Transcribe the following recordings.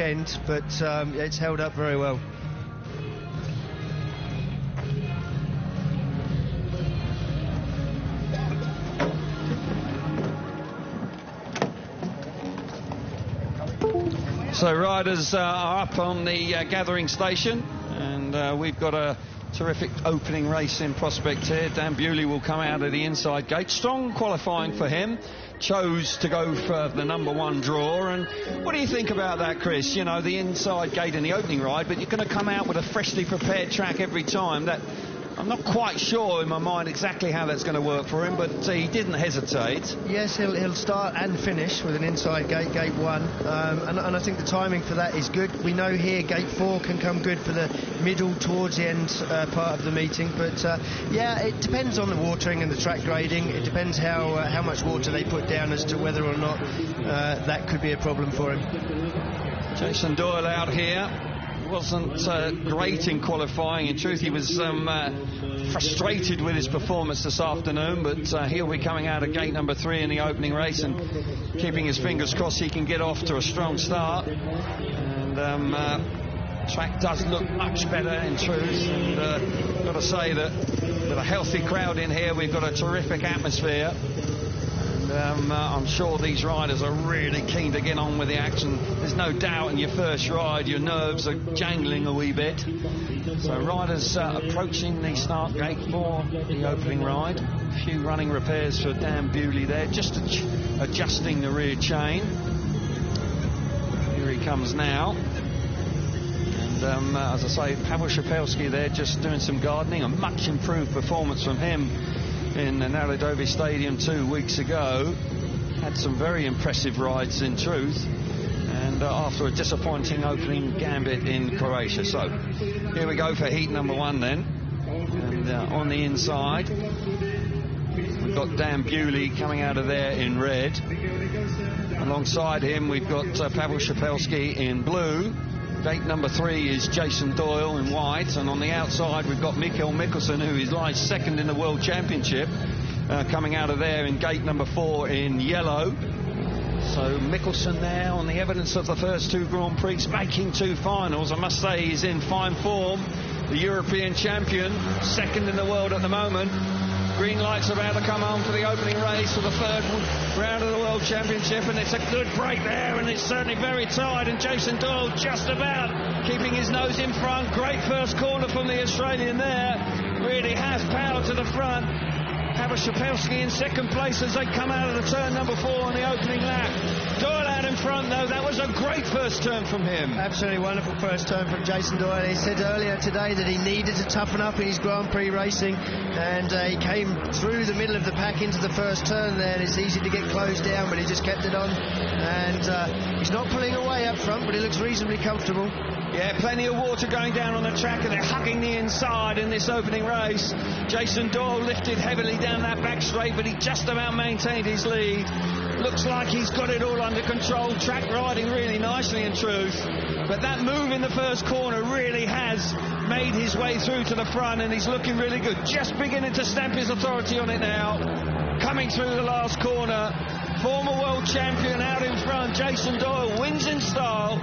end, but it's held up very well. So riders are up on the gathering station, and we've got a terrific opening race in prospect here. Dan Bewley will come out of the inside gate. Strong qualifying for him. Chose to go for the #1 draw. And what do you think about that, Chris? You know, the inside gate in the opening ride, but you're going to come out with a freshly prepared track every time. That I'm not quite sure in my mind exactly how that's going to work for him, but he didn't hesitate. Yes, he'll start and finish with an inside gate, gate 1, and I think the timing for that is good. We know here gate 4 can come good for the middle towards the end part of the meeting, but yeah, it depends on the watering and the track grading. It depends how much water they put down as to whether or not that could be a problem for him. Jason Doyle out here. Wasn't great in qualifying. In truth, he was frustrated with his performance this afternoon, but he'll be coming out of gate #3 in the opening race and keeping his fingers crossed he can get off to a strong start. And track does look much better in truth, and got to say that with a healthy crowd in here, we've got a terrific atmosphere. I'm sure these riders are really keen to get on with the action. There's no doubt in your first ride your nerves are jangling a wee bit. So riders approaching the start gate for the opening ride. A few running repairs for Dan Bewley there, just adjusting the rear chain. Here he comes now. And as I say, Pavel Shapelski there just doing some gardening. A much improved performance from him in the Narodowy Stadium 2 weeks ago. Had some very impressive rides in truth, and after a disappointing opening gambit in Croatia. So here we go for heat #1 then, and on the inside we've got Dan Bewley coming out of there in red. Alongside him we've got Pavel Shapelski in blue. Gate #3 is Jason Doyle in white, and on the outside we've got Mikkel Mikkelsen, who lies second in the World Championship, coming out of there in gate #4 in yellow. So Mikkelsen there on the evidence of the first 2 Grand Prix, making 2 finals. I must say he's in fine form. The European champion, second in the world at the moment. Green light's about to come on for the opening race for the 3rd round of the World Championship, and it's a good break there, and it's certainly very tight, and Jason Doyle just about keeping his nose in front. Great first corner from the Australian there. Really has power to the front. Pavel Shapelski in second place as they come out of the turn #4 on the opening lap. Doyle out in front, though. That was a great first turn from him. Absolutely wonderful first turn from Jason Doyle. He said earlier today that he needed to toughen up in his Grand Prix racing, and he came through the middle of the pack into the first turn there, and it's easy to get closed down, but he just kept it on, and he's not pulling away up front, but he looks reasonably comfortable. Yeah, plenty of water going down on the track, and they're hugging the inside in this opening race. Jason Doyle lifted heavily down that back straight, but he just about maintained his lead. Looks like he's got it all under control. Track riding really nicely in truth, but that move in the first corner really has made his way through to the front, and he's looking really good. Just beginning to stamp his authority on it now. Coming through the last corner, former world champion out in front. Jason Doyle wins in style.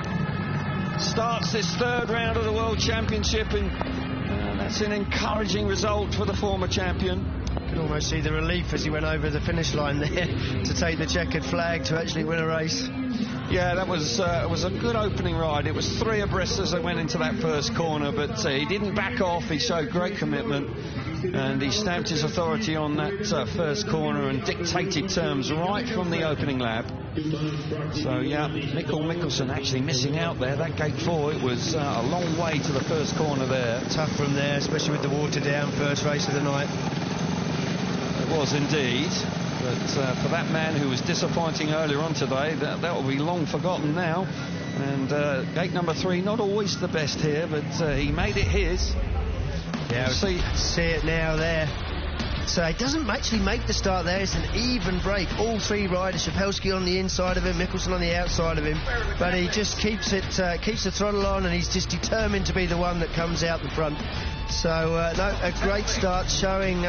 Starts this 3rd round of the World Championship, and that's an encouraging result for the former champion. You can almost see the relief as he went over the finish line there to take the checkered flag to actually win a race. Yeah, that was a good opening ride. It was 3 abreast as they went into that first corner, but he didn't back off. He showed great commitment, and he stamped his authority on that first corner and dictated terms right from the opening lap. So yeah, Mikkel Mikkelsen actually missing out there. That gate 4, it was a long way to the first corner there. Tough from there, especially with the water down, first race of the night. It was indeed, but for that man who was disappointing earlier on today, that will be long forgotten now. And gate #3, not always the best here, but he made it his. Yeah, see it now there. So he doesn't actually make the start there. It's an even break. All 3 riders, Shapelski on the inside of him, Mikkelsen on the outside of him, but he just keeps the throttle on, and he's just determined to be the one that comes out the front. So no, a great start, showing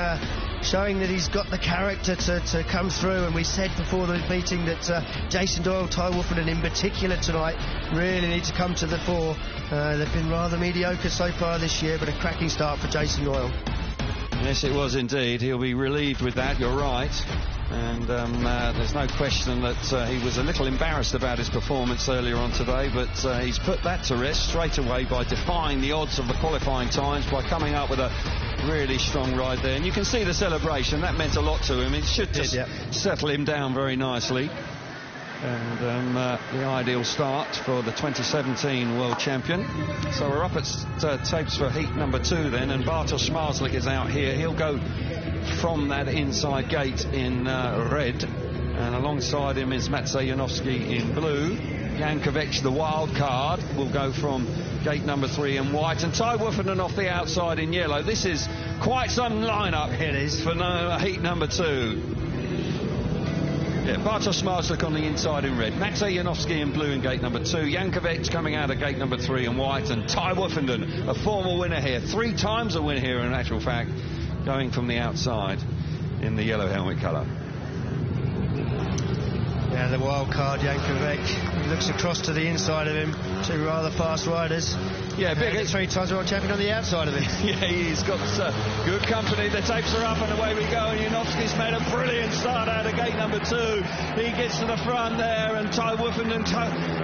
showing that he's got the character to come through. And we said before the meeting that Jason Doyle, Ty Wolfenden in particular tonight really need to come to the fore. They've been rather mediocre so far this year, but a cracking start for Jason Doyle. Yes, it was indeed. He'll be relieved with that, you're right. And there's no question that he was a little embarrassed about his performance earlier on today, but he's put that to rest straight away by defying the odds of the qualifying times, by coming up with a really strong ride there. And you can see the celebration. That meant a lot to him. It should just settle him down very nicely. And the ideal start for the 2017 world champion. So we're up at tapes for heat number 2 then, and Bartosz Zmarzlik is out here. He'll go from that inside gate in red, and alongside him is Maciej Janowski in blue. Jankovic, the wild card, will go from gate number 3 in white, and Ty Wolfenden off the outside in yellow. This is quite some lineup. It is for heat number 2. Yeah, Bartosz Zmarzlik on the inside in red, Maciej Janowski in blue in gate number 2, Jankovic coming out of gate number 3 in white, and Ty Wolfenden, a former winner here, 3 times a winner here in actual fact, going from the outside in the yellow helmet colour. Yeah, the wild card Jankovic looks across to the inside of him. 2 rather fast riders. Yeah, big. 3 times world champion on the outside of him. Yeah, he's got good company. The tapes are up and away we go. And Janowski's made a brilliant start out of gate number 2. He gets to the front there, and Ty Wolfenden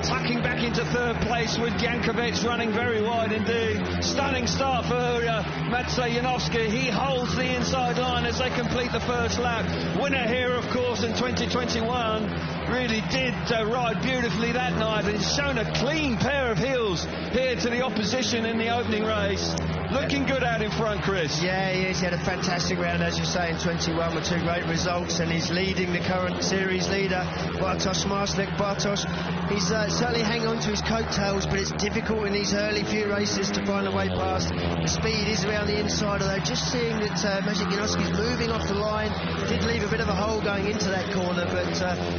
tucking back into 3rd place with Jankovic running very wide indeed. Stunning start for Maciej Janowski. He holds the inside line as they complete the first lap. Winner here, of course, in 2021. Really did ride beautifully that night, and he's shown a clean pair of heels here to the opposition in the opening race. Looking good out in front, Chris. Yeah, he is. He had a fantastic round, as you say, in 21 with 2 great results, and he's leading the current series leader, Bartosz Zmarzlik. Bartosz, he's certainly hanging on to his coattails, but it's difficult in these early few races to find a way past. The speed is around the inside, although just seeing that Maciej Janowski's moving off the line did leave a bit of a hole going into that corner, but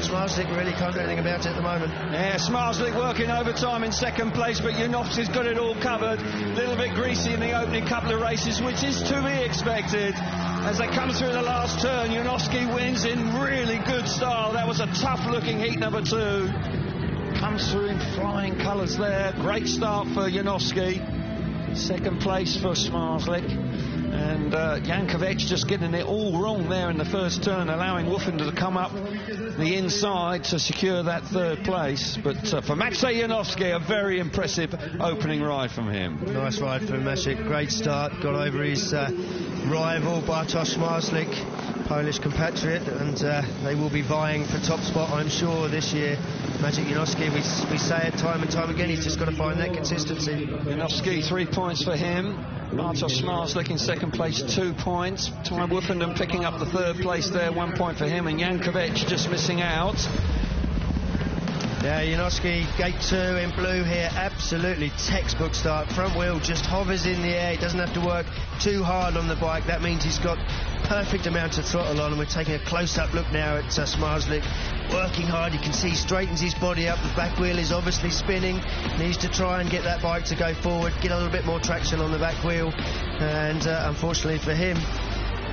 Zmarzlik really can't do anything about it at the moment. Yeah, Zmarzlik working overtime in 2nd place, but Janowski's got it all covered. A little bit greasy in the opening couple of races, which is to be expected. As they come through the last turn, Janowski wins in really good style. That was a tough looking heat number 2. Comes through in flying colours there. Great start for Janowski. 2nd place for Zmarzlik. And Jankovic just getting it all wrong there in the first turn, allowing Wolfenden to come up the inside to secure that 3rd place. But for Maciej Janowski, a very impressive opening ride from him. Nice ride for Maciej. Great start. Got over his rival, Bartosz Zmarzlik, Polish compatriot, and they will be vying for top spot, I'm sure, this year. Maciej Janowski, we say it time and time again, he's just got to find that consistency. Janowski, 3 points for him. Bartosz Zmarzlik in 2nd place, 2 points. Ty Wolfenden picking up the 3rd place there, 1 point for him, and Jankovic just missing out. Yeah, Janowski, gate 2 in blue here, absolutely textbook start. Front wheel just hovers in the air, he doesn't have to work too hard on the bike. That means he's got perfect amount of throttle on, and we're taking a close-up look now at Zmarzlik. Working hard, you can see he straightens his body up, the back wheel is obviously spinning, needs to try and get that bike to go forward, get a little bit more traction on the back wheel, and unfortunately for him,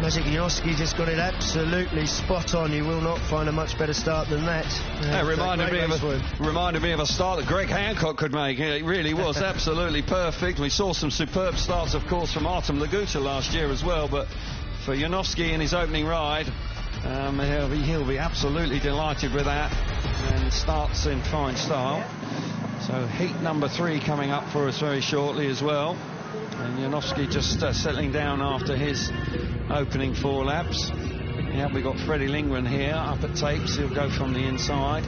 Maciej Janowski just got it absolutely spot on. You will not find a much better start than that. That reminded me of a start that Greg Hancock could make. It really was absolutely perfect. We saw some superb starts, of course, from Artem Laguta last year as well, but for Janowski in his opening ride, he'll be absolutely delighted with that, and starts in fine style. So heat number 3 coming up for us very shortly as well, and Janowski just settling down after his opening 4 laps. Yeah, we've got Freddie Lindgren here up at tapes. He'll go from the inside,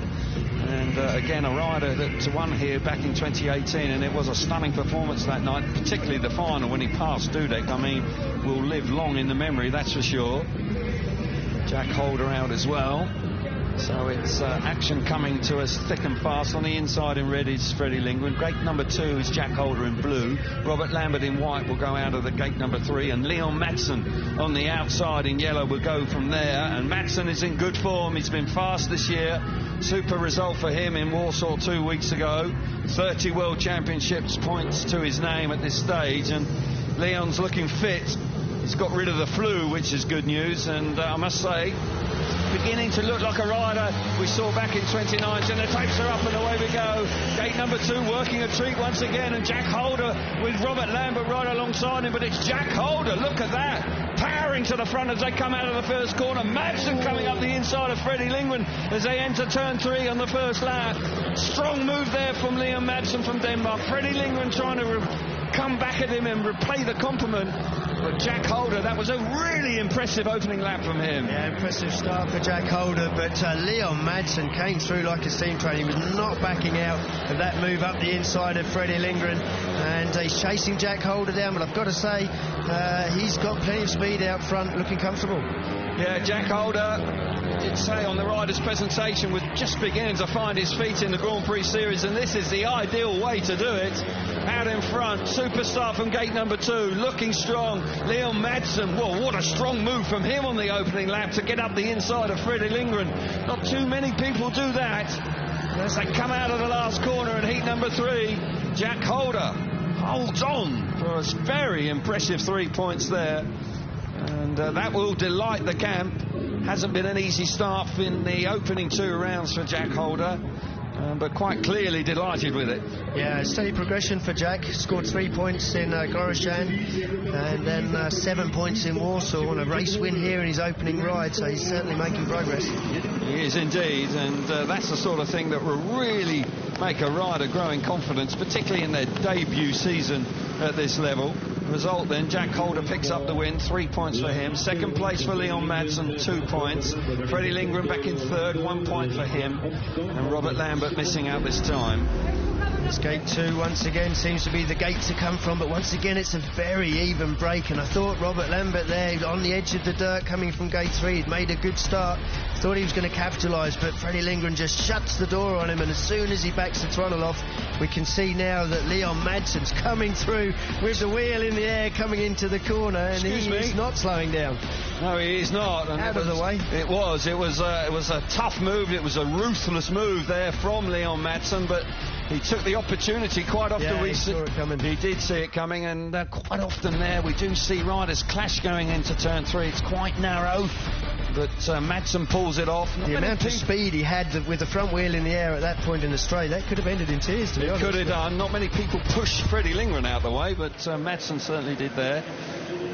and again a rider that won here back in 2018, and it was a stunning performance that night, particularly the final when he passed Dudek. I mean, will live long in the memory, that's for sure. Jack Holder out as well. So it's action coming to us thick and fast. On the inside in red is Freddie Lindgren. Gate number 2 is Jack Holder in blue. Robert Lambert in white will go out of the gate number 3. And Leon Madsen on the outside in yellow will go from there. And Madsen is in good form. He's been fast this year. Super result for him in Warsaw 2 weeks ago. 30 World Championships points to his name at this stage. And Leon's looking fit. He's got rid of the flu, which is good news, and I must say, beginning to look like a rider we saw back in 2019. The tapes are up and away we go. Gate number 2 working a treat once again, and Jack Holder with Robert Lambert right alongside him, but it's Jack Holder, look at that, powering to the front as they come out of the first corner. Madsen coming up the inside of Freddie Lindgren as they enter turn 3 on the first lap. Strong move there from Liam Madsen from Denmark. Freddie Lindgren trying to come back at him and repay the compliment. But Jack Holder, that was a really impressive opening lap from him. Yeah, impressive start for Jack Holder, but Leon Madsen came through like a steam train. He was not backing out of that move up the inside of Freddie Lindgren, and he's chasing Jack Holder down, but I've got to say, he's got plenty of speed out front, looking comfortable. Yeah, Jack Holder did say on the rider's presentation was just beginning to find his feet in the Grand Prix series, and this is the ideal way to do it. Out in front, superstar from gate number 2, looking strong. Leon Madsen, well, what a strong move from him on the opening lap to get up the inside of Freddie Lindgren. Not too many people do that. As they come out of the last corner in heat number 3, Jack Holder holds on for a very impressive 3 points there. And that will delight the camp. Hasn't been an easy start in the opening 2 rounds for Jack Holder, but quite clearly delighted with it. Yeah, steady progression for Jack. Scored 3 points in Grosjean, and then 7 points in Warsaw on a race win here in his opening ride, so he's certainly making progress. He is indeed, and that's the sort of thing that will really make a rider grow in confidence, particularly in their debut season at this level. Result then, Jack Holder picks up the win, 3 points for him. Second place for Leon Madsen, 2 points. Freddie Lindgren back in third, 1 point for him. And Robert Lambert missing out this time. This gate 2 once again seems to be the gate to come from, but once again it's a very even break, and I thought Robert Lambert there on the edge of the dirt coming from gate 3 had made a good start. Thought he was going to capitalise, but Freddie Lindgren just shuts the door on him, and as soon as he backs the throttle off, we can see now that Leon Madsen's coming through with the wheel in the air coming into the corner, and he's not slowing down. No, he is not. And out of the way. It was a tough move. It was a ruthless move there from Leon Madsen, but he took the opportunity quite often. Yeah, he saw it coming. He did see it coming, and quite often there we do see riders clash going into turn 3. It's quite narrow, but Madsen pulls it off. The amount of speed he had with the front wheel in the air at that point in the straight, that could have ended in tears, to be honest. It could have done. Not many people pushed Freddie Lindgren out of the way, but Madsen certainly did there.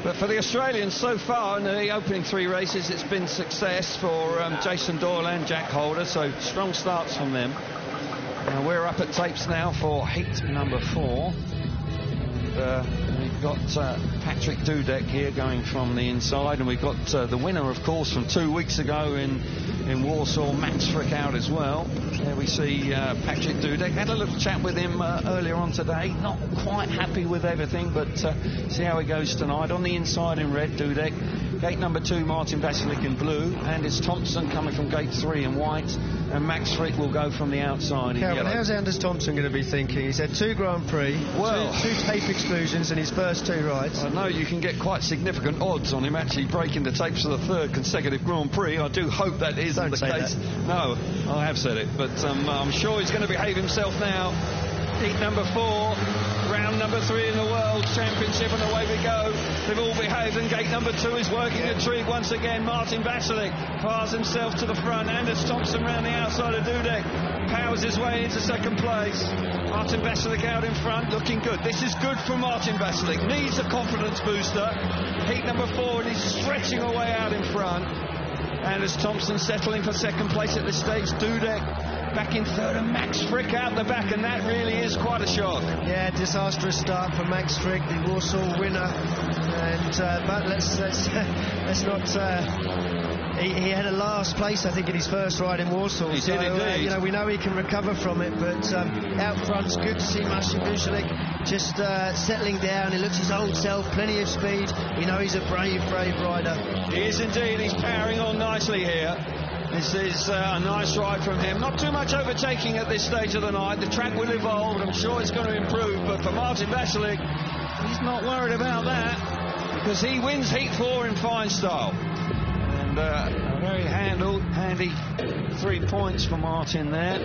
But for the Australians so far in the opening 3 races, it's been success for Jason Doyle and Jack Holder, so strong starts from them. We're up at tapes now for heat number 4. And we've got Patrick Dudek here going from the inside, and we've got the winner, of course, from 2 weeks ago in Warsaw, Max Frick, out as well. There we see Patrick Dudek. Had a little chat with him earlier on today. Not quite happy with everything, but see how it goes tonight. On the inside in red, Dudek. Gate number 2, Martin Vasilik in blue. Anders Thompson coming from gate 3 in white. And Max Frick will go from the outside in yellow. How's Anders Thompson going to be thinking? He's had 2 Grand Prix, two tape exclusions in his first 2 rides. I know you can get quite significant odds on him actually breaking the tapes for the 3rd consecutive Grand Prix. I do hope that isn't the case. That. No, I have said it, but I'm sure he's going to behave himself now. Heat number 4, round number 3 in the World Championship, and away we go. They've all behaved, and gate number 2 is working a treat once again. Martin Vasilik fires himself to the front. Anders Thompson round the outside of Dudek powers his way into second place. Martin Vasilik out in front, looking good. This is good for Martin Vasilik. Needs a confidence booster. Heat number 4, and he's stretching away out in front. Anders Thompson settling for second place at this stage. Dudek back in third, and Max Frick out the back, and that really is quite a shock. Yeah, disastrous start for Max Frick, the Warsaw winner, and but let's not. He had a last place, I think, in his first ride in Warsaw. He did indeed. We know he can recover from it, but out front, it's good to see Martin Vasilik just settling down. He looks his old self, plenty of speed. We know he's a brave rider. He is indeed. He's powering on nicely here. This is a nice ride from him. Not too much overtaking at this stage of the night. The track will evolve, and I'm sure it's going to improve. But for Martin Vasilik, he's not worried about that, because he wins Heat 4 in fine style. And a very handy 3 points for Martin there.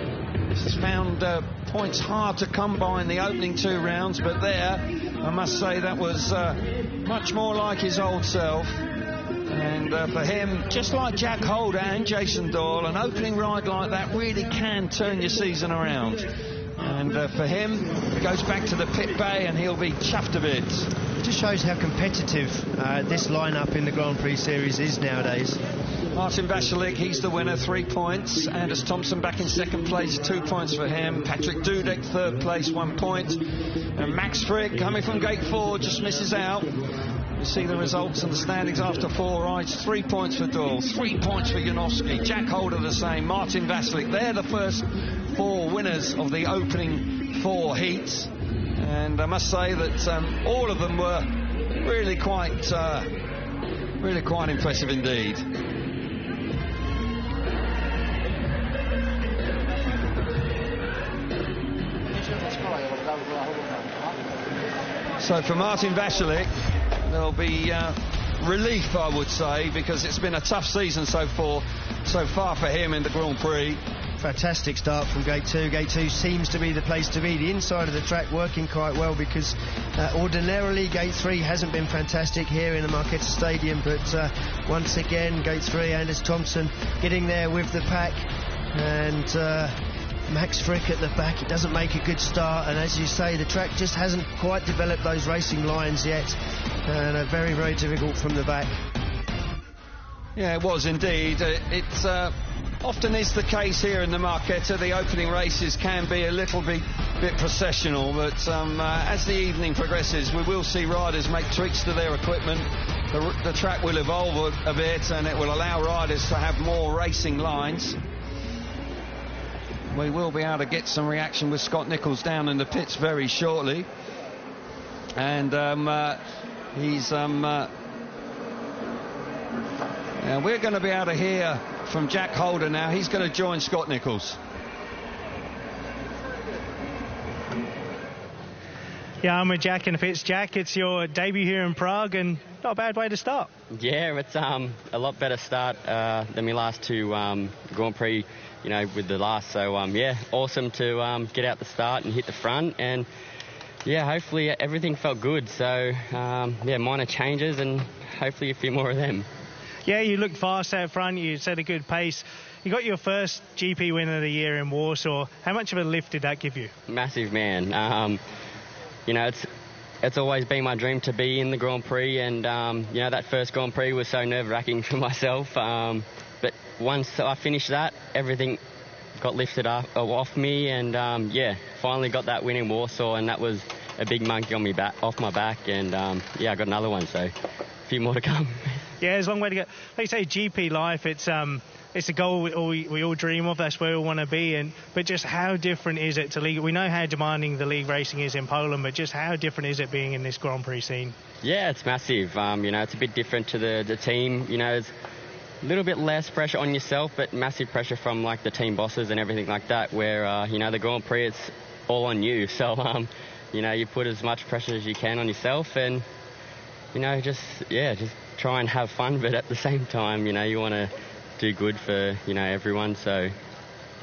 He's found points hard to come by in the opening 2 rounds, but there, I must say, that was much more like his old self. And for him, just like Jack Holder and Jason Doyle, an opening ride like that really can turn your season around. And for him, he goes back to the pit bay and he'll be chuffed a bit. It just shows how competitive this lineup in the Grand Prix series is nowadays. Martin Vasilik, he's the winner, 3 points. Anders Thompson back in second place, 2 points for him. Patrick Dudek, third place, 1 point. And Max Frick, coming from gate 4, just misses out. You see the results and the standings after 4 rides. 3 points for Doyle, 3 points for Janowski. Jack Holder the same, Martin Vasilik. They're the first 4 winners of the opening 4 heats. And I must say that all of them were really quite impressive indeed. So for Martin Vasilik, there'll be relief, I would say, because it's been a tough season so far for him in the Grand Prix. Fantastic start from gate 2. Gate 2 seems to be the place to be. The inside of the track working quite well, because ordinarily gate 3 hasn't been fantastic here in the Marquetta Stadium, but once again gate 3, Anders Thompson getting there with the pack, and Max Frick at the back. It doesn't make a good start, and as you say, the track just hasn't quite developed those racing lines yet, and very, very difficult from the back. Yeah, it was indeed. It often is the case here in the Marquetta. The opening races can be a little bit processional, but as the evening progresses, we will see riders make tweaks to their equipment. The track will evolve a bit, and it will allow riders to have more racing lines. We will be able to get some reaction with Scott Nichols down in the pits very shortly. And we're going to be able to hear from Jack Holder now. He's going to join Scott Nichols. Yeah, I'm with Jack in the pits. Jack, it's your debut here in Prague, and not a bad way to start. Yeah, it's a lot better start than my last 2 Grand Prix, with the last. So, yeah, awesome to get out the start and hit the front. And, yeah, hopefully everything felt good. So, yeah, minor changes and hopefully a few more of them. Yeah, you looked fast out front. You set a good pace. You got your first GP win of the year in Warsaw. How much of a lift did that give you? Massive, man. It's always been my dream to be in the Grand Prix, and that first Grand Prix was so nerve-wracking for myself. But once I finished that, everything got lifted off me, and finally got that win in Warsaw, and that was a big monkey off my back, and I got another one, so a few more to come. Yeah, there's a long way to go. Like you say, GP life, it's a goal we all dream of. That's where we want to be. But just how different is it to league? We know how demanding the league racing is in Poland, but just how different is it being in this Grand Prix scene? Yeah, it's massive. It's a bit different to the team. It's a little bit less pressure on yourself, but massive pressure from like the team bosses and everything like that. Where the Grand Prix, it's all on you. So you put as much pressure as you can on yourself, and just try and have fun, but at the same time, you want to do good for, everyone, so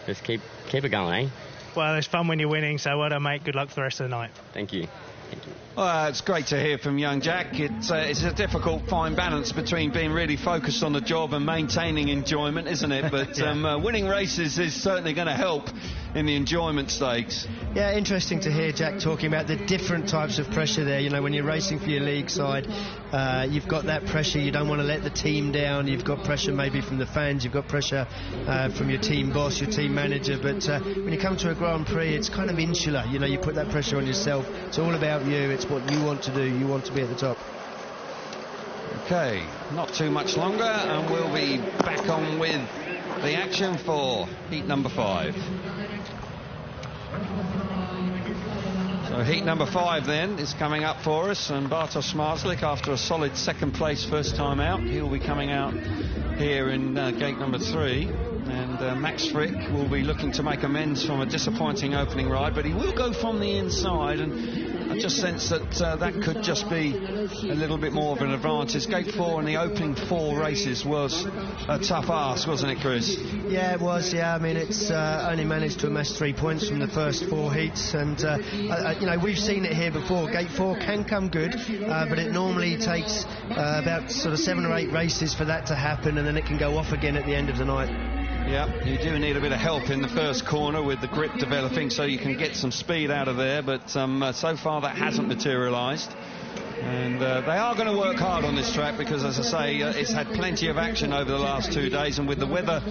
just keep it going, eh? Well, it's fun when you're winning, so well done, mate. Good luck for the rest of the night. Thank you. Thank you. Well, it's great to hear from young Jack. It's a difficult fine balance between being really focused on the job and maintaining enjoyment, isn't it? But yeah. Winning races is certainly going to help in the enjoyment stakes. Yeah, interesting to hear Jack talking about the different types of pressure there. When you're racing for your league side, you've got that pressure. You don't want to let the team down. You've got pressure maybe from the fans. You've got pressure from your team boss, your team manager. But when you come to a Grand Prix, it's kind of insular. You put that pressure on yourself. It's all about you. It's what you want to do. You want to be at the top. Okay, not too much longer, and we'll be back on with the action for heat number 5. So heat number 5 then is coming up for us, and Bartosz Marslik, after a solid second place first time out, he'll be coming out here in gate number 3. And Max Frick will be looking to make amends from a disappointing opening ride, but he will go from the inside, and I just sense that that could just be a little bit more of an advantage. Gate 4 in the opening 4 races was a tough ask, wasn't it, Chris? Yeah, it was. Yeah, I mean, it's only managed to amass 3 points from the first 4 heats, and you know, we've seen it here before. Gate 4 can come good, but it normally takes about sort of 7 or 8 races for that to happen, and then it can go off again at the end of the night. Yeah, you do need a bit of help in the first corner with the grip developing so you can get some speed out of there, but so far that hasn't materialised. And they are going to work hard on this track because, as I say, it's had plenty of action over the last 2 days, and with the weather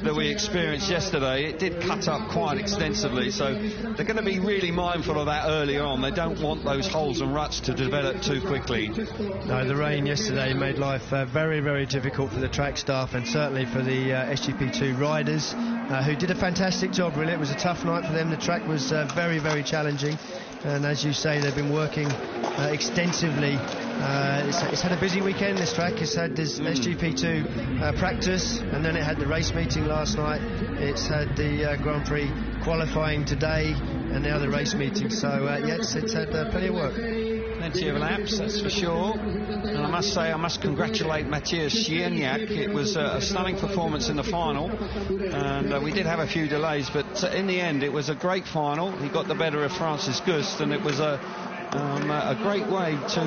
that we experienced yesterday, it did cut up quite extensively, so they're going to be really mindful of that earlier on. They don't want those holes and ruts to develop too quickly. No, the rain yesterday made life very, very difficult for the track staff, and certainly for the SGP2 riders, who did a fantastic job, really. It was a tough night for them. The track was very, very challenging. And as you say, they've been working extensively. It's had a busy weekend, this track. It's had this SGP2 practice, and then it had the race meeting last night. It's had the Grand Prix qualifying today, and now the race meeting. So, yes, it's had plenty of work. Plenty of laps, that's for sure. And I must say, I must congratulate Matthias Schieniak. It was a stunning performance in the final, and we did have a few delays, but in the end, it was a great final. He got the better of Francis Gust, and it was a great way to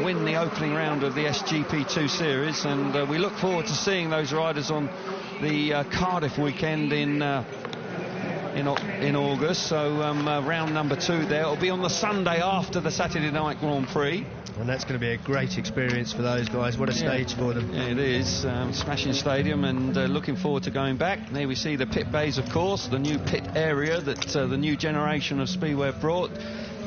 win the opening round of the SGP2 series, and we look forward to seeing those riders on the Cardiff weekend in August. So round number 2 there. It'll be on the Sunday after the Saturday night Grand Prix. And that's going to be a great experience for those guys. What a stage for them. Yeah, it is. Smashing stadium, and looking forward to going back. And there we see the pit bays, of course, the new pit area that the new generation of Speedway have brought.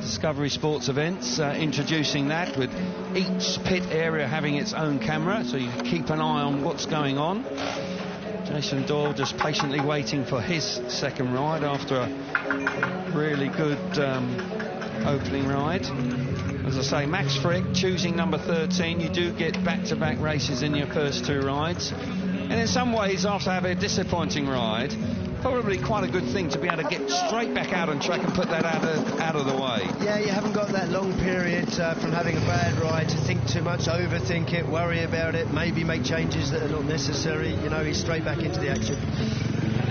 Discovery Sports Events introducing that, with each pit area having its own camera, so you can keep an eye on what's going on. Jason Doyle just patiently waiting for his second ride after a really good opening ride. As I say, Max Frick choosing number 13. You do get back-to-back races in your first 2 rides, and in some ways, after having a disappointing ride, probably quite a good thing to be able to get straight back out on track and put that out of the way. Yeah, you haven't got that long period from having a bad ride to think too much, overthink it, worry about it, maybe make changes that are not necessary. You know, he's straight back into the action.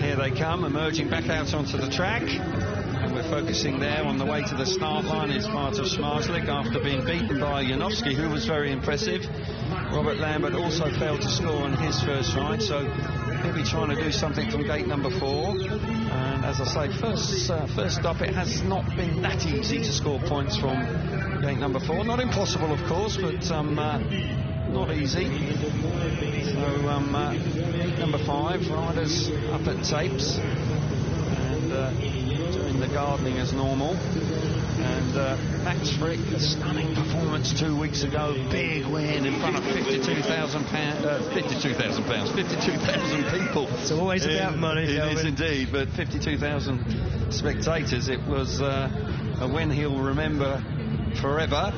Here they come, emerging back out onto the track. And we're focusing there on the way to the start line is Bartosz Marslik after being beaten by Janowski, who was very impressive. Robert Lambert also failed to score on his first ride, so he'll be trying to do something from gate number 4. And as I say, first up, it has not been that easy to score points from gate number 4. Not impossible, of course, but not easy. So number 5, riders up at tapes and doing the gardening as normal. And Max Frick, a stunning performance 2 weeks ago, big win in front of 52,000 people. It's always about money. It is indeed, but 52,000 spectators. It was a win he'll remember forever.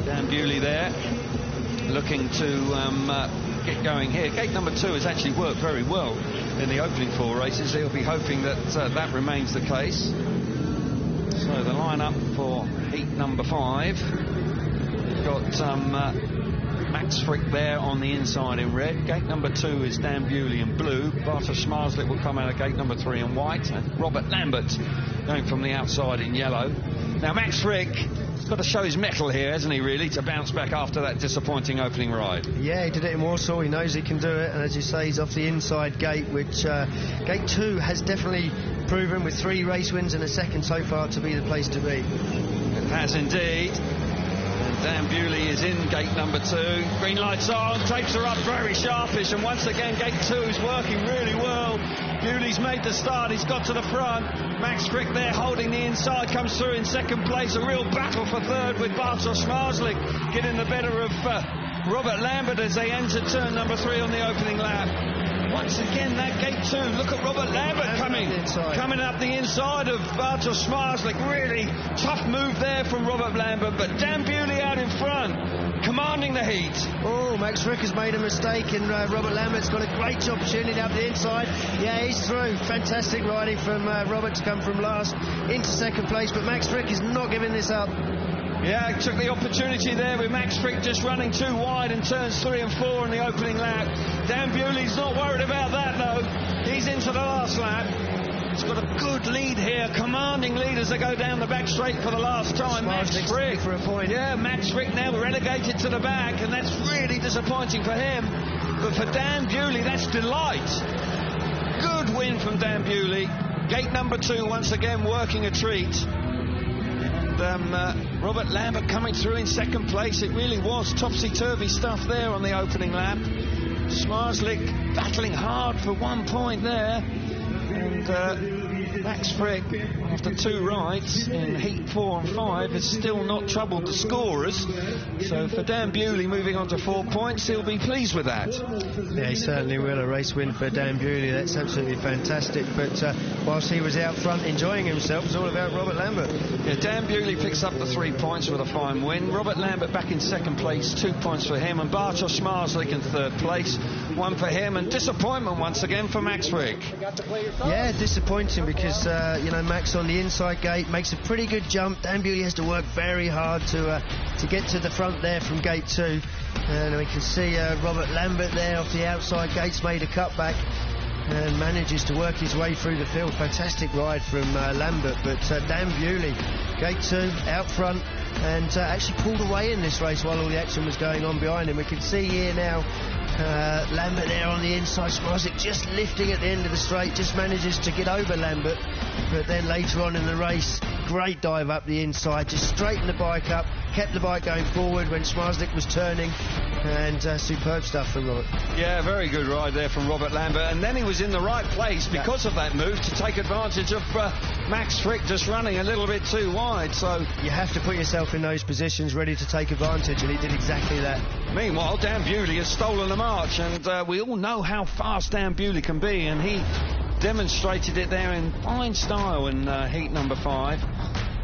Dan Bewley there, looking to get going here. Gate number 2 has actually worked very well in the opening 4 races. They'll be hoping that that remains the case. So the lineup for heat number 5. We've got Max Frick there on the inside in red. Gate number 2 is Dan Bewley in blue. Bartosz Marslik will come out of gate number 3 in white. And Robert Lambert going from the outside in yellow. Now Max Frick has got to show his mettle here, hasn't he, really, to bounce back after that disappointing opening ride. Yeah, he did it in Warsaw. He knows he can do it. And as you say, he's off the inside gate, which gate 2 has definitely proven, with 3 race wins and a second so far, to be the place to be. It has indeed. And Dan Bewley is in gate number 2. Green lights on, tapes are up, very sharpish, and once again gate 2 is working really well. Bewley's made the start, he's got to the front. Max Frick there holding the inside, comes through in second place. A real battle for third with Bartosz Marslik getting the better of Robert Lambert as they enter turn number 3 on the opening lap. Once again, that gate 2. Look at Robert Lambert coming up the inside of Bartosz Marslik. Really tough move there from Robert Lambert, but Dan Bewley out in front, commanding the heat. Oh, Max Frick has made a mistake, and Robert Lambert's got a great opportunity up the inside. Yeah, he's through. Fantastic riding from Robert to come from last into second place, but Max Frick is not giving this up. Yeah, took the opportunity there with Max Frick just running too wide in turns 3 and 4 in the opening lap. Dan Bewley's not worried about that, though. He's into the last lap. He's got a good lead here, commanding lead as they go down the back straight for the last time. Max Frick for a point. Yeah, Max Frick now relegated to the back, and that's really disappointing for him. But for Dan Bewley, that's delight. Good win from Dan Bewley. Gate number 2 once again working a treat. And Robert Lambert coming through in second place. It really was topsy-turvy stuff there on the opening lap. Smarslik battling hard for 1 point there. And Max Frick, after 2 rides in heat 4 and 5, has still not troubled the scorers. So for Dan Bewley moving on to 4 points, he'll be pleased with that. Yeah, he certainly will. A race win for Dan Bewley. That's absolutely fantastic. But whilst he was out front enjoying himself, it's all about Robert Lambert. Yeah, Dan Bewley picks up the 3 points with a fine win. Robert Lambert back in second place, 2 points for him. And Bartosz Smarslik in third place, 1 for him. And disappointment once again for Max Frick. Yeah, disappointing because, Max on the inside gate makes a pretty good jump. Dan Bewley has to work very hard to get to the front there from gate 2. And we can see Robert Lambert there off the outside gates made a cutback and manages to work his way through the field. Fantastic ride from Lambert, but Dan Bewley, gate 2, out front, and actually pulled away in this race while all the action was going on behind him. We can see here now Lambert there on the inside. Smarslik just lifting at the end of the straight, just manages to get over Lambert, but then later on in the race, great dive up the inside, just straightened the bike up, kept the bike going forward when Smarslik was turning, and superb stuff from Robert. Yeah, very good ride there from Robert Lambert, and then he was in the right place because of that move to take advantage of Max Frick just running a little bit too wide. So you have to put yourself in those positions ready to take advantage, and he did exactly that. Meanwhile, Dan Bewley has stolen the march, and we all know how fast Dan Bewley can be, and he demonstrated it there in fine style in heat number 5.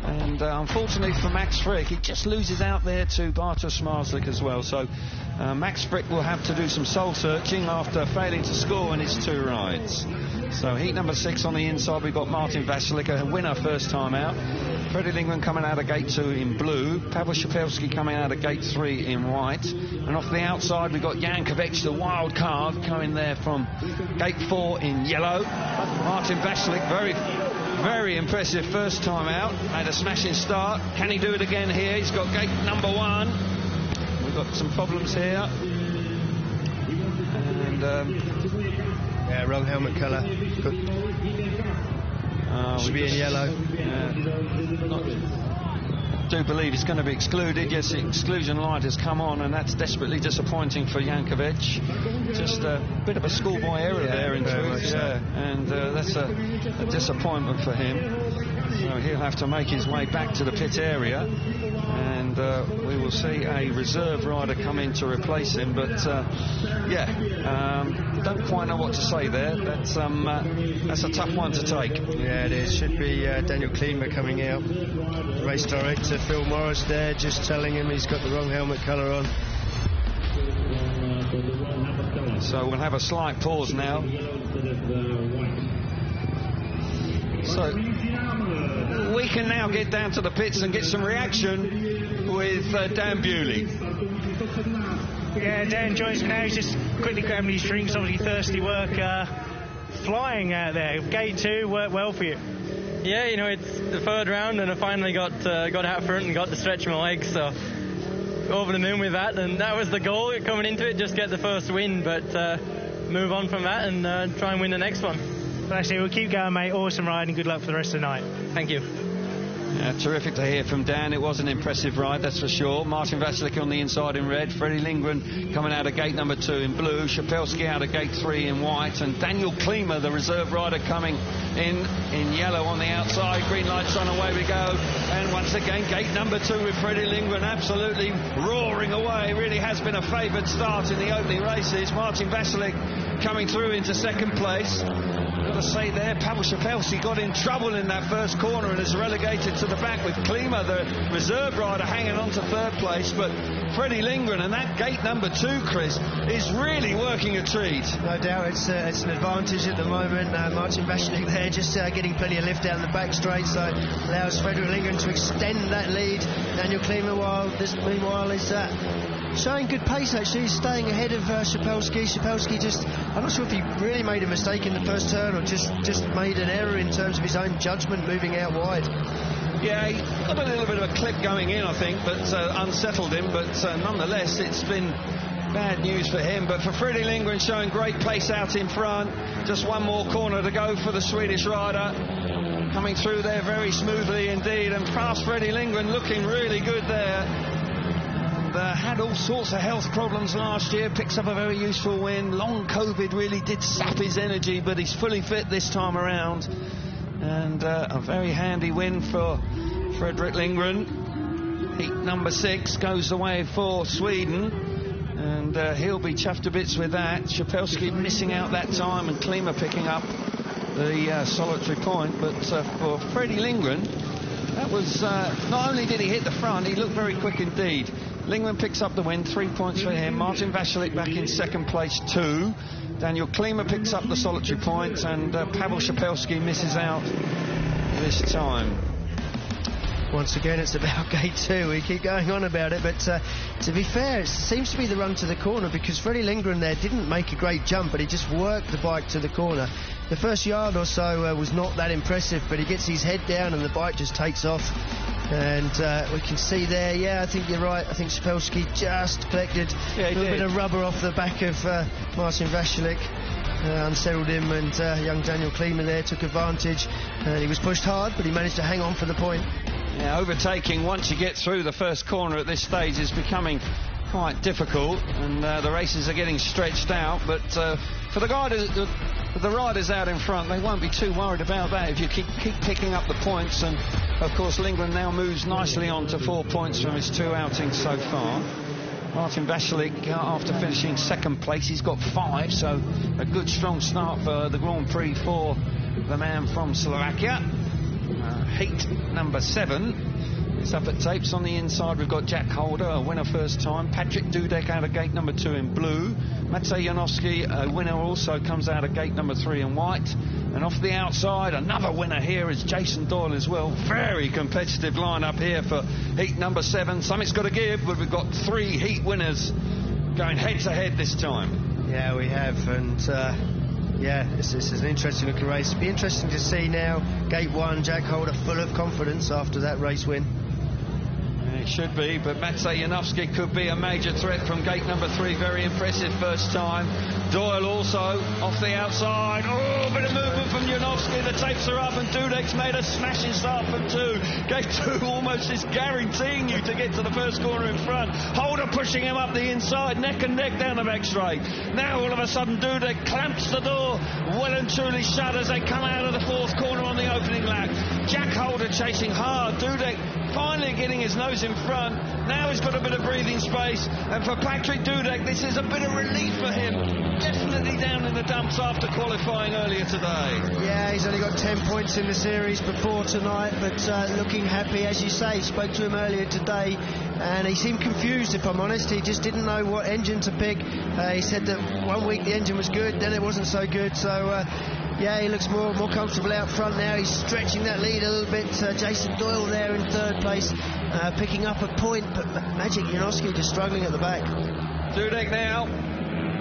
And unfortunately for Max Frick, he just loses out there to Bartosz Smarslik as well. So Max Frick will have to do some soul searching after failing to score in his 2 rides. So heat number 6 on the inside, we've got Martin Vasilik, a winner first time out. Freddie Lingman coming out of gate 2 in blue. Pavel Shapelski coming out of gate 3 in white. And off the outside, we've got Jankovic, the wild card, coming there from gate 4 in yellow. Martin Vasilik, very impressive first time out. Made a smashing start. Can he do it again here? He's got gate number 1. We've got some problems here. And yeah, wrong helmet colour. Should be in yellow. I do believe he's going to be excluded. Yes, the exclusion light has come on, and that's desperately disappointing for Jankovic. Just a bit of a schoolboy error there in truth. Yeah, and that's a disappointment for him. So he'll have to make his way back to the pit area, and we will see a reserve rider come in to replace him. But don't quite know what to say there. That's a tough one to take. Yeah, it is. Should be Daniel Klima coming out. Race director Phil Morris there, just telling him he's got the wrong helmet colour on. So we'll have a slight pause now. So we can now get down to the pits and get some reaction with Dan Bewley. Yeah, Dan joins me now. He's just quickly grabbing his drinks. Obviously thirsty work. Flying out there. Gate 2 worked well for you. Yeah, it's the third round, and I finally got out front and got to stretch my legs, so over the moon with that, and that was the goal coming into it, just get the first win, but move on from that and try and win the next one. Actually, we'll keep going, mate. Awesome ride, and good luck for the rest of the night. Thank you. Yeah, terrific to hear from Dan. It was an impressive ride, that's for sure. Martin Vasilik on the inside in red. Freddie Lindgren coming out of gate number 2 in blue. Shapelski out of gate 3 in white. And Daniel Klima, the reserve rider, coming in yellow on the outside. Green lights on, away we go. And once again, gate number 2 with Freddie Lindgren absolutely roaring away. Really has been a favoured start in the opening races. Martin Vasilik coming through into second place. Got a to say there, Pavel Shapelski got in trouble in that first corner and is relegated to the back with Klima, the reserve rider, hanging on to third place. But Freddie Lindgren and that gate number 2, Chris, is really working a treat. No doubt, it's an advantage at the moment. Martin Vashnik there just getting plenty of lift down the back straight, so allows Freddie Lindgren to extend that lead. Daniel Klima, meanwhile, is showing good pace, actually. He's staying ahead of Shapelski. Shapelski just, I'm not sure if he really made a mistake in the first turn or just made an error in terms of his own judgment moving out wide. Yeah, he got a little bit of a clip going in, I think, but unsettled him. But nonetheless, it's been bad news for him. But for Freddie Lindgren, showing great pace out in front. Just one more corner to go for the Swedish rider. Coming through there very smoothly indeed. And past Freddie Lindgren, looking really good there. Had all sorts of health problems last year, picks up a very useful win. Long COVID really did sap his energy, but he's fully fit this time around. And a very handy win for Fredrik Lindgren. Heat number 6 goes the way for Sweden, and he'll be chuffed to bits with that. Shapelski missing out that time, and Klima picking up the solitary point. But for Freddie Lindgren, that was not only did he hit the front, he looked very quick indeed. Lindgren picks up the win, 3 points for him. Martin Vashlik back in second place, 2. Daniel Klima picks up the solitary point, and Pavel Shapelski misses out this time. Once again, it's about gate 2. We keep going on about it, but to be fair, it seems to be the run to the corner, because Freddie Lindgren there didn't make a great jump, but he just worked the bike to the corner. The first yard or so was not that impressive, but he gets his head down and the bike just takes off. And we can see there, I think you're right. I think Shapelski just collected a little bit of rubber off the back of Martin Vashlik, unsettled him, and young Daniel Klima there took advantage. And he was pushed hard, but he managed to hang on for the point. Yeah, overtaking once you get through the first corner at this stage is becoming quite difficult, and the races are getting stretched out. But for the riders out in front, they won't be too worried about that if you keep picking up the points. And of course, Lindgren now moves nicely on to 4 points from his 2 outings so far. Martin Vashlik, after finishing second place, he's got 5, so a good strong start for the Grand Prix for the man from Slovakia. Heat number 7 is up at tapes. On the inside, we've got Jack Holder, a winner first time. Patrick Dudek out of gate number 2 in blue. Matvej Janowski, a winner, also comes out of gate number 3 in white. And off the outside, another winner here is Jason Doyle as well. Very competitive lineup here for heat number 7. Something's got to give, but we've got 3 heat winners going head-to-head this time. Yeah, we have, and this is an interesting looking race. It'll be interesting to see now. Gate 1, Jack Holder full of confidence after that race win. It should be, but Matvej Janowski could be a major threat from gate number 3. Very impressive first time. Doyle also off the outside. Oh, a bit of movement from Janowski. The tapes are up, and Dudek's made a smashing start from 2. Gate 2 almost is guaranteeing you to get to the first corner in front. Holder pushing him up the inside, neck and neck down the back straight. Now all of a sudden Dudek clamps the door well and truly shut as they come out of the 4th corner on the opening lap. Jack Holder chasing hard. Dudek finally getting his nose in front. Now he's got a bit of breathing space, and for Patrick Dudek, this is a bit of relief for him. Definitely down in the dumps after qualifying earlier today. Yeah, he's only got 10 points in the series before tonight, but looking happy, as you say. Spoke to him earlier today, and he seemed confused, if I'm honest. He just didn't know what engine to pick. He said that one week the engine was good, then it wasn't so good, so he looks more comfortable out front now. He's stretching that lead a little bit. Jason Doyle there in 3rd place, picking up a point, but Magic Janowski just struggling at the back. Dudek now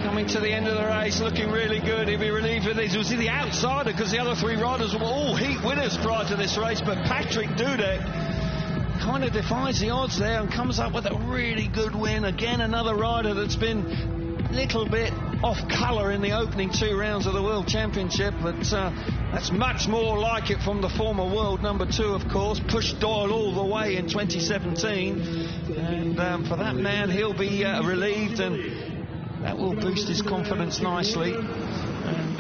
coming to the end of the race, looking really good. He'll be relieved with this. He'll see the outsider, because the other 3 riders were all heat winners prior to this race, but Patrick Dudek kind of defies the odds there and comes up with a really good win. Again, another rider that's been a little bit off colour in the opening 2 rounds of the World Championship, but that's much more like it from the former world number 2, of course. Pushed Doyle all the way in 2017, and for that man, he'll be relieved, and that will boost his confidence nicely. And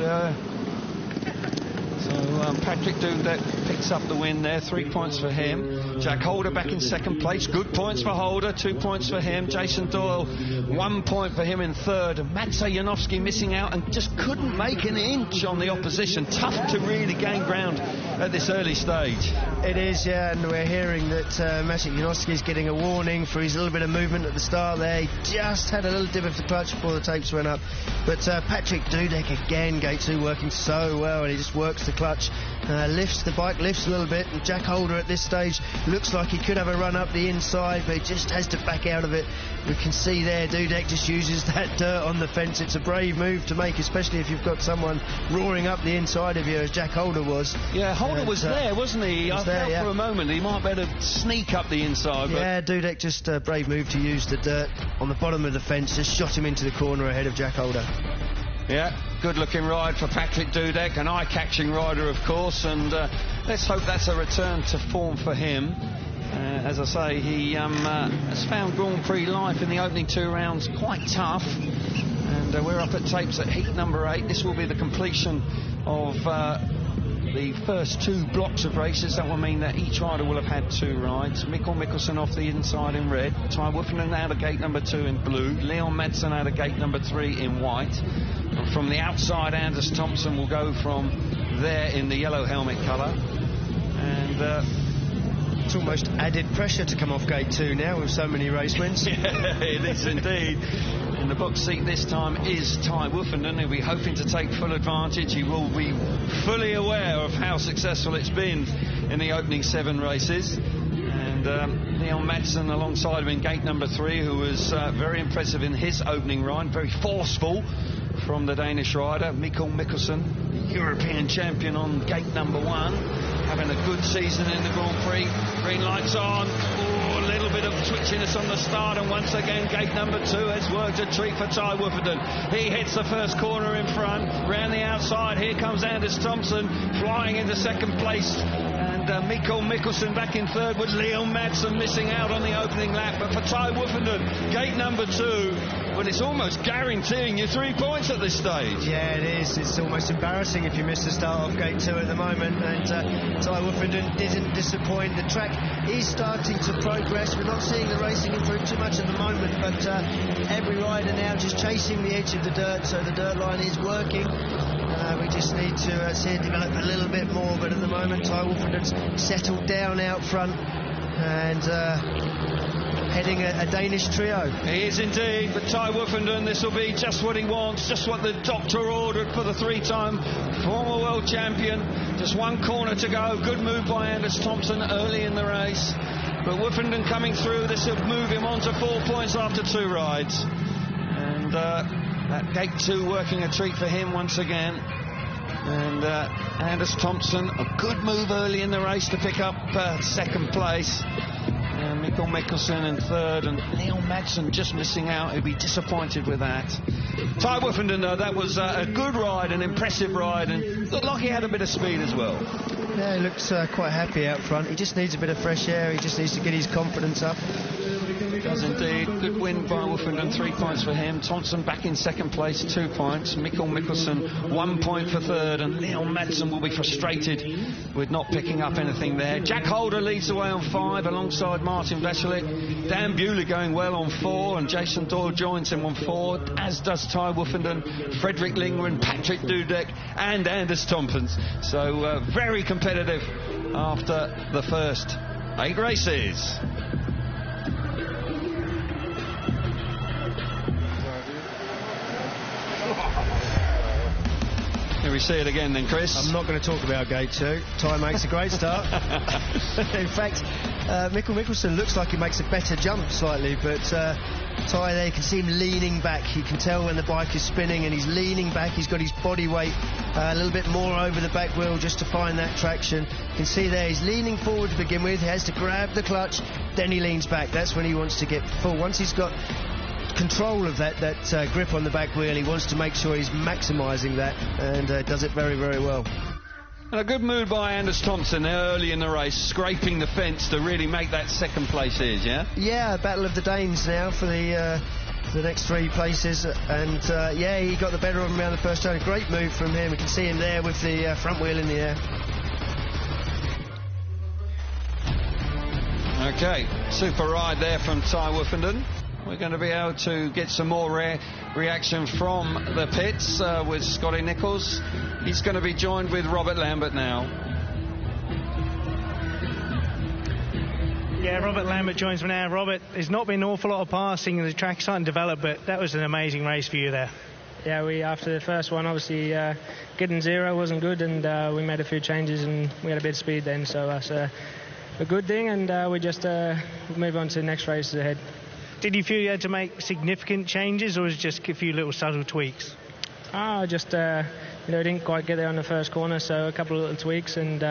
so Patrick Dudek picks up the win there. 3 points for him. Jack Holder back in second place. Good points for Holder. 2 points for him. Jason Doyle, 1 point for him in third. Maciej Janowski missing out and just couldn't make an inch on the opposition. Tough to really gain ground at this early stage. It is, yeah, and we're hearing that Maciej Janowski is getting a warning for his little bit of movement at the start there. He just had a little dip of the clutch before the tapes went up. But Patrick Dudek again, gate 2, working so well, and he just works the clutch, lifts the bike, lifts a little bit, and Jack Holder at this stage looks like he could have a run up the inside, but he just has to back out of it. We can see there Dudek just uses that dirt on the fence. It's a brave move to make, especially if you've got someone roaring up the inside of you, as Jack Holder was. Yeah, Holder was there, wasn't he? I felt for a moment he might better sneak up the inside. Yeah, Dudek just a brave move to use the dirt on the bottom of the fence, just shot him into the corner ahead of Jack Holder. Yeah, good looking ride for Patrick Dudek, an eye-catching rider of course, and let's hope that's a return to form for him. As I say, he has found Grand Prix life in the opening 2 rounds quite tough, and we're up at tapes at heat number 8. This will be the completion of the first 2 blocks of races. That will mean that each rider will have had 2 rides. Mikkel Mikkelsen off the inside in red, Ty Woofenden out of gate number 2 in blue, Leon Madsen out of gate number 3 in white, and from the outside Anders Thompson will go from there in the yellow helmet colour, and it's almost added pressure to come off gate 2 now with so many race wins. Yeah, it is indeed. In the box seat this time is Ty Woofenden. He'll be hoping to take full advantage. He will be fully aware of how successful it's been in the opening 7 races. And Leon Madsen alongside him in gate number 3, who was very impressive in his opening ride, very forceful from the Danish rider. Mikkel Mikkelsen, European champion on gate number 1, having a good season in the Grand Prix. Green lights on. A little bit of twitchiness on the start, and once again gate number 2 has worked a treat for Ty Woofenden. He hits the first corner in front, round the outside. Here comes Anders Thompson flying into second place, and Mikkel Mikkelsen back in third, with Leon Madsen missing out on the opening lap. But for Ty Woofenden, gate number 2, well, it's almost guaranteeing you 3 points at this stage. Yeah, it is. It's almost embarrassing if you miss the start of gate 2 at the moment, and Ty Woofenden didn't disappoint. The track is starting to progress. We're not seeing the racing improve too much at the moment, but every rider now just chasing the edge of the dirt, so the dirt line is working. We just need to see it develop a little bit more, but at the moment Ty Woofenden's settled down out front and heading a Danish trio. He is indeed, but Ty Woofenden, this will be just what he wants, just what the doctor ordered for the 3-time former world champion. Just 1 corner to go. Good move by Anders Thompson early in the race, but Woofenden coming through. This will move him on to 4 points after 2 rides, and that gate 2 working a treat for him once again. And Anders Thompson, a good move early in the race to pick up second place. Mikkel Mikkelsen in third, and Leon Madsen just missing out. He'll be disappointed with that. Ty Woofenden, though, that was a good ride, an impressive ride, and looked like he had a bit of speed as well. Yeah, he looks quite happy out front. He just needs a bit of fresh air. He just needs to get his confidence up. Does indeed. Good win by Woofenden, 3 points for him. Thompson back in second place, 2 points. Mikkel Mikkelsen, 1 point for third, and Leon Madsen will be frustrated with not picking up anything there. Jack Holder leads the way on 5 alongside Martin Veselik. Dan Bewley going well on 4, and Jason Doyle joins him on 4, as does Ty Woofenden, Frederick Lindgren, Patrick Dudek and Anders Thompson. So very competitive after the first 8 races. Here we see it again then, Chris. I'm not going to talk about gate 2. Ty makes a great start. In fact, Mikkel Mikkelsen looks like he makes a better jump slightly, but Ty there, you can see him leaning back. You can tell when the bike is spinning and he's leaning back. He's got his body weight a little bit more over the back wheel just to find that traction. You can see there he's leaning forward to begin with. He has to grab the clutch, then he leans back. That's when he wants to get full. Once he's got control of that grip on the back wheel, he wants to make sure he's maximising that, and does it very, very well. And a good move by Anders Thompson early in the race, scraping the fence to really make that second place is, yeah? Yeah, battle of the Danes now for the next 3 places, and yeah, he got the better of him around the first turn. A great move from him. We can see him there with the front wheel in the air. Okay, super ride there from Ty Woofenden. We're going to be able to get some more reaction from the pits with Scotty Nicholls. He's going to be joined with Robert Lambert now. Yeah, Robert Lambert joins me now. Robert, there's not been an awful lot of passing and the track's starting to develop, but that was an amazing race for you there. Yeah, after the first one, obviously getting 0 wasn't good, and we made a few changes and we had a bit of speed then, so that's a good thing, and we just move on to the next races ahead. Did you feel you had to make significant changes, or was it just a few little subtle tweaks? Just didn't quite get there on the first corner, so a couple of little tweaks, and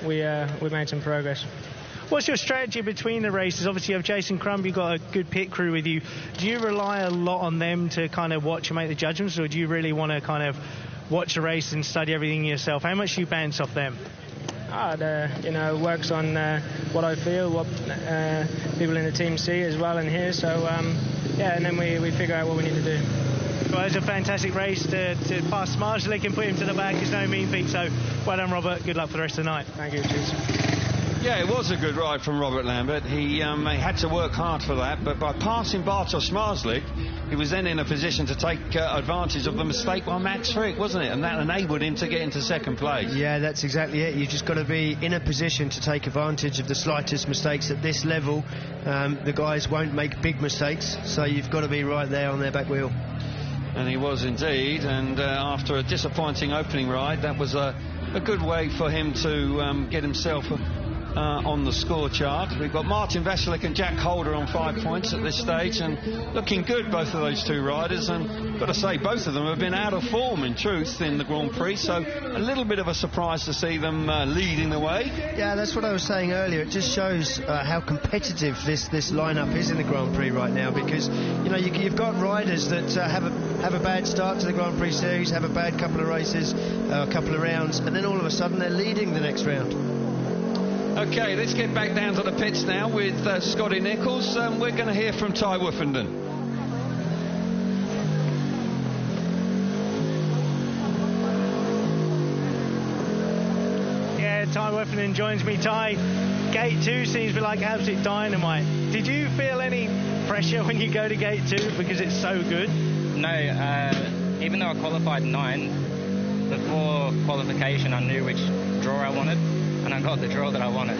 we made some progress. What's your strategy between the races? Obviously, you have Jason Crumb, you've got a good pit crew with you. Do you rely a lot on them to kind of watch and make the judgments, or do you really want to kind of watch the race and study everything yourself? How much do you bounce off them? Works on what I feel, what people in the team see as well and hear. So, and then we figure out what we need to do. Well, it was a fantastic race to pass Smarsley and put him to the back. It's no mean feat. So, well done, Robert. Good luck for the rest of the night. Thank you. Cheers. Yeah, it was a good ride from Robert Lambert. He had to work hard for that, but by passing Bartosz Smarslik, he was then in a position to take advantage of the mistake by Max Frick, wasn't it? And that enabled him to get into second place. Yeah, that's exactly it. You've just got to be in a position to take advantage of the slightest mistakes at this level. The guys won't make big mistakes, so you've got to be right there on their back wheel. And he was indeed, and after a disappointing opening ride, that was a good way for him to get himself on the score chart. We've got Martin Vasilik and Jack Holder on 5 points at this stage, and looking good, both of those two riders, and got to say, both of them have been out of form in truth in the Grand Prix, so a little bit of a surprise to see them leading the way. Yeah, that's what I was saying earlier. It just shows how competitive this lineup is in the Grand Prix right now, because you've got riders that have a bad start to the Grand Prix series, have a bad couple of races, a couple of rounds, and then all of a sudden they're leading the next round. Okay, let's get back down to the pits now with Scotty Nicholls. We're going to hear from Ty Woofenden. Yeah, Ty Woofenden joins me. Ty, Gate 2 seems to be like absolute dynamite. Did you feel any pressure when you go to Gate 2 because it's so good? No, even though I qualified 9, before qualification I knew which draw I wanted. And I got the draw that I wanted.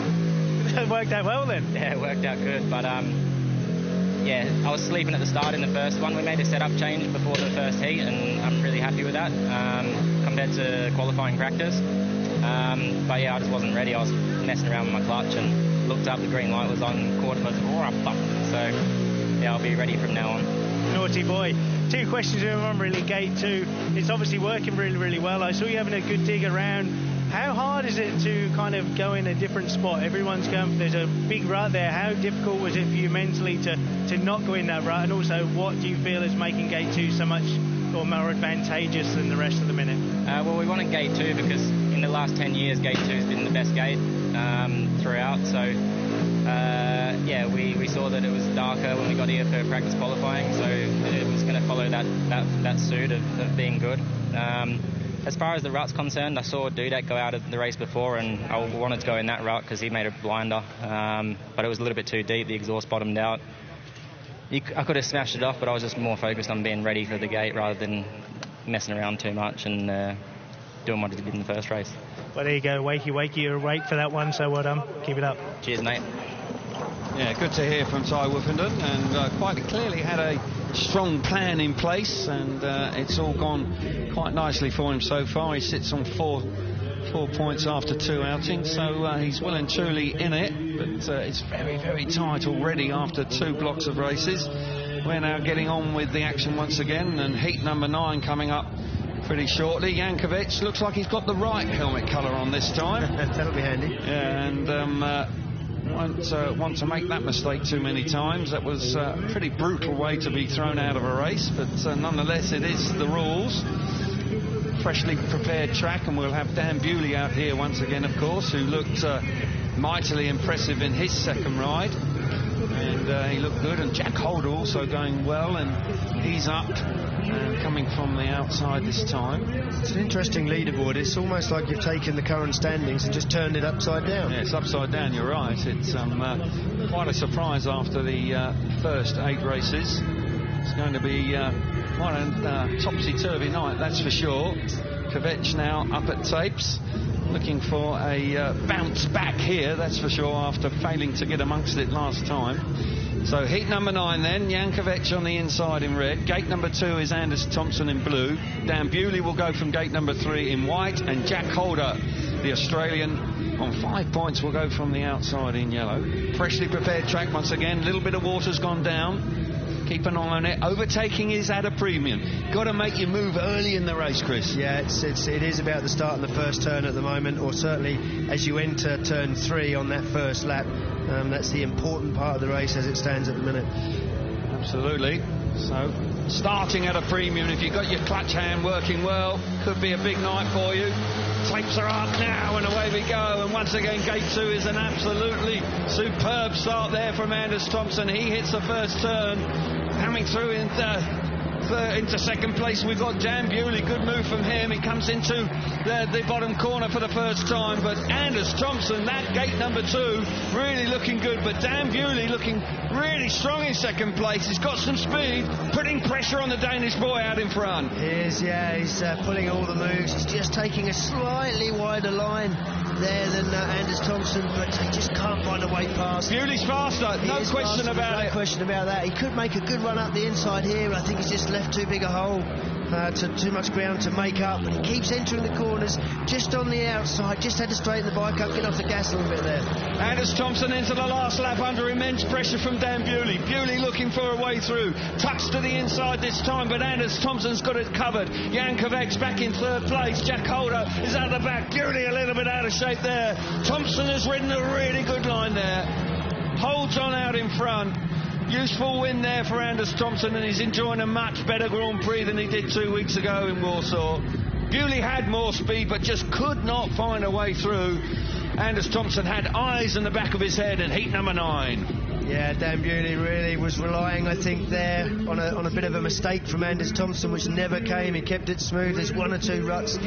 It worked out well then? Yeah, it worked out good. But, I was sleeping at the start in the first one. We made a setup change before the first heat, and I'm really happy with that compared to qualifying practice. I just wasn't ready. I was messing around with my clutch and looked up, the green light was on, caught it, so, I'll be ready from now on. Naughty boy. 2 questions in one, really. Gate 2, it's obviously working really, really well. I saw you having a good dig around. How hard is it to kind of go in a different spot? Everyone's going, there's a big rut there. How difficult was it for you mentally to not go in that rut? And also, what do you feel is making Gate 2 so much or more advantageous than the rest of the minute? We wanted Gate 2 because in the last 10 years, Gate 2 has been the best gate throughout. So, we saw that it was darker when we got here for practice qualifying. So it was going to follow that suit of being good. As far as the rut's concerned, I saw Dudek go out of the race before, and I wanted to go in that rut because he made a blinder, but it was a little bit too deep. The exhaust bottomed out. I could have smashed it off, but I was just more focused on being ready for the gate rather than messing around too much and doing what I did in the first race. Well, there you go, wakey, you're awake for that one, so well done. Keep it up. Cheers, mate. Yeah, good to hear from Ty Woofenden, and quite clearly had a strong plan in place, and it's all gone quite nicely for him so far. He sits on 4 points after 2 outings, so he's well and truly in it, but it's very, very tight already after 2 blocks of races. We're now getting on with the action once again, and heat number 9 coming up pretty shortly. Jankovic looks like he's got the right helmet colour on this time. That'll be handy. Yeah, and won't want to make that mistake too many times. That was a pretty brutal way to be thrown out of a race, but nonetheless it is the rules. Freshly prepared track, and we'll have Dan Bewley out here once again, of course, who looked mightily impressive in his second ride. And he looked good, and Jack Holder also going well, and he's up and coming from the outside this time. It's an interesting leaderboard. It's almost like you've taken the current standings and just turned it upside down. Yeah, it's upside down, you're right. It's quite a surprise after the first 8 races. It's going to be quite a topsy-turvy night, that's for sure. Kvyat now up at tapes, looking for a bounce back here, that's for sure, after failing to get amongst it last time. So heat number 9 then, Jan Kvyat on the inside in red. Gate number 2 is Anders Thompson in blue. Dan Bewley will go from gate number 3 in white, and Jack Holder, the Australian, on 5 points will go from the outside in yellow. Freshly prepared track once again, a little bit of water's gone down. Keep an eye on it. Overtaking is at a premium. Got to make your move early in the race, Chris. Yeah, it is about the start of the first turn at the moment, or certainly as you enter turn 3 on that first lap. That's the important part of the race as it stands at the minute. Absolutely. So, starting at a premium, if you've got your clutch hand working well, could be a big night for you. Tapes are up now, and away we go. And once again, gate 2 is an absolutely superb start there from Anders Thompson. He hits the first turn, coming through into second place. We've got Dan Bewley, good move from him. He comes into the bottom corner for the first time, but Anders Thompson, that gate number 2, really looking good. But Dan Bewley looking really strong in second place. He's got some speed, putting pressure on the Danish boy out in front. He's pulling all the moves. He's just taking a slightly wider line there than Anders Thompson, but he just can't find a way past. Bewley's faster, no question about it. No question about that. He could make a good run up the inside here. I think he's just left too big a hole, too much ground to make up, and he keeps entering the corners just on the outside. Just had to straighten the bike up, get off the gas a little bit there. Anders Thompson into the last lap under immense pressure from Dan Bewley. Bewley looking for a way through. Tucks to the inside this time, but Anders Thompson's got it covered. Jan Kvyat's back in third place. Jack Holder is out the back. Bewley a little bit out of shape there. Thompson has ridden a really good line there. Holds on out in front. Useful win there for Anders Thompson, and he's enjoying a much better Grand Prix than he did 2 weeks ago in Warsaw. Bewley had more speed, but just could not find a way through. Anders Thompson had eyes in the back of his head in heat number 9. Yeah, Dan Bewley really was relying, I think, there on a bit of a mistake from Anders Thompson, which never came. He kept it smooth. There's 1 or 2 ruts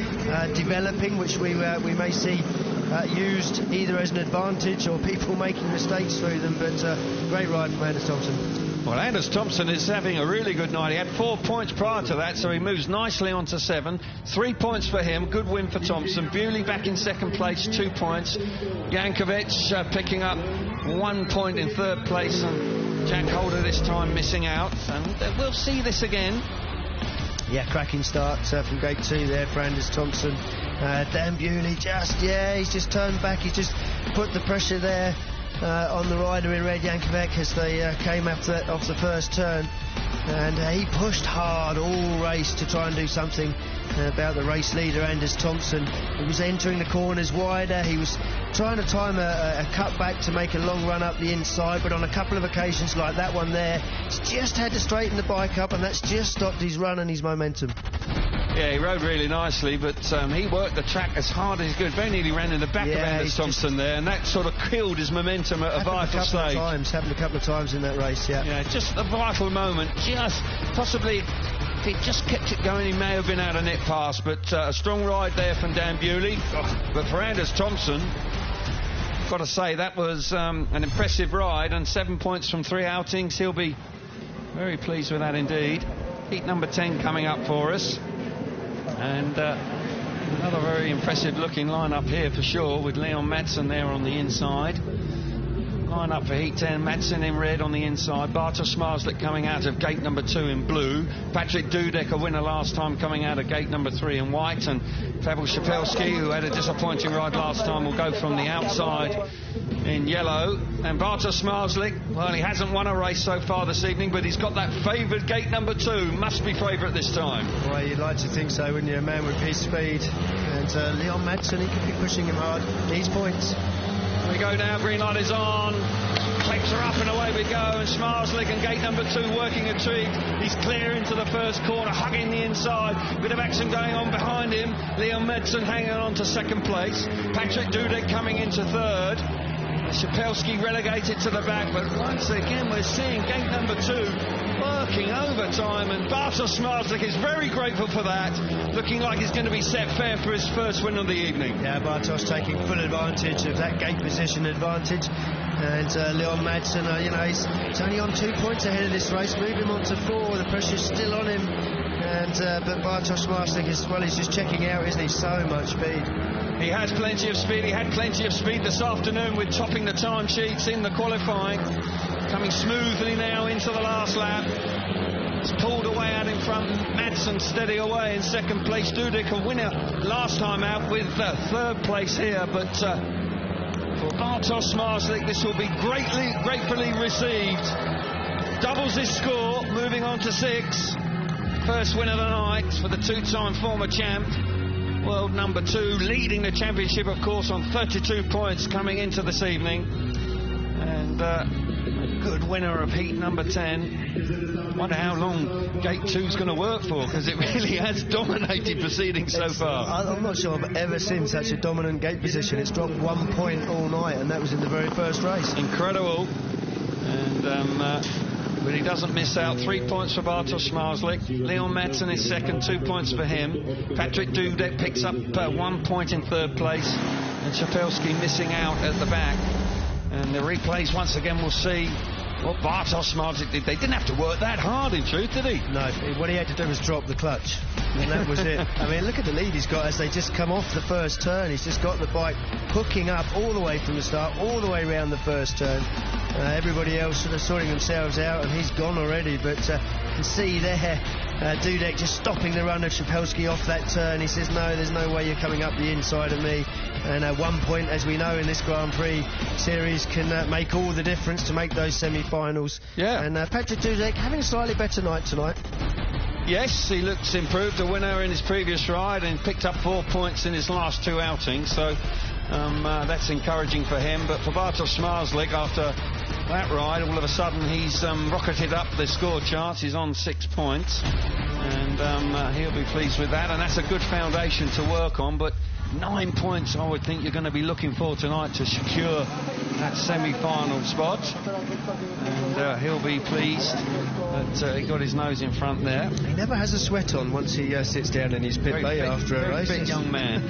developing, which we may see used either as an advantage or people making mistakes through them. But great ride from Anders Thompson. Well, Anders Thompson is having a really good night. He had 4 points prior to that, so he moves nicely on to 7. 3 points for him. Good win for Thompson. Bewley back in second place, 2 points. Jan Kvyat picking up 1 point in third place, and Jack Holder this time missing out. And we'll see this again. Yeah, cracking start from gate 2 there for Anders Thompson. Dan Bewley he's just turned back. He just put the pressure there on the rider in red, Jan Kvyat, as they came off the first turn, and he pushed hard all race to try and do something about the race leader Anders Thompson. He was entering the corners wider. He was trying to time a cut back to make a long run up the inside, but on a couple of occasions like that one there, he's just had to straighten the bike up, and that's just stopped his run and his momentum. Yeah, he rode really nicely, but he worked the track as hard as he could. Very nearly ran in the back of Anders Thompson there, and that sort of killed his momentum at a vital stage. Happened a couple of times in that race, yeah. Yeah, just a vital moment. Just possibly, if he just kept it going, he may have been able to nip past. But a strong ride there from Dan Bewley. But for Anders Thompson, got to say, that was an impressive ride, and 7 points from 3 outings. He'll be very pleased with that indeed. Heat number 10 coming up for us. And another very impressive looking lineup here for sure, with Leon Madsen there on the inside. Line up for heat 10, Madsen in red on the inside, Bartosz Marslik coming out of gate number 2 in blue, Patrick Dudek, a winner last time, coming out of gate number 3 in white, and Pavel Szapelski, who had a disappointing ride last time, will go from the outside in yellow. And Bartosz Marslik, well, he hasn't won a race so far this evening, but he's got that favoured gate number 2, must be favourite this time. Well, you'd like to think so, wouldn't you? A man with his speed, and Leon Madsen, he could be pushing him hard, needs points. We go now, green light is on, takes her up and away we go, and Smarslik and gate number 2 working a treat. He's clear into the first corner, hugging the inside, bit of action going on behind him. Leon Madsen hanging on to second place, Patrick Dudek coming into third, Szapelski relegated to the back, but once again we're seeing gate number 2 working overtime, and Bartosz Marslik is very grateful for that, looking like he's going to be set fair for his first win of the evening. Yeah, Bartosz taking full advantage of that gate position advantage, and Leon Madsen, he's only on 2 points ahead of this race, moving him on to 4, the pressure's still on him, and but Bartosz Marslik as well, he's just checking out, isn't he? So much speed. He has plenty of speed. He had plenty of speed this afternoon with topping the time sheets in the qualifying. Coming smoothly now into the last lap. It's pulled away out in front. Madsen steady away in second place. Dudek a winner last time out with third place here. But for Bartosz Marslik, this will be gratefully received. Doubles his score, moving on to 6. First win of the night for the 2-time former champ. World number 2, leading the championship, of course, on 32 points coming into this evening. And a good winner of heat number 10. Wonder how long gate 2's going to work for, because it really has dominated proceedings so far. I'm not sure I've ever seen such a dominant gate position. It's dropped 1 point all night, and that was in the very first race. Incredible. And but he doesn't miss out. 3 points for Bartosz Marslik. Leon Madsen is second, 2 points for him. Patrick Dudek picks up 1 point in third place, and Szapelski missing out at the back. And the replays once again will see what Bartosz Marslik did. They didn't have to work that hard, in truth, did he? No, what he had to do was drop the clutch, and that was it. I mean, look at the lead he's got as they just come off the first turn. He's just got the bike hooking up all the way from the start, all the way around the first turn. Everybody else sort of sorting themselves out, and he's gone already. But you can see there Dudek just stopping the run of Szapelski off that turn. He says, no, there's no way you're coming up the inside of me. And 1 point, as we know in this Grand Prix series, can make all the difference to make those semi-finals. Yeah. And Patrick Dudek having a slightly better night tonight. Yes, he looks improved, a winner in his previous ride, and picked up 4 points in his last 2 outings. So that's encouraging for him. But for Bartosz Marslik, after that ride, all of a sudden he's rocketed up the score charts. He's on 6 points, and he'll be pleased with that. And that's a good foundation to work on. But 9 points, I would think you're going to be looking for tonight to secure that semi-final spot. And he'll be pleased that he got his nose in front there. He never has a sweat on once he sits down in his pit bay after a race. Very fit young man.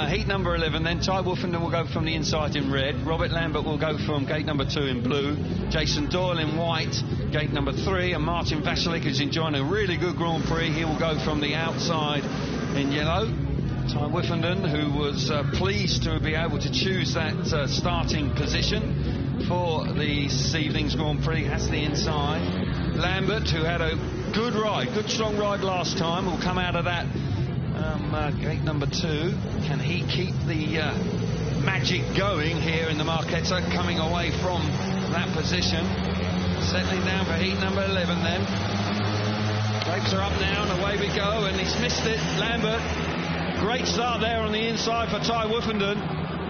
Heat number 11 then. Ty Wolfenden will go from the inside in red. Robert Lambert will go from gate number 2 in blue. Jason Doyle in white, gate number 3. And Martin Vasilik, who's enjoying a really good Grand Prix, he will go from the outside in yellow. Ty Wolfenden, who was pleased to be able to choose that starting position for this evening's Grand Prix, has the inside. Lambert, who had a good ride, good strong ride last time, will come out of that gate number 2. Can he keep the magic going here in the Marquetta, coming away from that position? Settling down for heat number 11 then. Brakes are up now, and away we go, and he's missed it, Lambert. Great start there on the inside for Ty Wolfenden.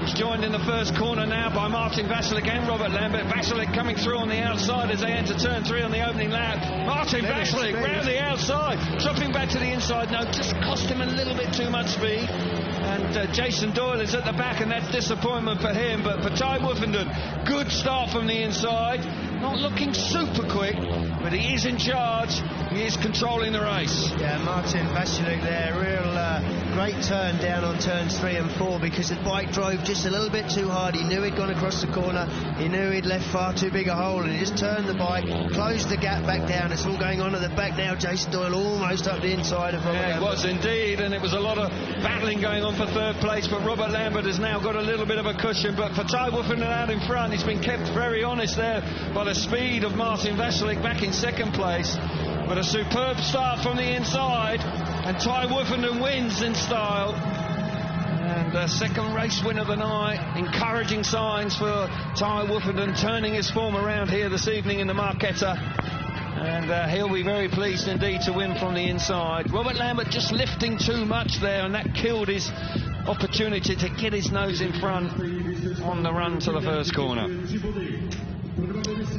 He's joined in the first corner now by Martin Vasilik and Robert Lambert. Vasilik coming through on the outside as they enter turn 3 on the opening lap. Martin Vasilik round the outside, dropping back to the inside. No, just cost him a little bit too much speed. And Jason Doyle is at the back, and that's disappointment for him. But for Ty Wolfenden, good start from the inside. Not looking super quick, but he is in charge. He is controlling the race. Yeah, Martin Vasilik there, real great turn down on turns 3 and 4, because the bike drove just a little bit too hard. He knew he'd gone across the corner. He knew he'd left far too big a hole, and he just turned the bike, closed the gap back down. It's all going on at the back now. Jason Doyle almost up the inside of Robert Lambert. It was indeed, and it was a lot of battling going on for third place, but Robert Lambert has now got a little bit of a cushion. But for Ty Wolfenden out in front, he's been kept very honest there by the speed of Martin Vasilik back in second place. But a superb start from the inside, and Ty Wolfenden wins in style. And second race win of the night. Encouraging signs for Ty Wolfenden, turning his form around here this evening in the Marquetta. And he'll be very pleased indeed to win from the inside. Robert Lambert just lifting too much there, and that killed his opportunity to get his nose in front on the run to the first corner.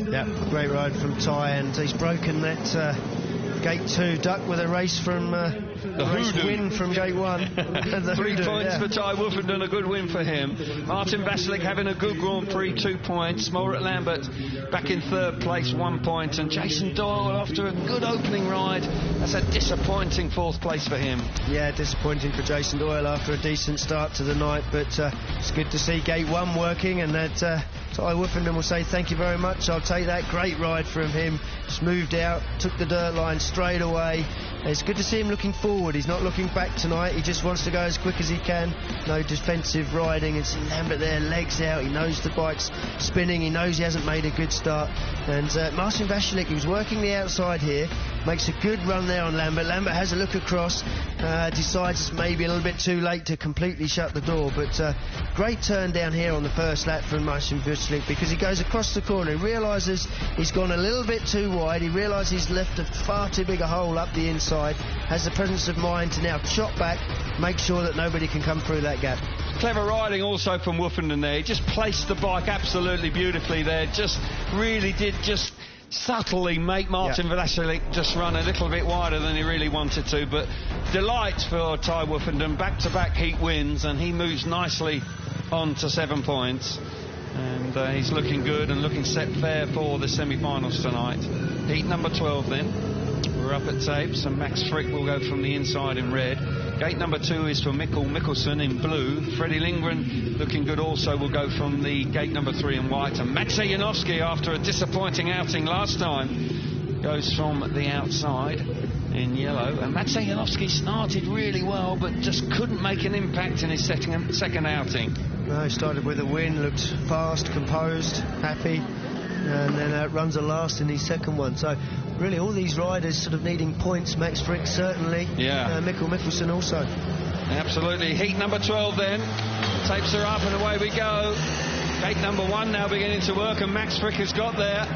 Yeah, great ride from Ty, and he's broken that gate 2 duck with a race from Nice win from gate 1. The 3 hoodoo, points for Ty Woofenden, a good win for him. Martin Vasilik having a good Grand Prix, 2 points. Morat Lambert back in 3rd place, 1 point. And Jason Doyle after a good opening ride. That's a disappointing 4th place for him. Yeah, disappointing for Jason Doyle after a decent start to the night, but it's good to see gate 1 working, and that Ty Woofenden will say thank you very much. I'll take that. Great ride from him. Just moved out, took the dirt line straight away. It's good to see him looking forward. He's not looking back tonight. He just wants to go as quick as he can. No defensive riding. And see Lambert there, legs out. He knows the bike's spinning. He knows he hasn't made a good start. And Martin Vasilik, who's working the outside here, makes a good run there on Lambert. Lambert has a look across, decides it's maybe a little bit too late to completely shut the door. But great turn down here on the first lap from Martin Vasilik, because he goes across the corner. He realises he's gone a little bit too wide. He realises he's left a far too big a hole up the inside. Has the presence of mind to now chop back, make sure that nobody can come through that gap. Clever riding also from Woofenden there. He just placed the bike absolutely beautifully there. Just really did just subtly make Martin Vasilik just run a little bit wider than he really wanted to. But delight for Ty Woofenden. Back-to-back heat wins, and he moves nicely on to 7 points. And he's looking good and looking set fair for the semi-finals tonight. Heat number 12 then. We're up at tapes, and Max Frick will go from the inside in red. Gate number 2 is for Mikkel Mikkelsen in blue. Freddie Lindgren, looking good also, will go from the gate number 3 in white. And Maciej Janowski, after a disappointing outing last time, goes from the outside in yellow. And Maciej Janowski started really well, but just couldn't make an impact in his second outing. No, he started with a win, looked fast, composed, happy, and then runs a last in his second one. So really all these riders sort of needing points. Max Frick certainly, Mikkel Mikkelsen also. Absolutely. Heat number 12 then. Tapes are up and away we go. Gate number 1 now beginning to work, and Max Frick has got there.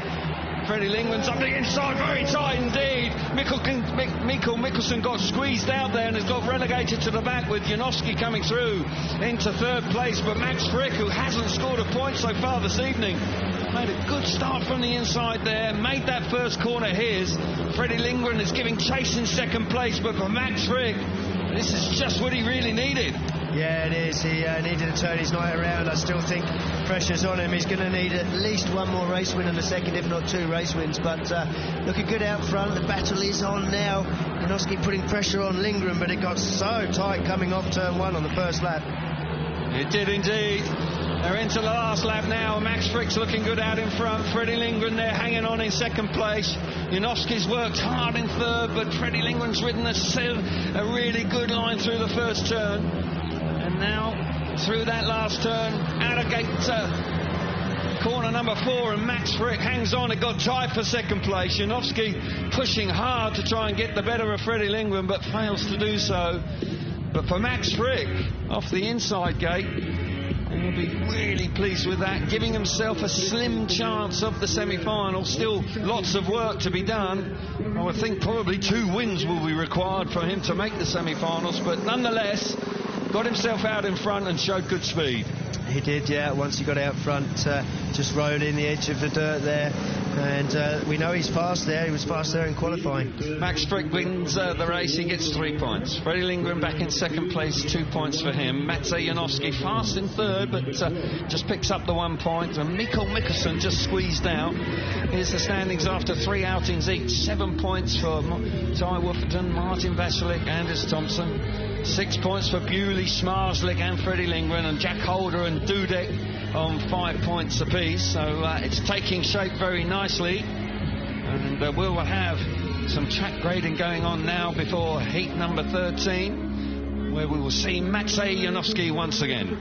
Freddie Lindgren's up the inside, very tight indeed. Mikkel Mikkelsen got squeezed out there and has got relegated to the back, with Janowski coming through into 3rd place. But Max Frick, who hasn't scored a point so far this evening, made a good start from the inside there, made that first corner his. Freddie Lindgren is giving chase in 2nd place, but for Max Frick, this is just what he really needed. Yeah, it is. He needed to turn his night around. I still think pressure's on him. He's going to need at least 1 more race win in the second, if not 2 race wins. But looking good out front. The battle is on now. Janowski putting pressure on Lindgren, but it got so tight coming off turn 1 on the first lap. It did indeed. They're into the last lap now. Max Frick's looking good out in front. Freddie Lindgren there hanging on in 2nd place. Janowski's worked hard in 3rd, but Freddie Lindgren's ridden a really good line through the first turn. And now through that last turn, out of gate corner number 4, and Max Frick hangs on. It got tight for 2nd place. Janowski pushing hard to try and get the better of Freddie Lindgren, but fails to do so. But for Max Frick, off the inside gate, he'll be really pleased with that, giving himself a slim chance of the semi-final. Still lots of work to be done. I would think probably 2 wins will be required for him to make the semi-finals, but nonetheless, got himself out in front and showed good speed. He did, yeah. Once he got out front, just rode in the edge of the dirt there, and we know he's fast there. He was fast there in qualifying. Max Frick wins the race. He gets 3 points. Freddie Lindgren back in 2nd place, 2 points for him. Maciej Janowski fast in 3rd, but just picks up the 1 point. And Mikkel Mikkelsen just squeezed out. Here's the standings after 3 outings each. 7 points for Ty Woofenden, Martin Vasilik, Anders Thompson. 6 points for Bewley, Smarslik and Freddie Lindgren, and Jack Holder and Dudek on 5 points apiece. So it's taking shape very nicely, and we'll have some track grading going on now before heat number 13, where we will see Maciej Janowski once again.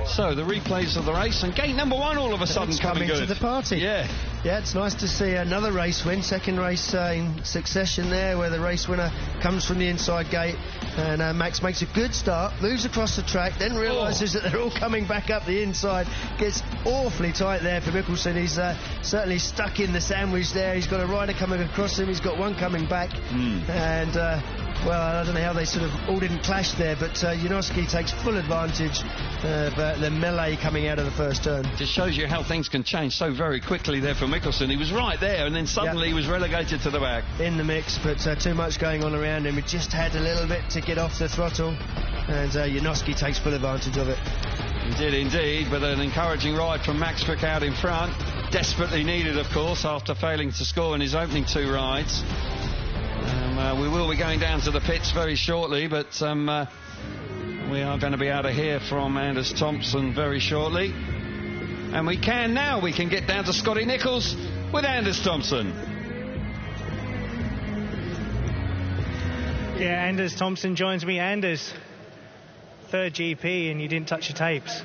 So the replays of the race, and gate number 1 all of a sudden coming to the party. Yeah, it's nice to see another race win, 2nd race in succession there, where the race winner comes from the inside gate, and Max makes a good start, moves across the track, then realises that they're all coming back up the inside, gets awfully tight there for Mikkelsen. He's certainly stuck in the sandwich there. He's got a rider coming across him, he's got one coming back, and Well, I don't know how they sort of all didn't clash there, but Janoski takes full advantage of the melee coming out of the first turn. Just shows you how things can change so very quickly there for Mikkelsen. He was right there, and then suddenly he was relegated to the back. In the mix, but too much going on around him. He just had a little bit to get off the throttle, and Janoski takes full advantage of it. He did indeed, but an encouraging ride from Max Frick out in front. Desperately needed, of course, after failing to score in his opening 2 rides. We will be going down to the pits very shortly, but we are going to be able to hear from Anders Thompson very shortly. And we can get down to Scotty Nichols with Anders Thompson. Yeah, Anders Thompson joins me. Anders, 3rd GP and you didn't touch your tapes.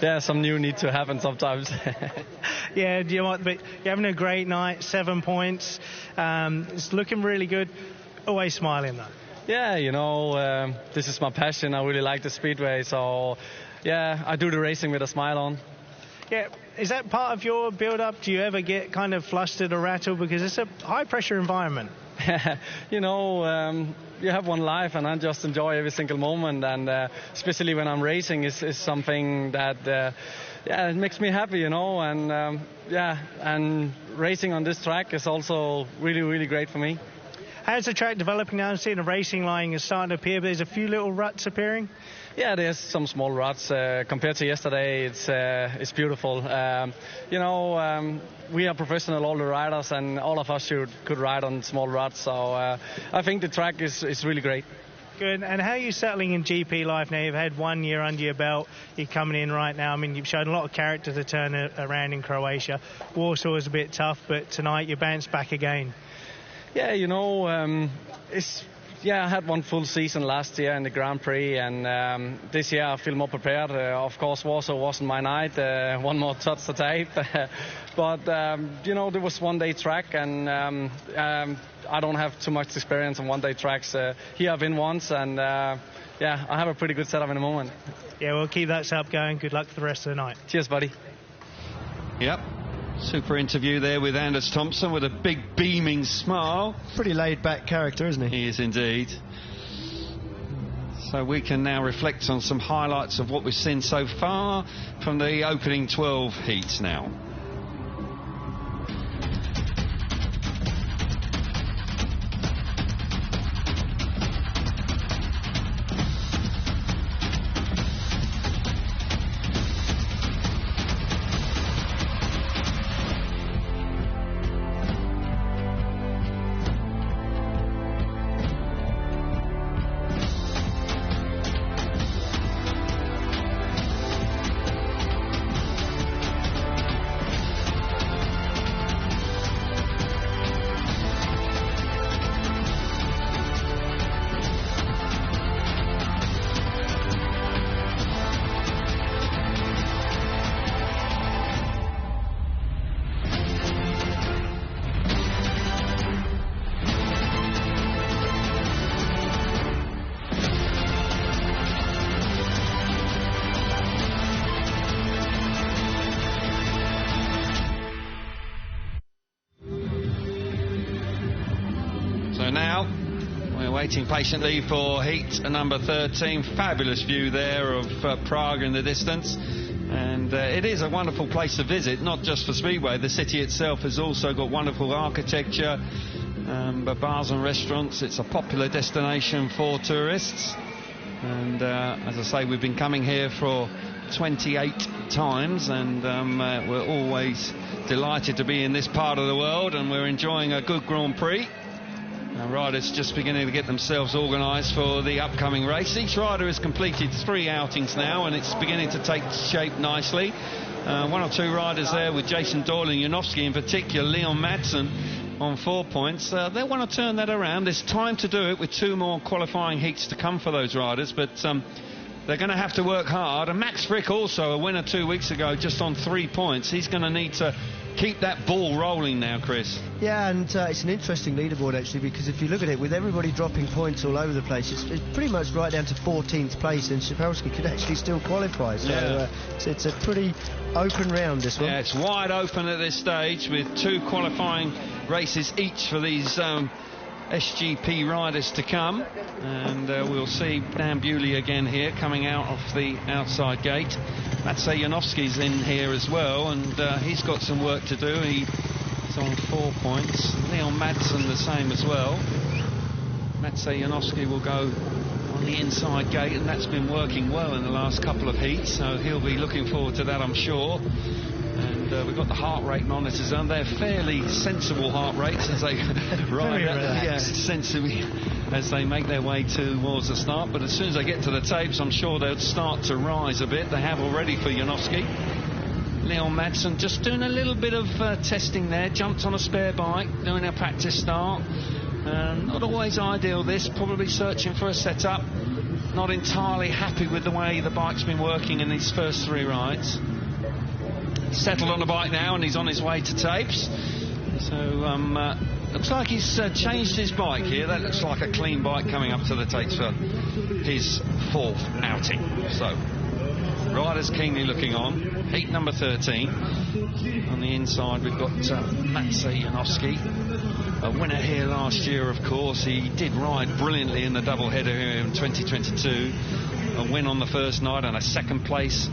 Yeah, some new need to happen sometimes. Yeah, you know what, but you're having a great night, 7 points. It's looking really good. Always smiling though. Yeah, this is my passion. I really like the speedway, so yeah, I do the racing with a smile on. Yeah, is that part of your build-up? Do you ever get kind of flustered or rattled because it's a high-pressure environment? You have one life, and I just enjoy every single moment, and especially when I'm racing is something that it makes me happy, and and racing on this track is also really, really great for me. How's the track developing now? I'm seeing the racing line is starting to appear, but there's a few little ruts appearing. Yeah, there's some small ruts. Compared to yesterday, it's beautiful. We are professional, all the riders, and all of us could ride on small ruts. So I think the track is really great. Good. And how are you settling in GP life now? You've had 1 year under your belt. You're coming in right now. I mean, you've shown a lot of character to turn around in Croatia. Warsaw was a bit tough, but tonight you bounced back again. Yeah, I had one full season last year in the Grand Prix, and this year I feel more prepared. Of course, Warsaw wasn't my night. One more touch the tape. But, there was one-day track, and I don't have too much experience on one-day tracks. Here I've been once, and, I have a pretty good setup in the moment. Yeah, we'll keep that setup going. Good luck for the rest of the night. Cheers, buddy. Yep. Super interview there with Anders Thompson with a big beaming smile. Pretty laid-back character, isn't he? He is indeed. So we can now reflect on some highlights of what we've seen so far from the opening 12 heats now. Waiting patiently for heat number 13. Fabulous view there of Prague in the distance, and it is a wonderful place to visit, not just for Speedway. The city itself has also got wonderful architecture, bars and restaurants. It's a popular destination for tourists, and as I say, we've been coming here for 28 times, and we're always delighted to be in this part of the world, and we're enjoying a good Grand Prix. Riders just beginning to get themselves organised for the upcoming race. Each rider has completed 3 outings now, and it's beginning to take shape nicely. 1 or 2 riders there with Jason Doyle and Janowski, in particular Leon Madsen on 4 points. They want to turn that around. There's time to do it with 2 more qualifying heats to come for those riders, but they're going to have to work hard. And Max Frick, also a winner 2 weeks ago, just on 3 points. He's going to need to keep that ball rolling now, Chris. Yeah, and it's an interesting leaderboard, actually, because if you look at it, with everybody dropping points all over the place, it's pretty much right down to 14th place, and Szapalski could actually still qualify. So it's a pretty open round, this one. Yeah, it's wide open at this stage, with 2 qualifying races each for these SGP riders to come, and we'll see Dan Bewley again here coming out of the outside gate. Matsej Janowski's in here as well, and he's got some work to do. He's on 4 points. Leon Madsen the same as well. Matsej Janowski will go on the inside gate, and that's been working well in the last couple of heats, so he'll be looking forward to that, I'm sure. And we've got the heart rate monitors on. They're fairly sensible heart rates as they ride sensibly as they make their way towards the start. But as soon as they get to the tapes, I'm sure they'll start to rise a bit. They have already for Janowski. Leon Madsen just doing a little bit of testing there. Jumped on a spare bike, doing a practice start. Not always ideal, this. Probably searching for a setup. Not entirely happy with the way the bike's been working in these first 3 rides. Settled on the bike now, and he's on his way to tapes. So looks like he's changed his bike here. That looks like a clean bike coming up to the tapes for his 4th outing. So riders keenly looking on. Heat number 13. On the inside we've got Matsej Janowski, a winner here last year, of course. He did ride brilliantly in the double header here in 2022. A win on the first night and a 2nd place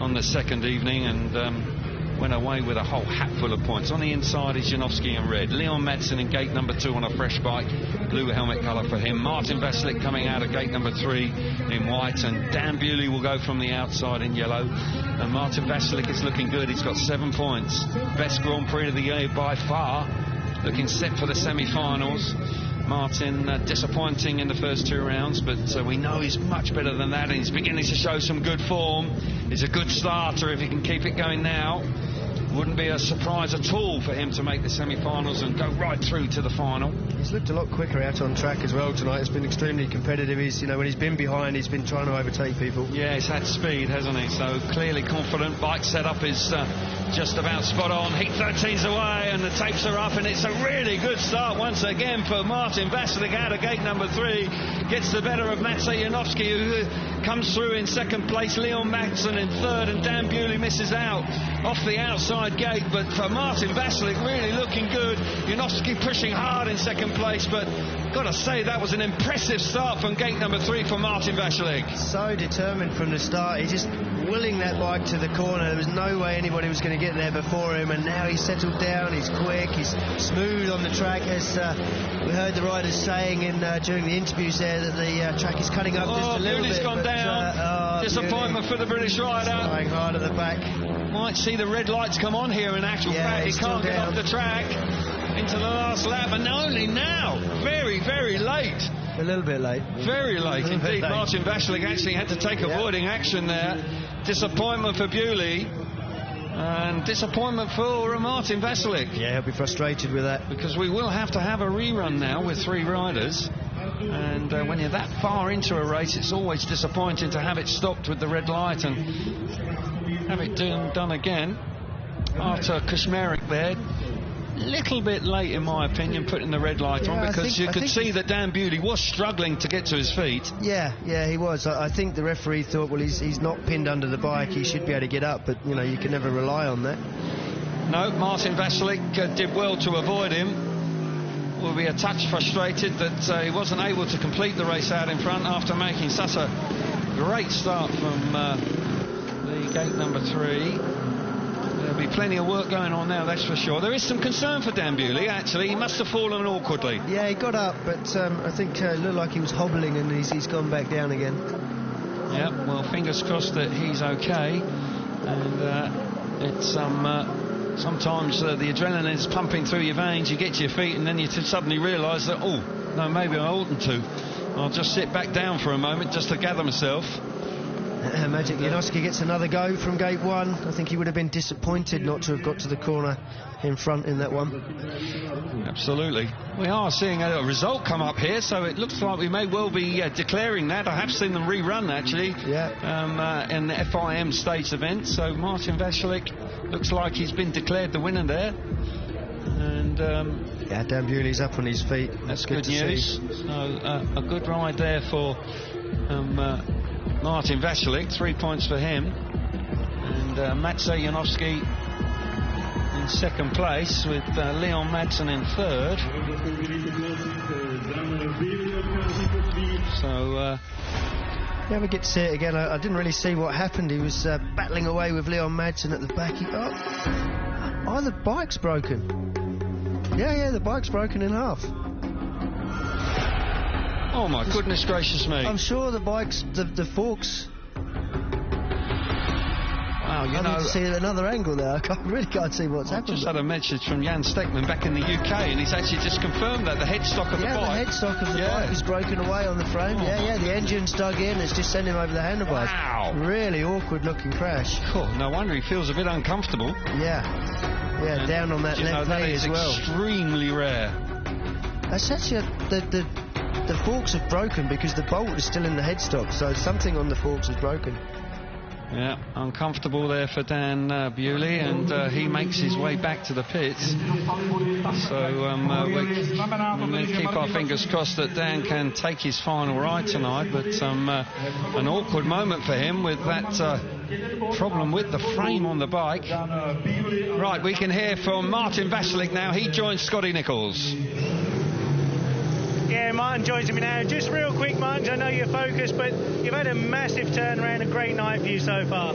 on the 2nd evening, and went away with a whole hatful of points. On the inside is Janowski in red. Leon Madsen in gate number 2 on a fresh bike, blue helmet colour for him. Martin Veselic coming out of gate number 3 in white, and Dan Bewley will go from the outside in yellow. And Martin Veselic is looking good. He's got 7 points. Best Grand Prix of the year by far. Looking set for the semi-finals. Martin disappointing in the first 2 rounds, but we know he's much better than that, and he's beginning to show some good form. He's a good starter if he can keep it going now. Wouldn't be a surprise at all for him to make the semi-finals and go right through to the final. He's looked a lot quicker out on track as well tonight. It's been extremely competitive. He's, when he's been behind, he's been trying to overtake people. Yeah, he's had speed, hasn't he? So clearly confident. Bike setup is just about spot on. Heat 13's away and the tapes are up, and it's a really good start once again for Martin Veselic out of gate number 3. Gets the better of Matsej Janowski, who comes through in 2nd place. Leon Madsen in 3rd, and Dan Bewley misses out off the outside gate. But for Martin Veselic, really looking good. Janowski pushing hard in 2nd place, but got to say that was an impressive start from gate number 3 for Martin Veselic. So determined from the start. He just willing that bike to the corner. There was no way anybody was going to get there before him, and now he's settled down. He's quick, he's smooth on the track, as we heard the riders saying during the interviews there, that the track is cutting up just a little bit. Bewley's gone down. Disappointment for the British rider. Flying hard at the back. Might see the red lights come on here in actual fact. He can't get off the track into the last lap, and only now, very, very late. A little bit late. Very late indeed. Martin Veselic actually had to take avoiding action there. Disappointment for Bewley, and disappointment for Martin Veselic. Yeah, he'll be frustrated with that. Because we will have to have a rerun now with 3 riders. And when you're that far into a race, it's always disappointing to have it stopped with the red light and have it done again. Artur Kushmerek there, little bit late in my opinion, putting the red light on, because you could see that Dan Bewley was struggling to get to his feet. Yeah, he was. I think the referee thought, well, he's not pinned under the bike, he should be able to get up, but you can never rely on that. No, Martin Veselic did well to avoid him. Will be a touch frustrated that he wasn't able to complete the race out in front after making such a great start from the gate number 3. There'll be plenty of work going on now, that's for sure. There is some concern for Dan Bewley, actually. He must have fallen awkwardly. Yeah, he got up, but I think it looked like he was hobbling, and he's gone back down again. Yeah, well, fingers crossed that he's okay. And it's sometimes the adrenaline is pumping through your veins, you get to your feet, and then you suddenly realise that, oh, no, maybe I oughtn't to. I'll just sit back down for a moment just to gather myself. Magic Janowski gets another go from gate 1. I think he would have been disappointed not to have got to the corner in front in that one. Absolutely. We are seeing a result come up here, so it looks like we may well be declaring that. I have seen them rerun, actually, in the FIM stage event. So Martin Veselic looks like he's been declared the winner there. And Dan Bewley's up on his feet. That's good news. So a good ride there for Martin Veselic, 3 points for him. And Matsej Janowski in second place, with Leon Madsen in third. So yeah, we get to see it again. I didn't really see what happened. He was battling away with Leon Madsen at the back. Oh, the bike's broken. Yeah, the bike's broken in half. Oh my goodness gracious me! I'm sure the bike's the forks. Wow, I need to see another angle there. I really can't see what's happened. I just had a message from Jan Steckman back in the UK, and he's actually just confirmed that the headstock of the bike. Yeah, the headstock of the bike is broken away on the frame. Yeah, the engine's dug in. It's just sending him over the handlebars. Wow. Really awkward-looking crash. Oh, no wonder he feels a bit uncomfortable. Yeah, down on that left knee as well. Extremely rare. That's actually the forks have broken because the bolt is still in the headstock, so something on the forks is broken. Yeah, uncomfortable there for Dan Bewley, and he makes his way back to the pits. So we keep our fingers crossed that Dan can take his final ride tonight, but an awkward moment for him with that problem with the frame on the bike. Right, we can hear from Martin Vasilik now. He joins Scotty Nichols. Yeah, Martin joins me now. Just real quick, Martin, I know you're focused, but you've had a massive turnaround, a great night for you so far.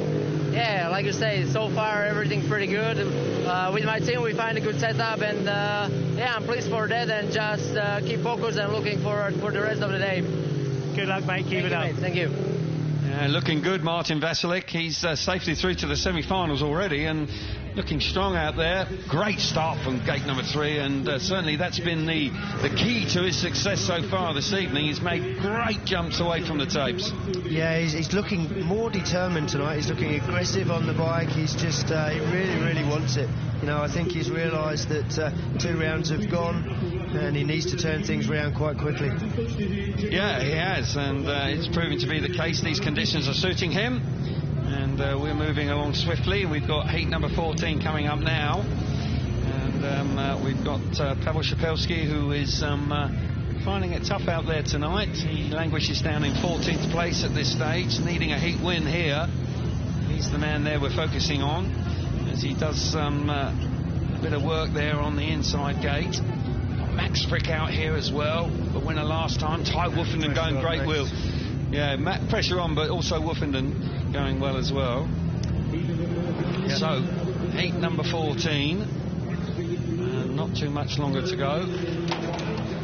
Yeah, like you say, so far everything's pretty good. With my team, we find a good setup, and I'm pleased for that, and just keep focused and looking forward for the rest of the day. Good luck, mate. Keep it up. Mate. Thank you. Yeah, looking good, Martin Vasilik. He's safely through to the semi-finals already, and looking strong out there. Great start from gate number 3, and certainly that's been the key to his success so far this evening. He's made great jumps away from the tapes. Yeah, he's looking more determined tonight. He's looking aggressive on the bike. He's just, he really wants it. You know, I think he's realised that 2 rounds have gone, and he needs to turn things around quite quickly. Yeah, he has, and it's proving to be the case. These conditions are suiting him, and we're moving along swiftly. We've got heat number 14 coming up now, and we've got Pavel Shapelski, who is finding it tough out there tonight. He languishes down in 14th place at this stage, needing a heat win here. He's the man there we're focusing on, as he does a bit of work there on the inside gate. Max Frick out here as well, the winner last time. Ty Woofenden going great wheel. Yeah, pressure on, but also Woofenden going well as well. Yep. So, heat number 14. Not too much longer to go.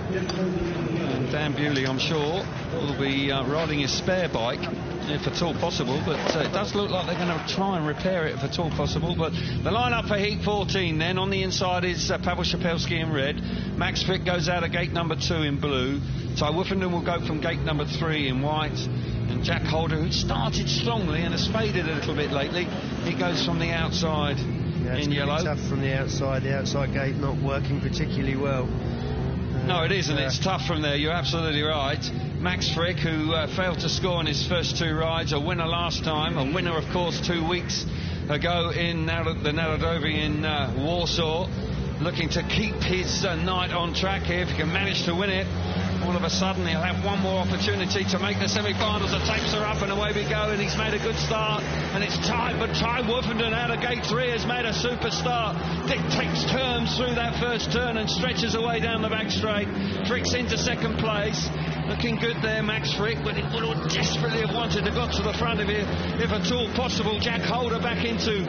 And Dan Bewley, I'm sure, will be riding his spare bike, if at all possible, but it does look like they're going to try and repair it if at all possible. But the lineup for heat 14 then, on the inside is Pavel Shapelski in red. Max Frick goes out of gate number 2 in blue. Ty Woofenden will go from gate number 3 in white. And Jack Holder, who started strongly and has faded a little bit lately, he goes from the outside in yellow. Tough from the outside gate not working particularly well. No, it isn't. It's tough from there. You're absolutely right. Max Frick, who failed to score in his first 2 rides, a winner last time, a winner, of course, 2 weeks ago in the Narodowy in Warsaw, looking to keep his night on track here. If he can manage to win it, all of a sudden he'll have one more opportunity to make the semi-finals. The tapes are up and away we go, and he's made a good start, and it's tight, but Ty Woofenden out of gate 3 has made a super start. Takes turns through that first turn and stretches away down the back straight. Frick's into second place. Looking good there, Max Frick, but he would desperately have wanted to got to the front of it if at all possible. Jack Holder back into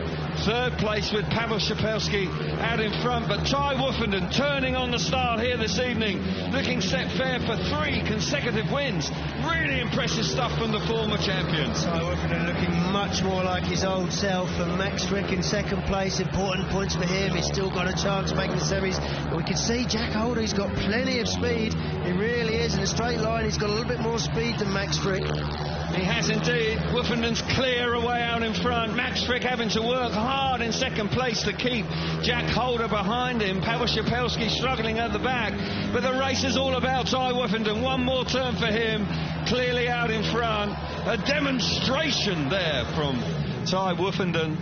third place with Pavel Shapelski out in front, but Ty Woofenden turning on the start here this evening, looking set fair for 3 consecutive wins. Really impressive stuff from the former champion. Ty Woofenden looking much more like his old self, and Max Frick in second place. Important points for him. He's still got a chance making the semis. But we can see Jack Holder, he's got plenty of speed. He really is. In a straight line, he's got a little bit more speed than Max Frick. He has indeed. Woofenden's clear away out in front. Max Frick having to work hard in second place to keep Jack Holder behind him. Pavel Shapelski struggling at the back. But the race is all about Ty Woofenden. One more turn for him. Clearly out in front. A demonstration there from Ty Woofenden.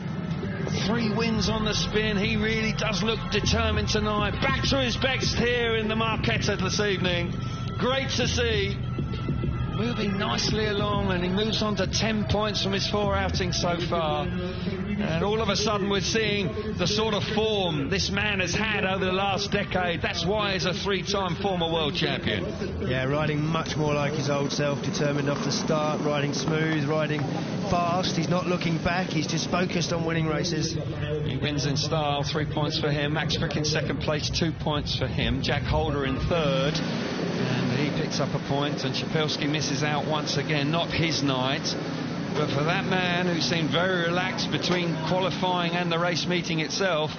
3 wins on the spin. He really does look determined tonight. Back to his best here in the Marquetta this evening. Great to see. Moving nicely along, and he moves on to 10 points from his 4 outings so far. And all of a sudden we're seeing the sort of form this man has had over the last decade. That's why he's a 3-time former world champion. Yeah, riding much more like his old self, determined off the start, riding smooth, riding fast. He's not looking back, he's just focused on winning races. He wins in style, 3 points for him. Max Frick in second place, 2 points for him. Jack Holder in third, and he picks up a point, and Szapelski misses out once again. Not his night. But for that man who seemed very relaxed between qualifying and the race meeting itself,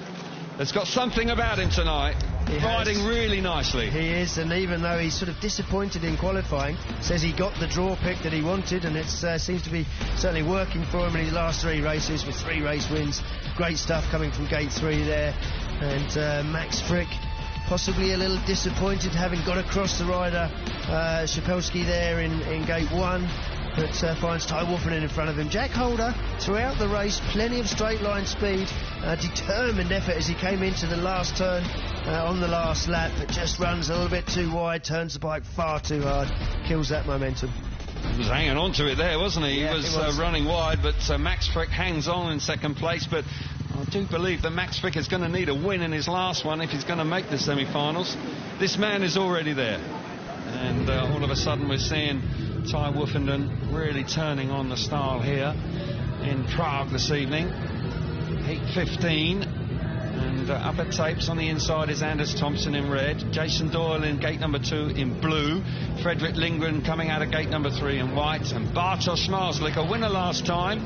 has got something about him tonight. Riding really nicely. He is, and even though he's sort of disappointed in qualifying, says he got the draw pick that he wanted, and it seems to be certainly working for him in his last 3 races with 3 race wins. Great stuff coming from gate 3 there. And Max Frick possibly a little disappointed having got across the rider Szapelski there in gate 1. But finds Ty Woofenden in front of him. Jack Holder, throughout the race, plenty of straight line speed, determined effort as he came into the last turn on the last lap, but just runs a little bit too wide, turns the bike far too hard, kills that momentum. He was hanging on to it there, wasn't he? Yeah, he was running wide, but Max Frick hangs on in second place. But I do believe that Max Frick is going to need a win in his last one if he's going to make the semi-finals. This man is already there. And all of a sudden we're seeing Ty Woofenden really turning on the style here in Prague this evening. Heat 15, and up at tapes on the inside is Anders Thompson in red, Jason Doyle in gate number 2 in blue, Fredrik Lindgren coming out of gate number 3 in white, and Bartosz Marslik, a winner last time.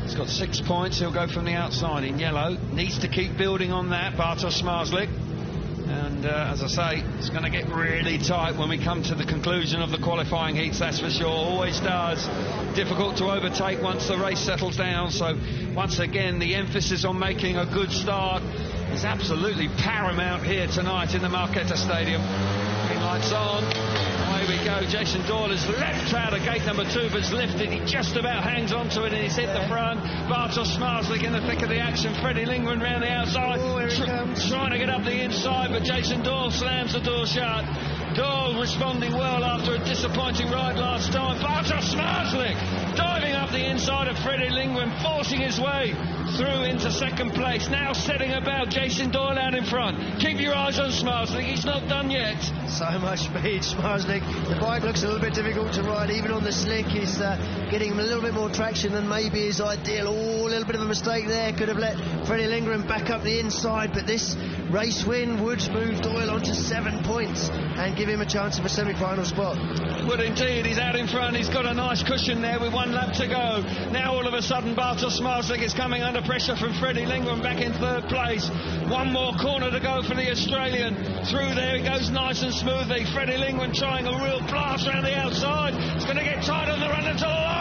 He's got 6 points. He'll go from the outside in yellow. Needs to keep building on that, Bartosz Marslik. And as I say, it's going to get really tight when we come to the conclusion of the qualifying heats, that's for sure. Always does. Difficult to overtake once the race settles down. So once again, the emphasis on making a good start is absolutely paramount here tonight in the Marketa Stadium. Green lights on. Away we go. Jason Doyle is left out of gate number 2, but it's lifted. He just about hangs onto it, and he's hit the front. Bartosz Marslik in the thick of the action. Freddie Lindgren round the outside. Trying to get up the inside, but Jason Doyle slams the door shut. Doyle responding well after a disappointing ride last time. Bartosz Marslik diving up the inside of Freddie Lindgren, forcing his way through into second place. Now setting about. Jason Doyle out in front. Keep your eyes on Marslik. He's not done yet. So much speed, Marslik. The bike looks a little bit difficult to ride, even on the slick. He's getting him a little bit more traction than maybe is ideal. Oh, a little bit of a mistake there. Could have let Freddie Lindgren back up the inside, but this race win would move Doyle on to 7 points and give him a chance of a semi-final spot. Would indeed. He's out in front. He's got a nice cushion there with 1 lap to go. Now all of a sudden Bartosz Marslik is coming under pressure from Freddie Lindgren back in third place. 1 more corner to go for the Australian. Through there it goes nice and smoothly. Freddie Lindgren trying a real blast around the outside. It's going to get tight on the run into the line.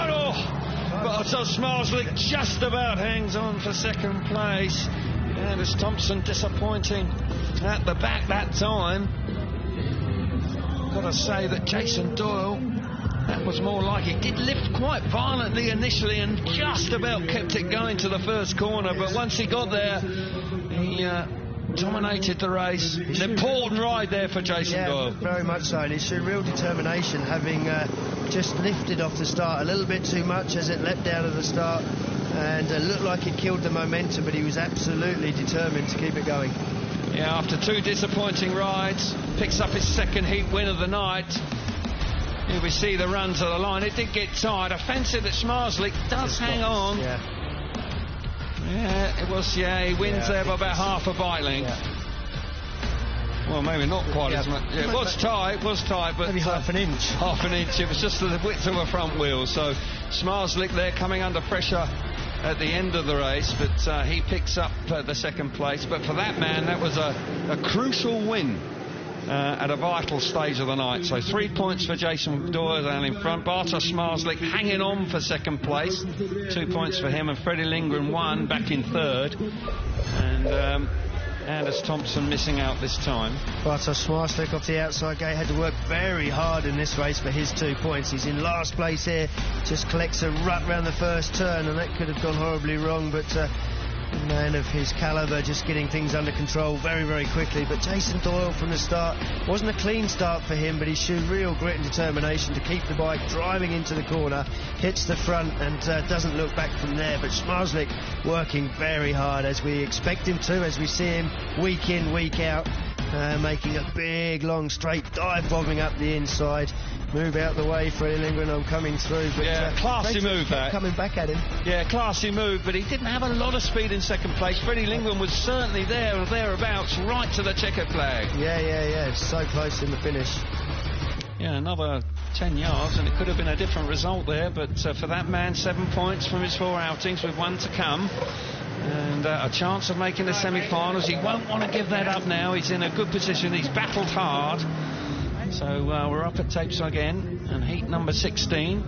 Bartosz Marslik just about hangs on for second place. And as Thompson disappointing at the back that time. Got to say that Jason Doyle, that was more like it. Did lift quite violently initially and just about kept it going to the first corner, but once he got there, he dominated the race. An important ride there for Jason Doyle. Very much so, and it's a real determination, having just lifted off the start a little bit too much as it leapt out of the start, and looked like it killed the momentum, but he was absolutely determined to keep it going. Yeah, after 2 disappointing rides, picks up his second heat win of the night. Here we see the run to the line. It did get tight. Offensive that Marslik does hang on. Yeah, it was, he wins there by about half a bike length. Well, maybe not quite as much. Yeah, it was tight, but maybe half an inch. Half an inch. It was just the width of a front wheel. So Marslik there coming under pressure at the end of the race, but he picks up the second place. But for that man, that was a crucial win at a vital stage of the night. So 3 points for Jason Doyle down in front. Bartosz Marslik hanging on for second place. 2 points for him, and Freddie Lindgren 1 back in third. And Anders Thompson missing out this time. Bartosz Marslik off the outside gate had to work very hard in this race for his 2 points. He's in last place here, just collects a rut round the first turn, and that could have gone horribly wrong, but Man of his calibre, just getting things under control very, very quickly. But Jason Doyle from the start, wasn't a clean start for him, but he showed real grit and determination to keep the bike driving into the corner, hits the front and doesn't look back from there. But Smarslik working very hard, as we expect him to, as we see him week in, week out, making a big, long, straight dive, bobbing up the inside. Move out the way, Freddie Lindgren coming through. But, yeah, classy move that. Coming back at him. Yeah, classy move, but he didn't have a lot of speed in second place. Freddie Lindgren was certainly there or thereabouts, right to the checkered flag. Yeah. It's so close in the finish. Yeah, another 10 yards, and it could have been a different result there, but for that man, 7 points from his 4 outings with 1 to come. And a chance of making the semi-finals. He won't want to give that up now. He's in a good position. He's battled hard. So we're up at tapes again, and heat number 16.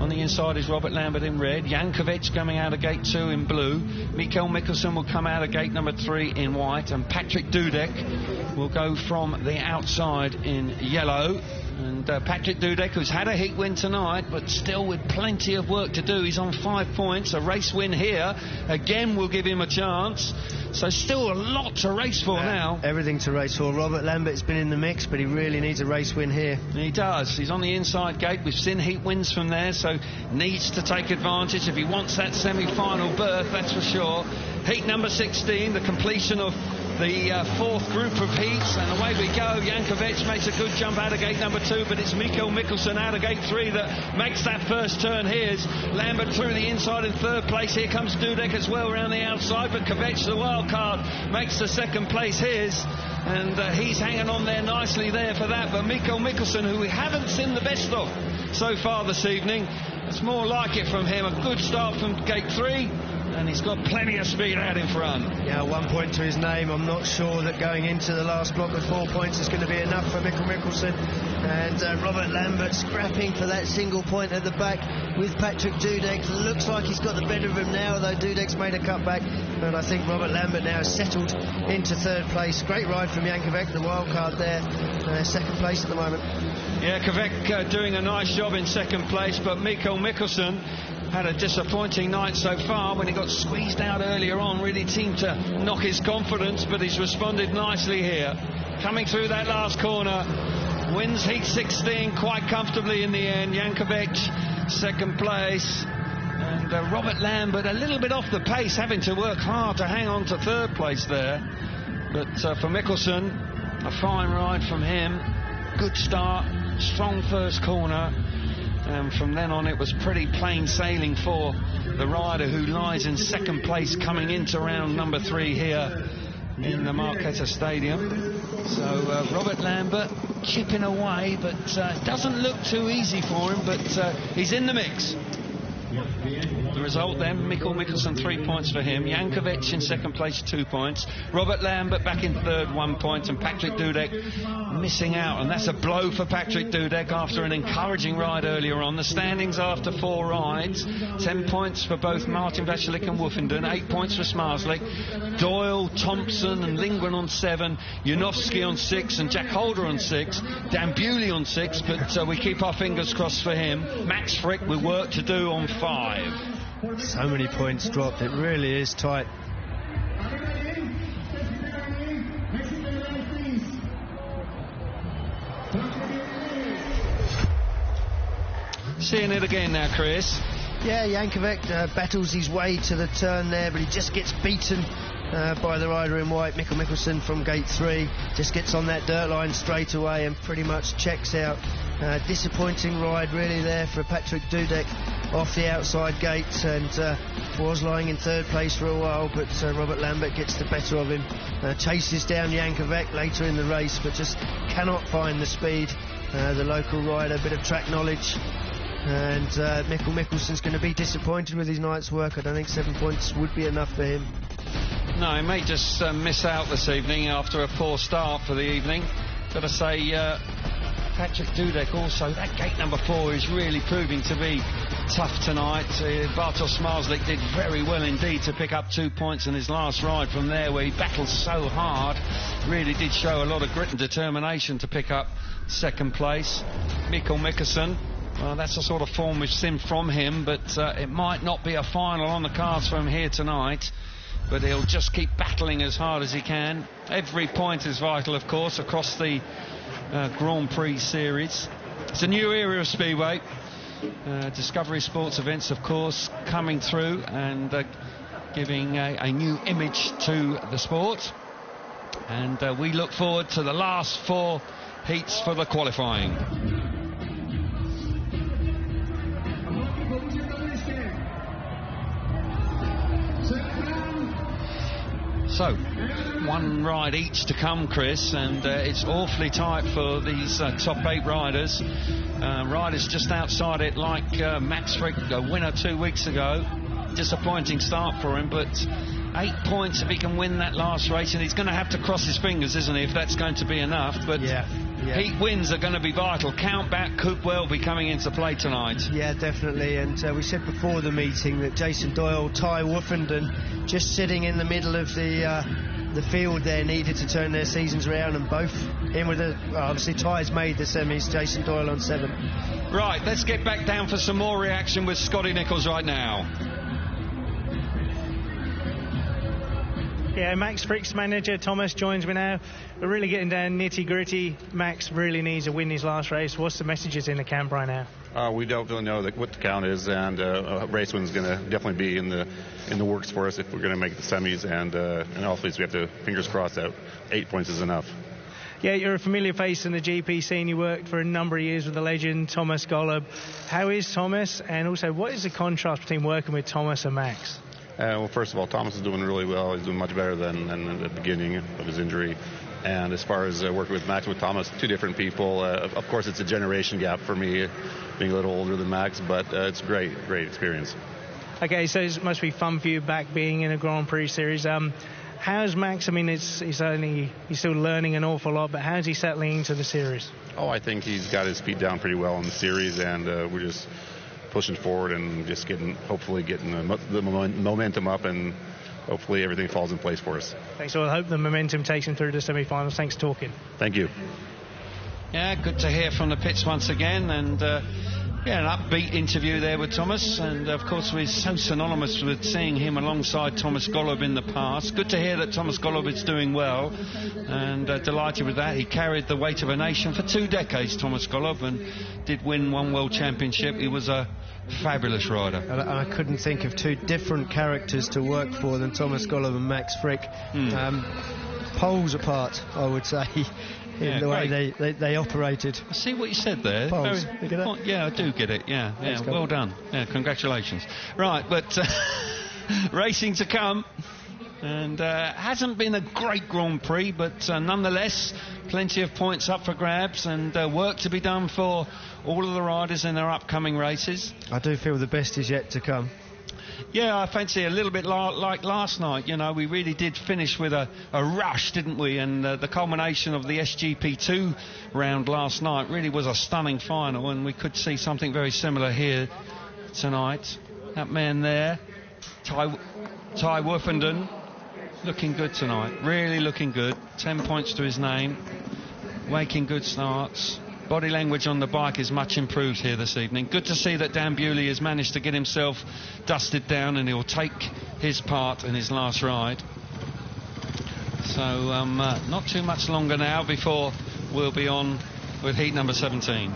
On the inside is Robert Lambert in red. Jankovic coming out of gate 2 in blue. Mikael Mikkelsen will come out of gate number 3 in white, and Patrick Dudek will go from the outside in yellow. And Patrick Dudek, who's had a heat win tonight, but still with plenty of work to do. He's on 5 points. A race win here again will give him a chance. So still a lot to race for now. Everything to race for. Robert Lambert's been in the mix, but he really needs a race win here. He does. He's on the inside gate. We've seen heat wins from there, so needs to take advantage if he wants that semi-final berth, that's for sure. Heat number 16, the completion of the 4th group of heats, and away we go. Jankovic makes a good jump out of gate number 2, but it's Mikael Mikkelsen out of gate 3 that makes that first turn. Here's Lambert through the inside in 3rd place. Here comes Dudek as well around the outside, but Kovac, the wild card, makes the 2nd place his, and he's hanging on there nicely there for that. But Mikael Mikkelsen, who we haven't seen the best of so far this evening, it's more like it from him. A good start from gate 3. And he's got plenty of speed out in front. Yeah, 1 point to his name. I'm not sure that going into the last block with 4 points is going to be enough for Mikael Mikkelsen. And Robert Lambert scrapping for that single point at the back with Patrick Dudek. Looks like he's got the better of him now, though Dudek's made a cutback. And I think Robert Lambert now has settled into 3rd place. Great ride from Jankovic, the wild card there. 2nd place at the moment. Yeah, Kovac doing a nice job in 2nd place, but Mikael Mikkelsen had a disappointing night so far when he got squeezed out earlier on. Really seemed to knock his confidence, but he's responded nicely here. Coming through that last corner, wins heat 16 quite comfortably in the end. Jankovic, 2nd place. And Robert Lambert a little bit off the pace, having to work hard to hang on to 3rd place there. But for Mikkelsen, a fine ride from him. Good start, strong first corner. And from then on it was pretty plain sailing for the rider who lies in 2nd place coming into round number 3 here in the Marquetta Stadium. So Robert Lambert chipping away, but it doesn't look too easy for him, but he's in the mix. The result then, Mikael Mikkelsen 3 points for him, Jankovic in 2nd place 2 points, Robert Lambert back in 3rd 1 point, and Patrick Dudek missing out, and that's a blow for Patrick Dudek after an encouraging ride earlier on. The standings after 4 rides, 10 points for both Martin Vacelik and Woofenden, 8 points for Smarslik, Doyle, Thompson and Lindgren on 7, Janowski on 6 and Jack Holder on 6, Dan Bewley on 6, but we keep our fingers crossed for him. Max Frick with work to do on 5. So many points dropped, it really is tight. Seeing it again now, Chris. Yeah, Jankovic battles his way to the turn there, but he just gets beaten by the rider in white, Mikael Mikkelsen from gate 3. Just gets on that dirt line straight away and pretty much checks out. Disappointing ride really there for Patrick Dudek off the outside gate, and was lying in 3rd place for a while, but Robert Lambert gets the better of him, chases down Jankovic later in the race, but just cannot find the speed. The local rider, a bit of track knowledge, and Mikael Mikkelsen's going to be disappointed with his night's work. I don't think 7 points would be enough for him. No, he may just miss out this evening after a poor start for the evening. Got to say, Patrick Dudek also, that gate number 4 is really proving to be tough tonight. Bartosz Smarslik did very well indeed to pick up 2 points in his last ride from there, where he battled so hard. Really did show a lot of grit and determination to pick up 2nd place. Mikael Mikkelsen, well, that's the sort of form we've seen from him, but it might not be a final on the cards for him here tonight. but he'll just keep battling as hard as he can. Every point is vital, of course, across the Grand Prix series. It's a new era of Speedway. Discovery Sports events, of course, coming through and giving a new image to the sport. And we look forward to the last 4 heats for the qualifying. So, 1 ride each to come, Chris, and it's awfully tight for these top 8 riders. Riders just outside it, like Max Frick, a winner 2 weeks ago. Disappointing start for him, but 8 points if he can win that last race, and he's going to have to cross his fingers, isn't he, if that's going to be enough. But heat wins are going to be vital. Countback could well be coming into play tonight. Yeah, definitely. And we said before the meeting that Jason Doyle, Ty Woofenden, just sitting in the middle of the field there, needed to turn their seasons around, and both in with obviously Ty's made the semis, Jason Doyle on 7. Right, let's get back down for some more reaction with Scotty Nicholls right now. Yeah, Max Frick's manager, Thomas, joins me now. We're really getting down nitty-gritty. Max really needs to win his last race. What's the messages in the camp right now? We don't really know what the count is, and a race win's going to definitely be in the works for us if we're going to make the semis, and hopefully we have to, fingers crossed, that 8 points is enough. Yeah, you're a familiar face in the GP scene. You worked for a number of years with the legend Thomas Golub. How is Thomas, and also what is the contrast between working with Thomas and Max? Well, first of all, Thomas is doing really well. He's doing much better than at the beginning of his injury. And as far as working with Max, with Thomas, 2 different people. Of course, it's a generation gap for me, being a little older than Max, but it's great experience. Okay, so it must be fun for you back being in a Grand Prix series. How's Max? I mean, he's still learning an awful lot, but how's he settling into the series? Oh, I think he's got his feet down pretty well in the series, and we're just pushing forward and just hopefully getting the momentum up, and hopefully everything falls in place for us. Thanks. Well, I hope the momentum takes him through to the semi-finals. Thanks for talking. Thank you. Yeah, good to hear from the pits once again, and an upbeat interview there with Thomas, and of course we're so synonymous with seeing him alongside Thomas Golub in the past. Good to hear that Thomas Golub is doing well, and delighted with that. He carried the weight of a nation for 2 decades, Thomas Golub, and did win 1 world championship. He was a fabulous rider. And I couldn't think of 2 different characters to work for than Thomas Golub and Max Frick. Poles apart, I would say, in the way they operated. I see what you said there. Poles. You get that? Yeah, I do get it. Yeah, well done. Yeah, congratulations. Right, but racing to come. And hasn't been a great Grand Prix, but nonetheless, plenty of points up for grabs, and work to be done for all of the riders in their upcoming races. I do feel the best is yet to come. Yeah, I fancy a little bit like last night. You know, we really did finish with a rush, didn't we? And the culmination of the SGP2 round last night really was a stunning final, and we could see something very similar here tonight. That man there, Ty Woofenden, looking good tonight, really looking good. 10 points to his name, making good starts. Body language on the bike is much improved here this evening. Good to see that Dan Bewley has managed to get himself dusted down, and he'll take his part in his last ride. So not too much longer now before we'll be on with heat number 17.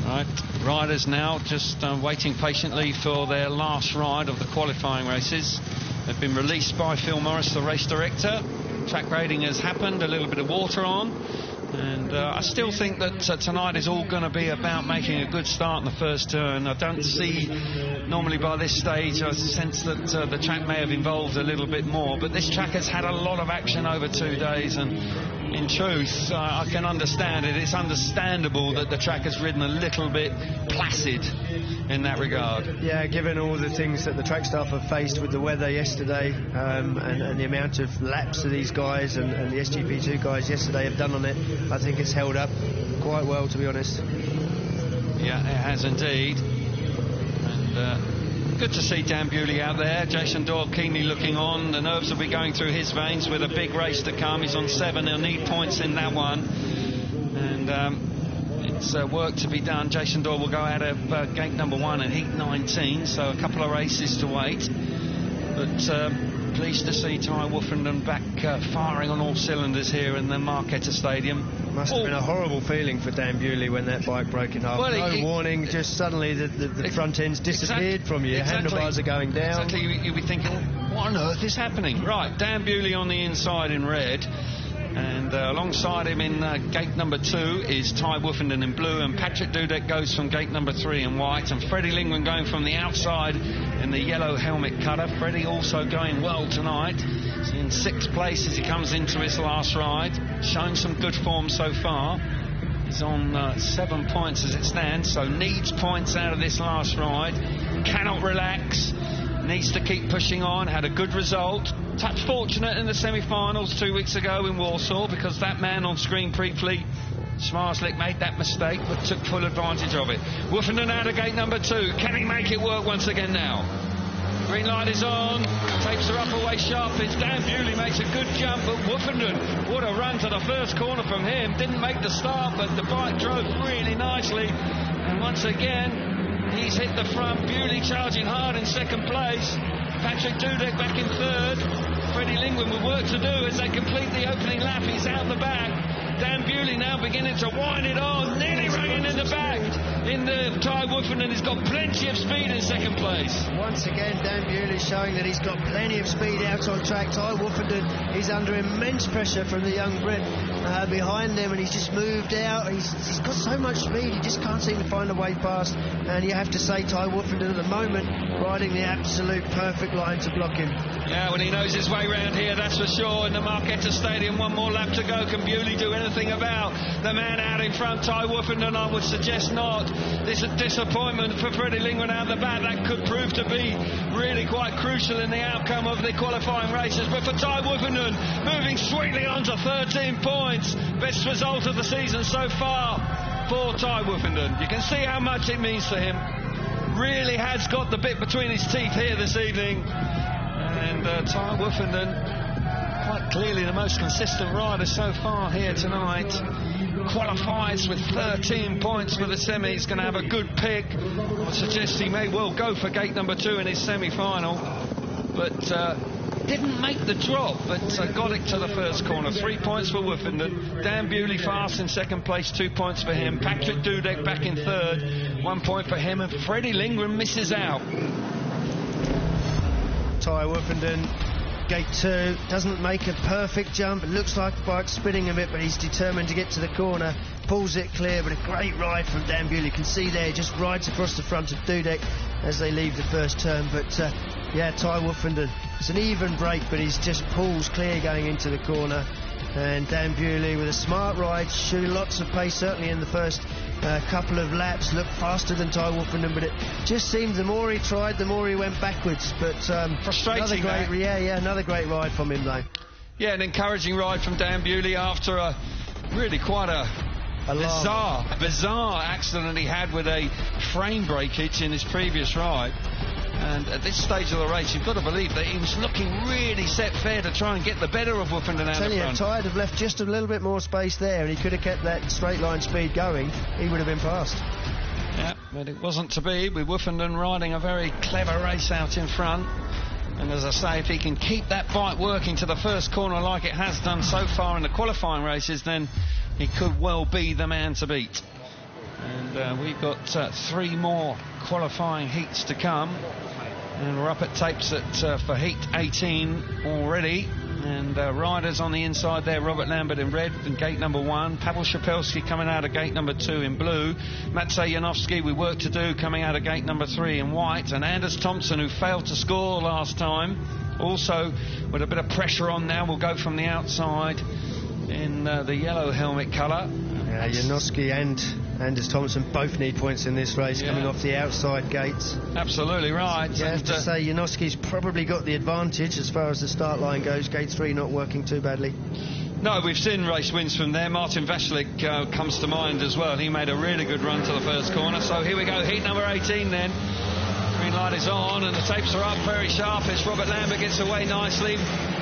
Right, riders now just waiting patiently for their last ride of the qualifying races. They've been released by Phil Morris, the race director. Track grading has happened, a little bit of water on, and I still think that tonight is all going to be about making a good start in the first turn. I don't see, normally by this stage, I sense that the track may have evolved a little bit more, but this track has had a lot of action over 2 days, and in truth, I can understand it. It's understandable that the track has ridden a little bit placid in that regard. Yeah, given all the things that the track staff have faced with the weather yesterday, and the amount of laps that these guys and the SGP2 guys yesterday have done on it, I think it's held up quite well, to be honest. Yeah, it has indeed. And good to see Dan Bewley out there. Jason Doyle keenly looking on. The nerves will be going through his veins with a big race to come. He's on 7. He'll need points in that one. And It's work to be done. Jason Doyle will go out of gate number 1 in heat 19, so a couple of races to wait. But pleased to see Ty Woofenden back firing on all cylinders here in the Marquetta Stadium. Must have been a horrible feeling for Dan Bewley when that bike broke in half. Well, no warning, just suddenly the front end's disappeared from you. Handlebars are going down. Exactly, you'll be thinking, what on earth is happening? Right, Dan Bewley on the inside in red. And alongside him in gate number 2 is Ty Woofenden in blue, and Patrick Dudek goes from gate number 3 in white, and Freddie Lingman going from the outside in the yellow helmet cutter. Freddie also going well tonight. He's in 6th place as he comes into his last ride, showing some good form so far. He's on 7 points as it stands, so needs points out of this last ride. Cannot relax. Needs to keep pushing on. Had a good result. Touch fortunate in the semi-finals 2 weeks ago in Warsaw, because that man on screen briefly, Smarslick, made that mistake but took full advantage of it. Woofenden out of gate number 2. Can he make it work once again now? Green light is on. Tapes are up away sharp. It's Dan Bewley makes a good jump, but Woofenden, what a run to the first corner from him. Didn't make the start, but the bike drove really nicely. And once again, he's hit the front. Bewley charging hard in 2nd place. Patrick Dudek back in 3rd. Freddie Lingman with work to do as they complete the opening lap. He's out the back. Dan Bewley now beginning to wind it on. Nearly running in the back in the Ty Woofenden. He's got plenty of speed in 2nd place. Once again, Dan Bewley showing that he's got plenty of speed out on track. Ty Woofenden is under immense pressure from the young Brit behind them, and he's just moved out. He's got so much speed, he just can't seem to find a way past. And you have to say, Ty Woofenden at the moment riding the absolute perfect line to block him. Yeah, when he knows his way round here, that's for sure. In the Marquetta Stadium, 1 more lap to go. Can Bewley do anything about the man out in front? Ty Woofenden, I would suggest not. This is a disappointment for Freddie Lingman out the back. That could prove to be really quite crucial in the outcome of the qualifying races. But for Ty Woofenden, moving sweetly on to 13 points. Best result of the season so far for Ty Woofenden. You can see how much it means to him. Really has got the bit between his teeth here this evening. And Ty Woofenden, quite clearly the most consistent rider so far here tonight. Qualifies with 13 points for the semi. He's going to have a good pick. I suggest he may well go for gate number 2 in his semi-final. But didn't make the drop, but got it to the first corner. 3 points for Woofenden. Dan Bewley fast in 2nd place, 2 points for him. Patrick Dudek back in 3rd, 1 point for him. And Freddie Lingman misses out. Ty Woofenden, gate 2, doesn't make a perfect jump. It looks like the bike's spinning a bit, but he's determined to get to the corner. Pulls it clear, but a great ride from Dan Bewley. You can see there, just rides across the front of Dudek as they leave the first turn. But yeah, Ty Woofenden, it's an even break, but he's just pulls clear going into the corner. And Dan Bewley with a smart ride, showed lots of pace, certainly in the first couple of laps, looked faster than Ty Woofenden, but it just seemed the more he tried, the more he went backwards. But frustrating. Another great ride from him though. Yeah, an encouraging ride from Dan Bewley after a really quite a bizarre accident he had with a frame breakage in his previous ride. And at this stage of the race, you've got to believe that he was looking really set fair to try and get the better of Woofenden out the front. Ty have left just a little bit more space there, and he could have kept that straight line speed going. He would have been past. Yeah, but it wasn't to be, with Woofenden riding a very clever race out in front. And as I say, if he can keep that bike working to the first corner like it has done so far in the qualifying races, then he could well be the man to beat. And we've got 3 more qualifying heats to come. And we're up at tapes for heat 18 already. And riders on the inside there, Robert Lambert in red in gate number 1. Pavel Shapelski coming out of gate number 2 in blue. Matsej Janowski with work to do coming out of gate number 3 in white. And Anders Thompson, who failed to score last time, also with a bit of pressure on now, will go from the outside in the yellow helmet colour. Yeah, Janowski and Anders Thompson both need points in this race, coming off the outside gates. Absolutely right. You have to say Janowski's probably got the advantage as far as the start line goes. Gate 3 not working too badly. No, we've seen race wins from there. Martin Vaslik comes to mind as well. He made a really good run to the first corner. So here we go, heat number 18 then. Green light is on and the tapes are up very sharp as Robert Lambert gets away nicely.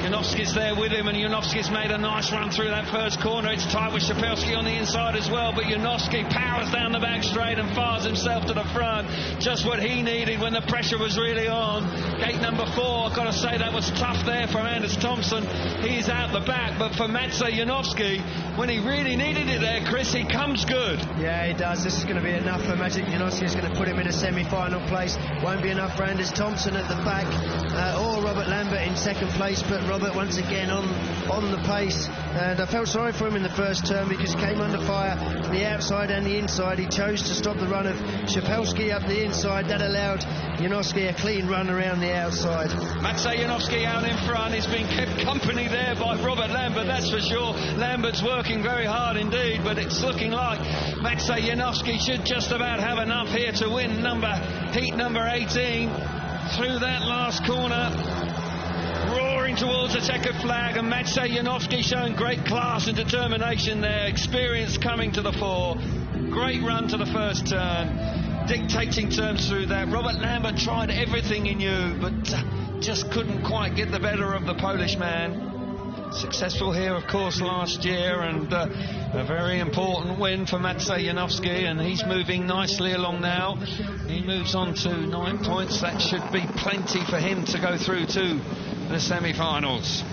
Janowski's there with him, and Janowski's made a nice run through that first corner. It's tight with Szapelski on the inside as well, but Janowski powers down the back straight and fires himself to the front. Just what he needed when the pressure was really on. Gate number 4, I've got to say that was tough there for Anders Thompson. He's out the back, but for Maciej Janowski, when he really needed it there, Chris, he comes good. Yeah, he does. This is going to be enough for Maciej Janowski. It's going to put him in a semi-final place. Won't be enough for Anders Thompson at the back, or Robert Lambert in second place, but Robert once again on the pace, and I felt sorry for him in the first turn because he came under fire from the outside and the inside. He chose to stop the run of Szapelski up the inside. That allowed Janowski a clean run around the outside. Maciej Janowski out in front. He's been kept company there by Robert Lambert, that's for sure. Lambert's working very hard indeed, but it's looking like Maciej Janowski should just about have enough here to win heat number 18 through that last corner. Roaring towards the checkered flag, and Maciej Janowski showing great class and determination there. Experience coming to the fore. Great run to the first turn, dictating turns through that. Robert Lambert tried everything he knew, but just couldn't quite get the better of the Polish man. Successful here, of course, last year, and a very important win for Maciej Janowski, and he's moving nicely along now. He moves on to 9 points. That should be plenty for him to go through to the semi-finals.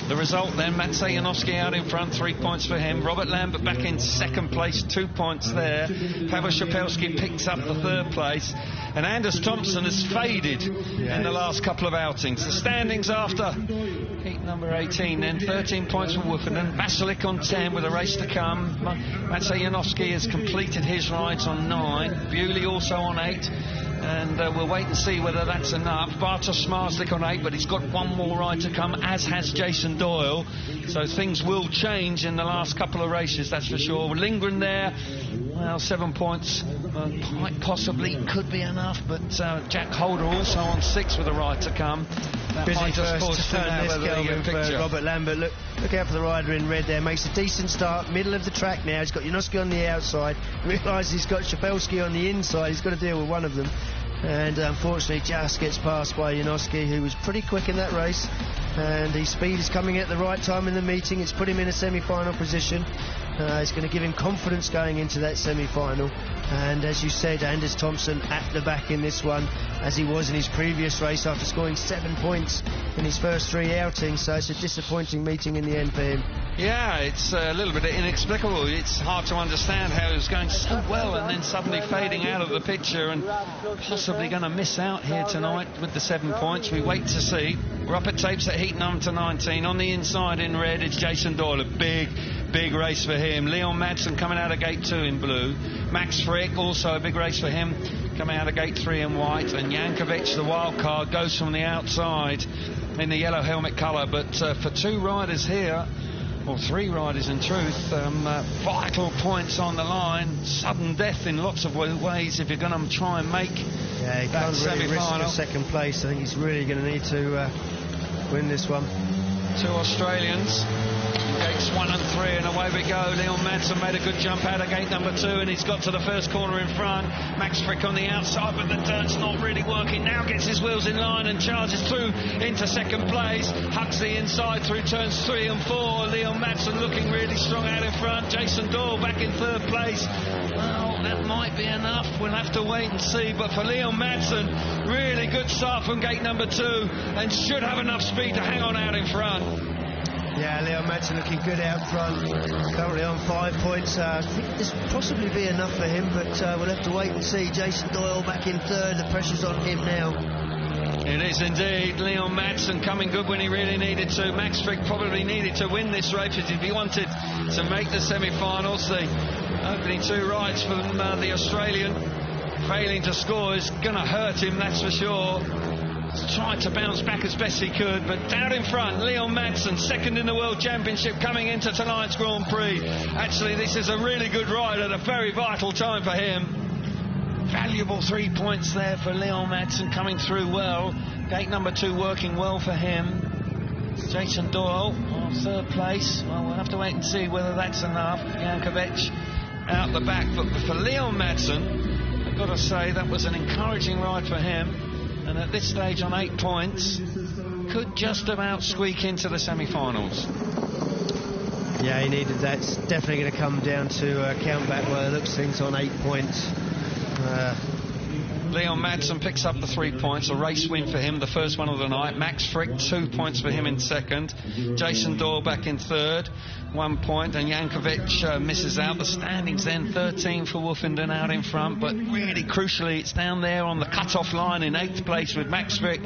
The result then, Maciej Janowski out in front, 3 points for him. Robert Lambert back in second place, 2 points there. Paweł Szapelski picks up the third place. And Anders Thompson has faded in the last couple of outings. The standings after heat number 18 then, 13 points for Woofenden. Vasilik on 10 with a race to come. Maciej Janowski has completed his rides on 9. Bewley also on 8. And we'll wait and see whether that's enough. Bartosz Smarslik on 8, but he's got one more ride to come, as has Jason Doyle. So things will change in the last couple of races, that's for sure. Lindgren there, well, 7 points. Quite possibly could be enough, but Jack Holder also on 6 with a ride to come. That busy might just first turn this Kelvin for Robert Lambert. Look out for the rider in red there. Makes a decent start, middle of the track now. He's got Janowski on the outside. Realises he's got Szapelski on the inside. He's got to deal with one of them. And unfortunately just gets passed by Janowski, who was pretty quick in that race. And his speed is coming at the right time in the meeting. It's put him in a semi-final position. It's going to give him confidence going into that semi-final. And as you said, Anders Thompson at the back in this one, as he was in his previous race after scoring 7 points in his first 3 outings. So it's a disappointing meeting in the end for him. Yeah, it's a little bit inexplicable. It's hard to understand how he was going so well and then suddenly fading out of the picture, and possibly going to miss out here tonight with the 7 points. We wait to see. We're up at tapes at heat number 19. On the inside in red, it's Jason Doyle. A big race for him. Leon Madsen coming out of gate 2 in blue. Max Frick, also a big race for him, coming out of gate 3 in white. And Jankovic, the wild card, goes from the outside in the yellow helmet colour. But for 2 riders here, or 3 riders in truth, vital points on the line. Sudden death in lots of ways if you're going to try and make he that can't really risk semi-final. a second place. I think he's really going to need to win this one. 2 Australians, gates 1 and 3, and away we go. Leon Madsen made a good jump out of gate number 2, and he's got to the first corner in front. Max Frick on the outside, but the turn's not really working. Now gets his wheels in line and charges through into second place. Hugs the inside through turns 3 and 4. Leon Madsen looking really strong out in front. Jason Doyle back in third place. Well, that might be enough. We'll have to wait and see. But for Leon Madsen, really good start from gate number 2, and should have enough speed to hang on out in front. Yeah, Leon Madsen looking good out front. Currently on 5 points. I think this will possibly be enough for him, but we'll have to wait and see. Jason Doyle back in third. The pressure's on him now. It is indeed. Leon Madsen coming good when he really needed to. Max Frick probably needed to win this race if he wanted to make the semi-finals. The opening 2 rides from the Australian failing to score is going to hurt him, that's for sure. He's tried to bounce back as best he could, but out in front, Leon Madsen, second in the World Championship, coming into tonight's Grand Prix. Actually, this is a really good ride at a very vital time for him. Valuable 3 points there for Leon Madsen, coming through well. Gate number 2 working well for him. Jason Doyle on 3rd place. Well, we'll have to wait and see whether that's enough. Jankovic out the back, but for Leon Madsen, I've got to say that was an encouraging ride for him. And at this stage on 8 points, could just about squeak into the semi-finals. Yeah, he needed that. It's definitely going to come down to count back where it looks things on 8 points. Leon Madsen picks up the 3 points, a race win for him, the first one of the night. Max Frick, 2 points for him in second. Jason Doyle back in third, 1 point, and Jankovic misses out. The standings then 13 for Wolfenden out in front, but really crucially it's down there on the cut-off line in 8th place with Max Frick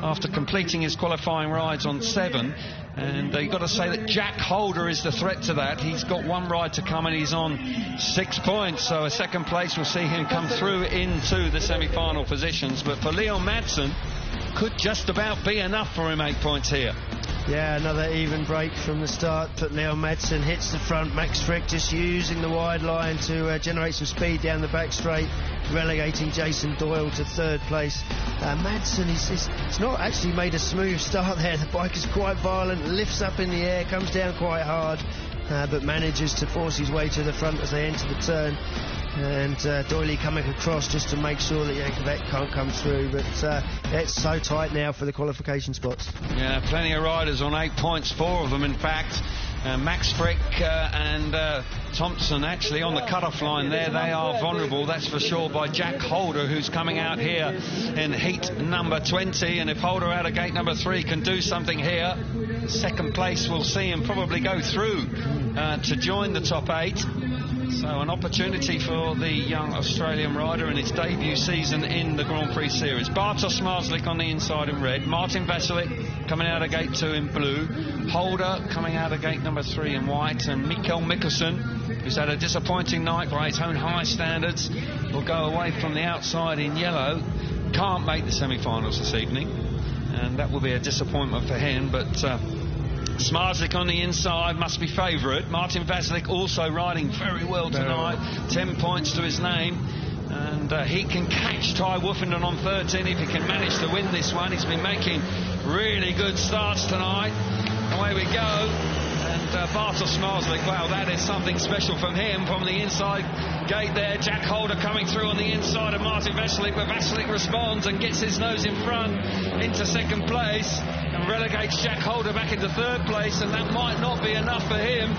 after completing his qualifying rides on 7. And you've got to say that Jack Holder is the threat to that. He's got 1 ride to come and he's on 6 points. So a second place will see him come through into the semi-final positions. But for Leon Madsen, could just about be enough for him, 8 points here. Yeah, another even break from the start, but Leon Madsen hits the front. Max Frick just using the wide line to generate some speed down the back straight, relegating Jason Doyle to 3rd place. Madsen, he's not actually made a smooth start there. The bike is quite violent, lifts up in the air, comes down quite hard, but manages to force his way to the front as they enter the turn. And Doyley coming across just to make sure that Jankovic can't come through, but it's so tight now for the qualification spots. Yeah, plenty of riders on 8 points, 4 of them in fact. Max Frick and Thompson actually on the cut-off line there. They are vulnerable, that's for sure, by Jack Holder, who's coming out here in heat number 20. And if Holder out of gate number 3 can do something here, second place will see him probably go through to join the top 8. So an opportunity for the young Australian rider in his debut season in the Grand Prix Series. Bartosz Marslik on the inside in red. Martin Vasilik coming out of gate 2 in blue. Holder coming out of gate number 3 in white. And Mikkel Mikkelsen, who's had a disappointing night by his own high standards, will go away from the outside in yellow. Can't make the semi-finals this evening, and that will be a disappointment for him. But Smarslik on the inside must be favourite. Martin Vasilik also riding very well tonight. 10 points to his name. And he can catch Ty Wolfenden on 13 if he can manage to win this one. He's been making really good starts tonight. Away we go. And Bartosz Smarslik, wow, that is something special from him from the inside gate there. Jack Holder coming through on the inside of Martin Vasilik, but Vasilik responds and gets his nose in front into second place and relegates Jack Holder back into 3rd place, and that might not be enough for him.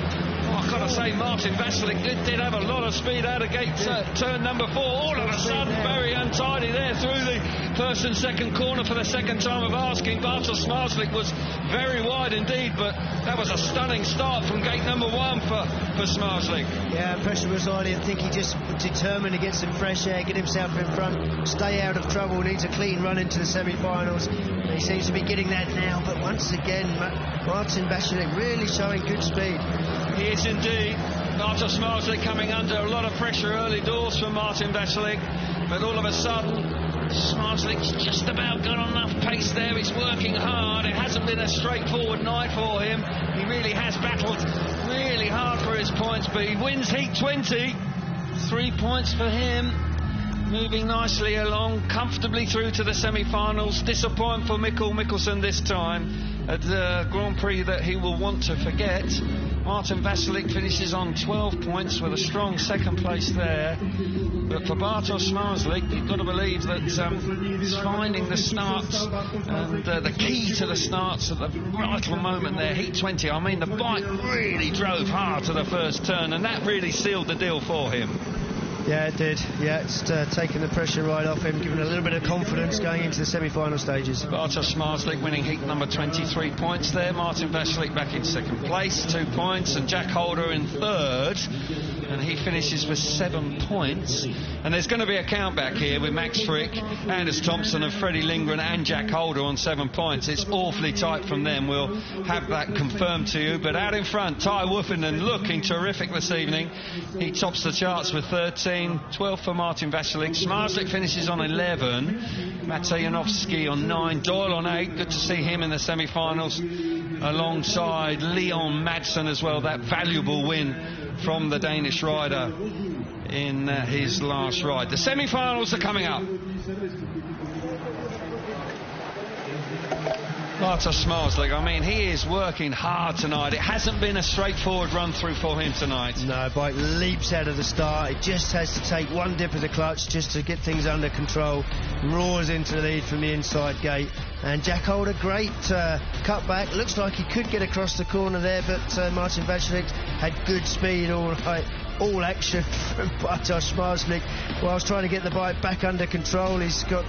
I've got to say, Martin Vasilik did have a lot of speed out of gate turn number 4. All of a sudden, very untidy there through the first and second corner for the second time of asking. Bartosz Smarslik was very wide indeed, but that was a stunning start from gate number 1 for Smarslik. Yeah, pressure was on. I think he just determined to get some fresh air, get himself in front, stay out of trouble, needs a clean run into the semi-finals. He seems to be getting that now, but once again, Martin Vasilik really showing good speed. He is indeed. Bartosz Smarslik coming under a lot of pressure early doors from Martin Vasilik, but all of a sudden Smarslik's just about got enough pace there. He's working hard. It hasn't been a straightforward night for him. He really has battled really hard for his points, but he wins heat 20. 3 points for him. Moving nicely along, comfortably through to the semi-finals. Disappoint for Mikkel Mikkelsen this time at the Grand Prix that he will want to forget. Martin Vasilik finishes on 12 points with a strong second place there. But for Bartosz Smarslik, you've got to believe that he's finding the starts and the key to the starts at the vital moment there. Heat 20, I mean, the bike really drove hard to the first turn, and that really sealed the deal for him. Yeah, it did. Yeah, it's taken the pressure right off him, giving a little bit of confidence going into the semi-final stages. Bartosz Smarslik winning heat number 23 points there. Martin Vasilik back in second place, 2 points, and Jack Holder in 3rd. And he finishes with 7 points. And there's going to be a countback here with Max Frick, Anders Thompson and Freddie Lindgren and Jack Holder on 7 points. It's awfully tight from them. We'll have that confirmed to you. But out in front, Ty Wolfenden looking terrific this evening. He tops the charts with 13, 12 for Martin Vasilik. Smarslik finishes on 11. Matej Janowski on 9, Doyle on 8. Good to see him in the semi-finals alongside Leon Madsen as well. That valuable win from the Danish rider in his last ride. The semi-finals are coming up. Bartosz Marslik, I mean, he is working hard tonight. It hasn't been a straightforward run through for him tonight. No, bike leaps out of the start. It just has to take one dip of the clutch just to get things under control. Roars into the lead from the inside gate. And Jack Holder, great cutback. Looks like he could get across the corner there, but Martin Vaclik had good speed, all right. All action from Bartosz Marslik. Whilst trying to get the bike back under control, he's got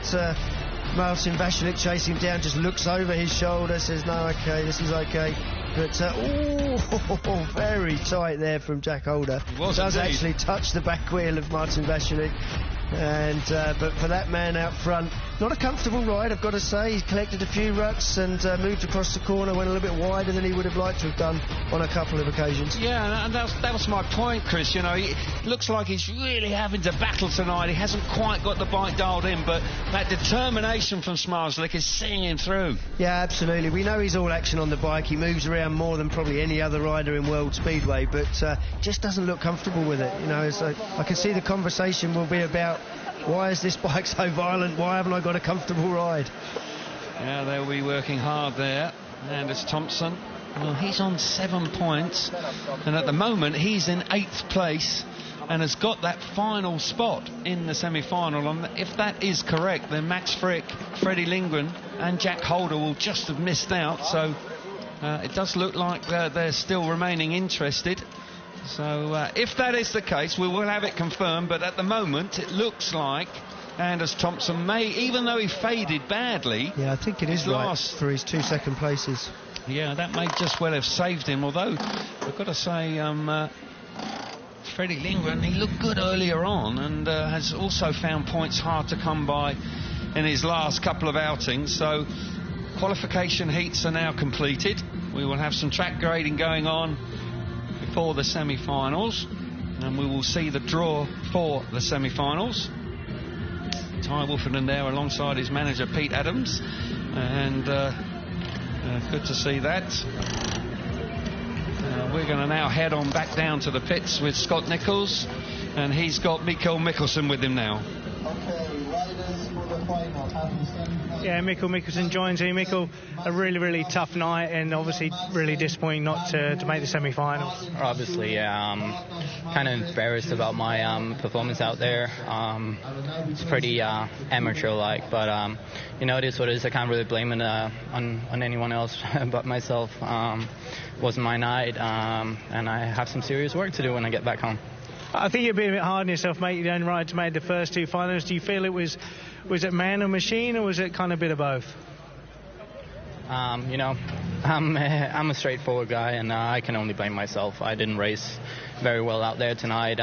Martin Vaclik chasing him down, just looks over his shoulder, says, no, okay, this is okay. But, very tight there from Jack Holder. Does actually touch the back wheel of Martin Vaclik. And but for that man out front, not a comfortable ride, I've got to say. He collected a few ruts and moved across the corner, went a little bit wider than he would have liked to have done on a couple of occasions. Yeah, and that was my point, Chris. You know, it looks like he's really having to battle tonight. He hasn't quite got the bike dialed in, but that determination from Smarslik is seeing him through. Yeah, absolutely. We know he's all action on the bike. He moves around more than probably any other rider in World Speedway, but just doesn't look comfortable with it. You know, so I can see the conversation will be about, why is this bike so violent? Why haven't I got a comfortable ride? Yeah, they'll be working hard there. Anders Thompson, well, he's on 7 points, and at the moment he's in 8th place and has got that final spot in the semi-final. And if that is correct, then Max Frick, Freddie Lindgren and Jack Holder will just have missed out. So it does look like they're still remaining interested. So if that is the case, we will have it confirmed, but at the moment it looks like Anders Thompson may, even though he faded badly. Yeah, I think it is right for his 2 second places. Yeah, that may just well have saved him, although I've got to say Freddie Lindgren, he looked good earlier on and has also found points hard to come by in his last couple of outings. So qualification heats are now completed. We will have some track grading going on before the semi-finals, and we will see the draw for the semi-finals. Ty Wolfenden there alongside his manager Pete Adams, and good to see that. We're going to now head on back down to the pits with Scott Nichols, and he's got Mikkel Mikkelsen with him now. Yeah, Mikkel Mikkelsen joins here. Mikkel, a really, really tough night, and obviously really disappointing not to make the semi-finals. Obviously, yeah, kind of embarrassed about my performance out there. It's pretty amateur-like, but you know, it is what it is. I can't really blame it on anyone else but myself. Wasn't my night, and I have some serious work to do when I get back home. I think you're being a bit hard on yourself, mate. You don't ride to make the first 2 finals. Do you feel it was it man or machine, or was it kind of a bit of both? You know, I'm a straightforward guy, and I can only blame myself. I didn't race very well out there tonight.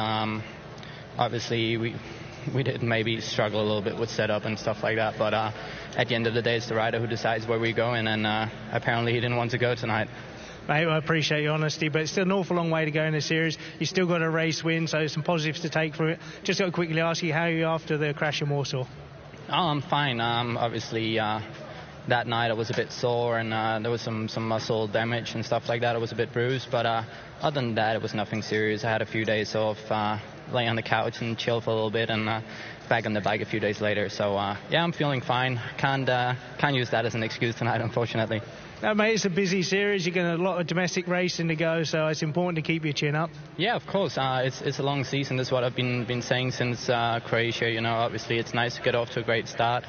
Obviously, we did maybe struggle a little bit with setup and stuff like that, but at the end of the day, it's the rider who decides where we're going, and apparently he didn't want to go tonight. Mate, I appreciate your honesty, but it's still an awful long way to go in the series. You still got a race win, so some positives to take from it. Just got to quickly ask you, how are you after the crash in Warsaw? Oh, I'm fine. Obviously, that night I was a bit sore, and there was some muscle damage and stuff like that. I was a bit bruised, but other than that, it was nothing serious. I had a few days off, lay on the couch and chill for a little bit, and back on the bike a few days later. So, yeah, I'm feeling fine. Can't use that as an excuse tonight, unfortunately. No, mate, it's a busy series. You've got a lot of domestic racing to go, so it's important to keep your chin up. Yeah, of course. It's a long season. That's what I've been saying since Croatia. You know, obviously it's nice to get off to a great start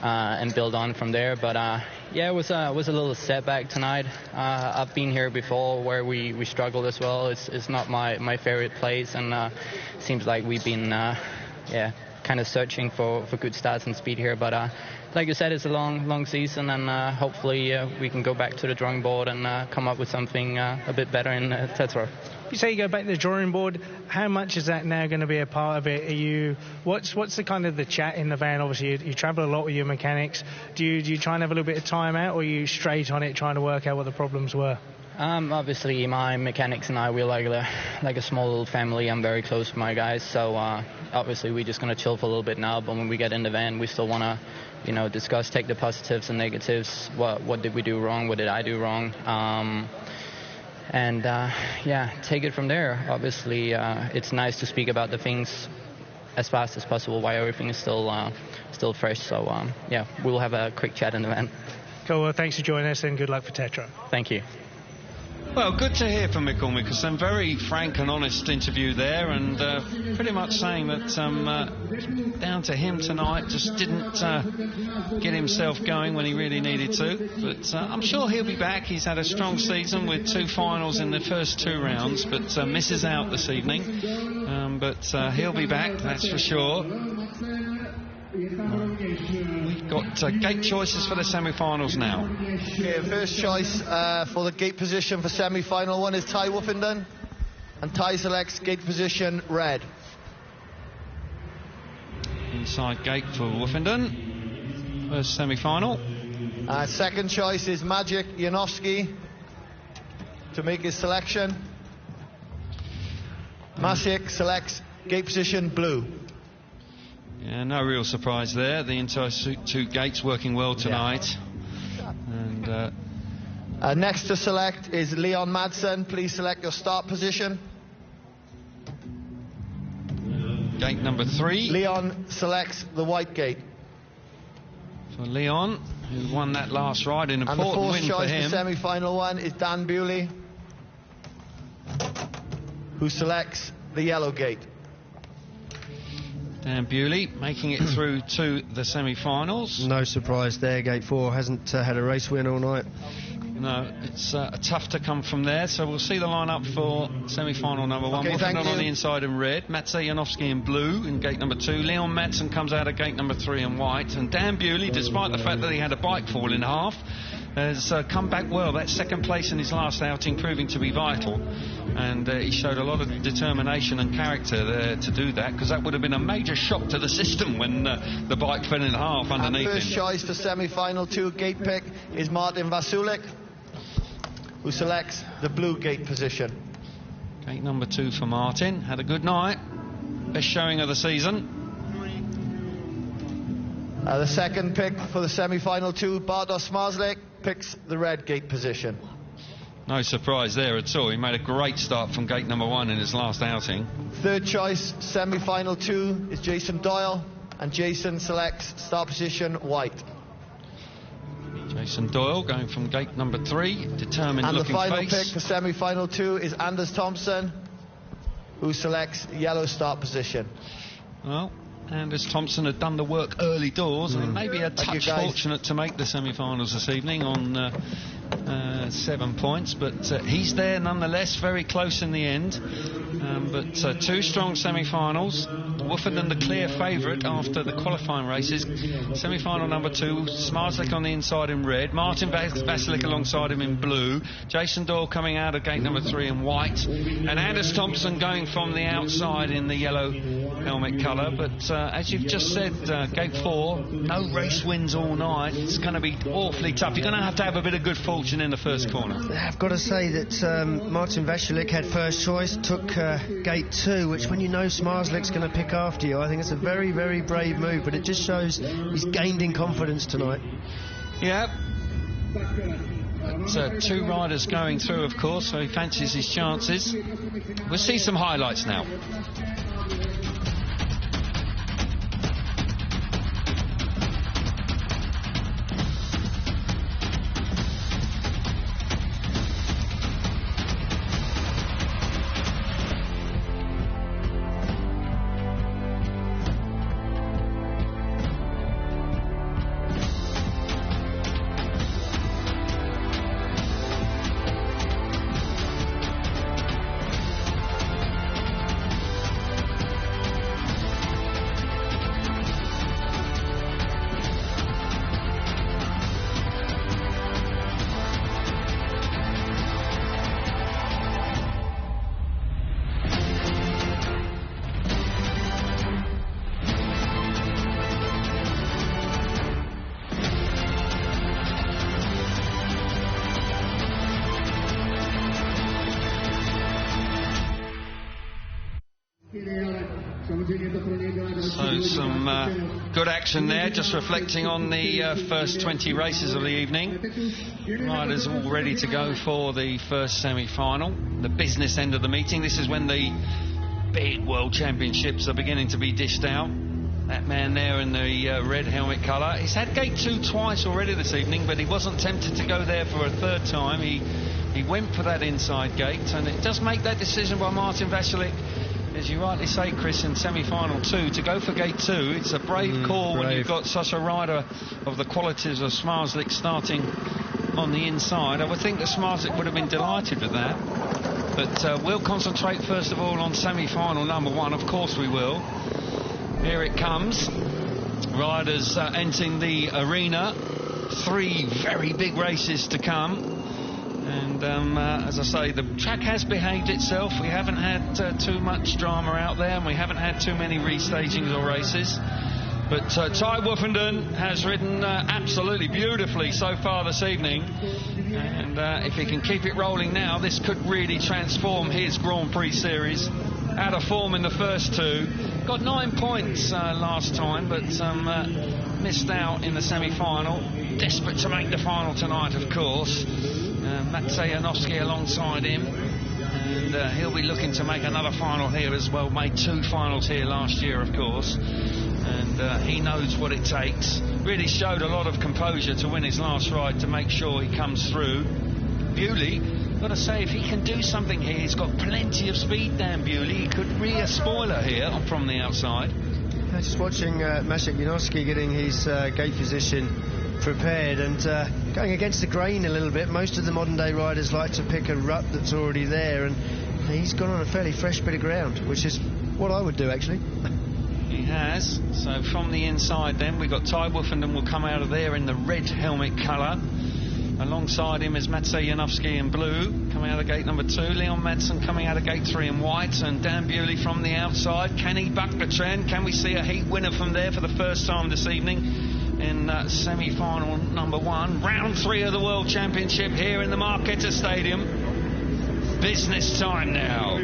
and build on from there. But yeah, it was a little setback tonight. I've been here before where we struggled as well. It's not my favorite place, and seems like we've been kind of searching for good starts and speed here. But like you said, it's a long season, and hopefully we can go back to the drawing board and come up with something a bit better in Tetra. You say you go back to the drawing board. How much is that now going to be a part of it? What's the kind of the chat in the van? Obviously, you travel a lot with your mechanics. Do you try and have a little bit of time out, or are you straight on it trying to work out what the problems were? Obviously, my mechanics and I, we're like a small little family. I'm very close with my guys, so obviously we're just going to chill for a little bit now. But when we get in the van, we still want to, you know, discuss, take the positives and negatives. What did we do wrong? What did I do wrong? And take it from there. Obviously, it's nice to speak about the things as fast as possible while everything is still fresh. So we'll have a quick chat in the van. Cool, well, thanks for joining us and good luck for Tetra. Thank you. Well, good to hear from Mikkel Mikkelsen. Very frank and honest interview there, and pretty much saying that down to him tonight, just didn't get himself going when he really needed to. But I'm sure he'll be back. He's had a strong season with 2 finals in the first 2 rounds, but misses out this evening. But he'll be back, that's for sure. We've got gate choices for the semi-finals now. Okay, first choice for the gate position for semi-final 1 is Ty Woofenden, and Ty selects gate position red. Inside gate for Woofenden, first semi-final. Second choice is Maciej Janowski to make his selection. Maciej selects gate position blue. Yeah, no real surprise there. The inside 2 gates working well tonight. Yeah. And next to select is Leon Madsen. Please select your start position. Gate number 3. Leon selects the white gate. For Leon, who won that last ride, an important win for him. And the fourth choice for semi-final 1 is Dan Bewley, who selects the yellow gate. Dan Bewley making it through to the semi-finals. No surprise there. Gate 4 hasn't had a race win all night. No, it's tough to come from there. So we'll see the lineup for semi-final number 1. Woofenden on the inside in red. Maciej Janowski in blue in gate number 2. Leon Madsen comes out of gate number 3 in white. And Dan Bewley, despite the fact that he had a bike fall in half, has come back well. That second place in his last outing proving to be vital. And he showed a lot of determination and character there to do that, because that would have been a major shock to the system when the bike fell in half underneath him. First choice for semi-final 2 gate pick is Martin Vasulik, who selects the blue gate position. Gate number 2 for Martin. Had a good night. Best showing of the season. The second pick for the semi-final 2, Bartosz Marzlik, picks the red gate position. No surprise there at all. He made a great start from gate number 1 in his last outing. Third choice, semi-final 2, is Jason Doyle, and Jason selects start position white. Jason Doyle going from gate number 3, determined and looking face. And the final pick for semi-final 2 is Anders Thompson, who selects yellow start position. Well, Anders Thompson had done the work early doors and maybe a touch fortunate to make the semi-finals this evening on 7 points, but he's there nonetheless, very close in the end. But 2 strong semi-finals. Woofenden the clear favourite after the qualifying races. Semi-final number 2, Smarslik on the inside in red, Martin Vasulik alongside him in blue, Jason Doyle coming out of gate number 3 in white, and Anders Thompson going from the outside in the yellow helmet colour. But as you've just said, gate 4, no race wins all night. It's going to be awfully tough. You're going to have a bit of good fortune in the first corner. I've got to say that Martin Vasulik had first choice, took gate 2, which when you know Smarslik's going to pick after you, I think it's a very, very brave move, but it just shows he's gained in confidence tonight. Yeah. But 2 riders going through, of course, so he fancies his chances. We'll see some highlights now. So some good action there, just reflecting on the first 20 races of the evening. Riders all ready to go for the first semi-final, the business end of the meeting. This is when the big World Championships are beginning to be dished out. that man there in the red helmet colour. He's had gate 2 twice already this evening, but he wasn't tempted to go there for a third time. He went for that inside gate, and it does make that decision by Martin Vasilik, as you rightly say, Chris, in semi-final 2, to go for gate 2. It's a brave call when you've got such a rider of the qualities of Smarslik starting on the inside. I would think that Smarslik would have been delighted with that. But we'll concentrate first of all on semi-final number 1. Of course we will. Here it comes. Riders entering the arena. 3 very big races to come. And as I say, the track has behaved itself. We haven't had too much drama out there, and we haven't had too many restagings or races. But Ty Woofenden has ridden absolutely beautifully so far this evening. And if he can keep it rolling now, this could really transform his Grand Prix series. Out of form in the first 2. Got 9 points last time, but missed out in the semi-final. Desperate to make the final tonight, of course. Maciej Janowski alongside him, and he'll be looking to make another final here as well. Made 2 finals here last year, of course, and he knows what it takes. Really showed a lot of composure to win his last ride to make sure he comes through. Bewley, got to say, if he can do something here, he's got plenty of speed. Dan Bewley, he could rear spoiler here from the outside. Just watching Maciej Janowski getting his gate position prepared and going against the grain a little bit. Most of the modern day riders like to pick a rut that's already there, and he's gone on a fairly fresh bit of ground, which is what I would do actually. He has. So from the inside then we've got Ty Woofenden will come out of there in the red helmet colour. Alongside him is Maciej Janowski in blue, coming out of gate number 2. Leon Madsen coming out of gate 3 in white, and Dan Bewley from the outside. Can he buck the trend? Can we see a heat winner from there for the first time this evening in semi-final number 1? Round 3 of the World Championship here in the Marquetta Stadium. Business time now.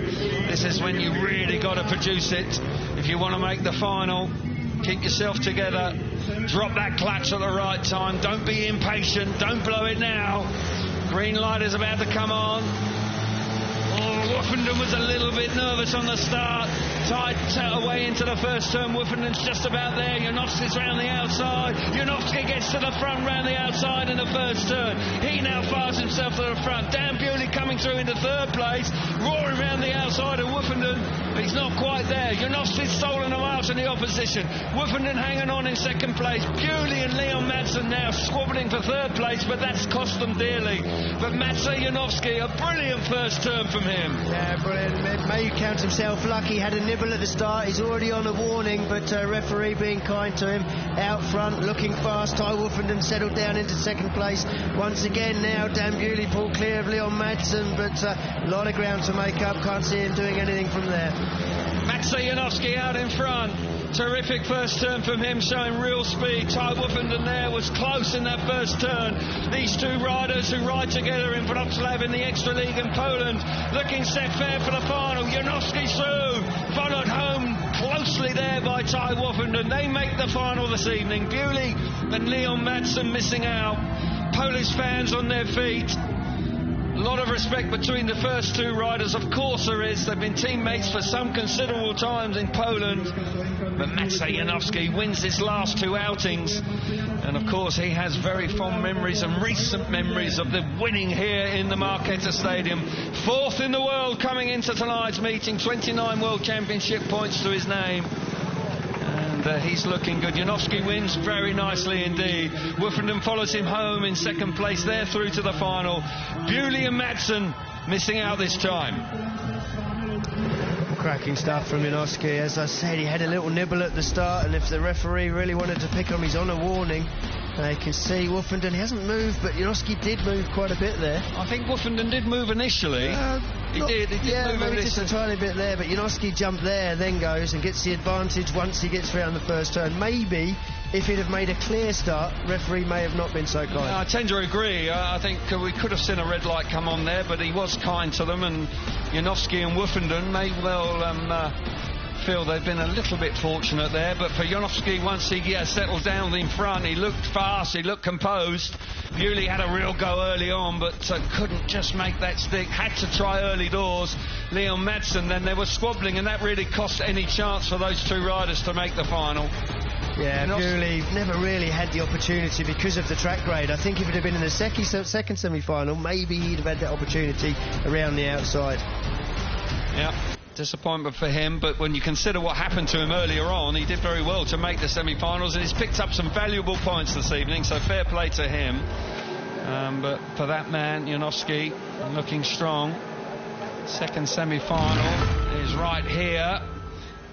This is when you really got to produce it if you want to make the final. Keep yourself together. Drop that clutch at the right time. Don't be impatient. Don't blow it now. Green light is about to come on. Oh, Woofenden was a little bit nervous on the start. Tied away into the first turn. Woofenden's just about there. Janowski's round the outside. Janowski gets to the front round the outside in the first turn. He now fires himself to the front. Dan Bewley coming through into 3rd place. Roaring round the outside of Woofenden. But he's not quite there. Janowski's stolen him out in the opposition. Woofenden hanging on in 2nd place. Bewley and Leon Madsen now squabbling for 3rd place, but that's cost them dearly. But Maciej Janowski, a brilliant first turn from him. Yeah, brilliant. May count himself lucky. Had a nibble at the start. He's already on a warning, but referee being kind to him. Out front, looking fast. Ty Woofenden settled down into 2nd place. Once again now, Dan Bewley pulled clear of Leon Madsen, but a lot of ground to make up. Can't see him doing anything from there. Maciej Janowski out in front. Terrific first turn from him, showing real speed. Ty Woofenden there was close in that first turn. These 2 riders who ride together in Wrocław in the Extra League in Poland, looking set fair for the final. Janowski through, followed home closely there by Ty Woofenden. They make the final this evening. Bewley and Leon Madsen missing out. Polish fans on their feet. A lot of respect between the first 2 riders, of course there is. They've been teammates for some considerable times in Poland. But Maciej Janowski wins his last 2 outings. And of course he has very fond memories and recent memories of the winning here in the Marquetta Stadium. 4th in the world coming into tonight's meeting. 29 World Championship points to his name. He's looking good. Janowski wins very nicely indeed. Woofenden follows him home in 2nd place there through to the final. Bewley and Madsen missing out this time. Cracking stuff from Janowski. As I said, he had a little nibble at the start, and if the referee really wanted to pick him, he's on a warning. You can see Woofenden, he hasn't moved, but Janowski did move quite a bit there. I think Woofenden did move initially. He did move maybe just a tiny bit there, but Janowski jumped there, then goes and gets the advantage once he gets round the first turn. Maybe if he'd have made a clear start, referee may have not been so kind. I tend to agree. I think we could have seen a red light come on there, but he was kind to them, and Janowski and Woofenden may well feel they've been a little bit fortunate there. But for Janowski, once he settled down in front, he looked fast, he looked composed. Bewley had a real go early on, but couldn't just make that stick. Had to try early doors. Leon Madsen, then they were squabbling, and that really cost any chance for those 2 riders to make the final. Yeah, Bewley never really had the opportunity because of the track grade. I think if it had been in the second semi-final, maybe he'd have had that opportunity around the outside. Yeah, disappointment for him, but when you consider what happened to him earlier on, he did very well to make the semi-finals, and he's picked up some valuable points this evening, so fair play to him. But for that man, Janowski, looking strong. Second semi-final is right here,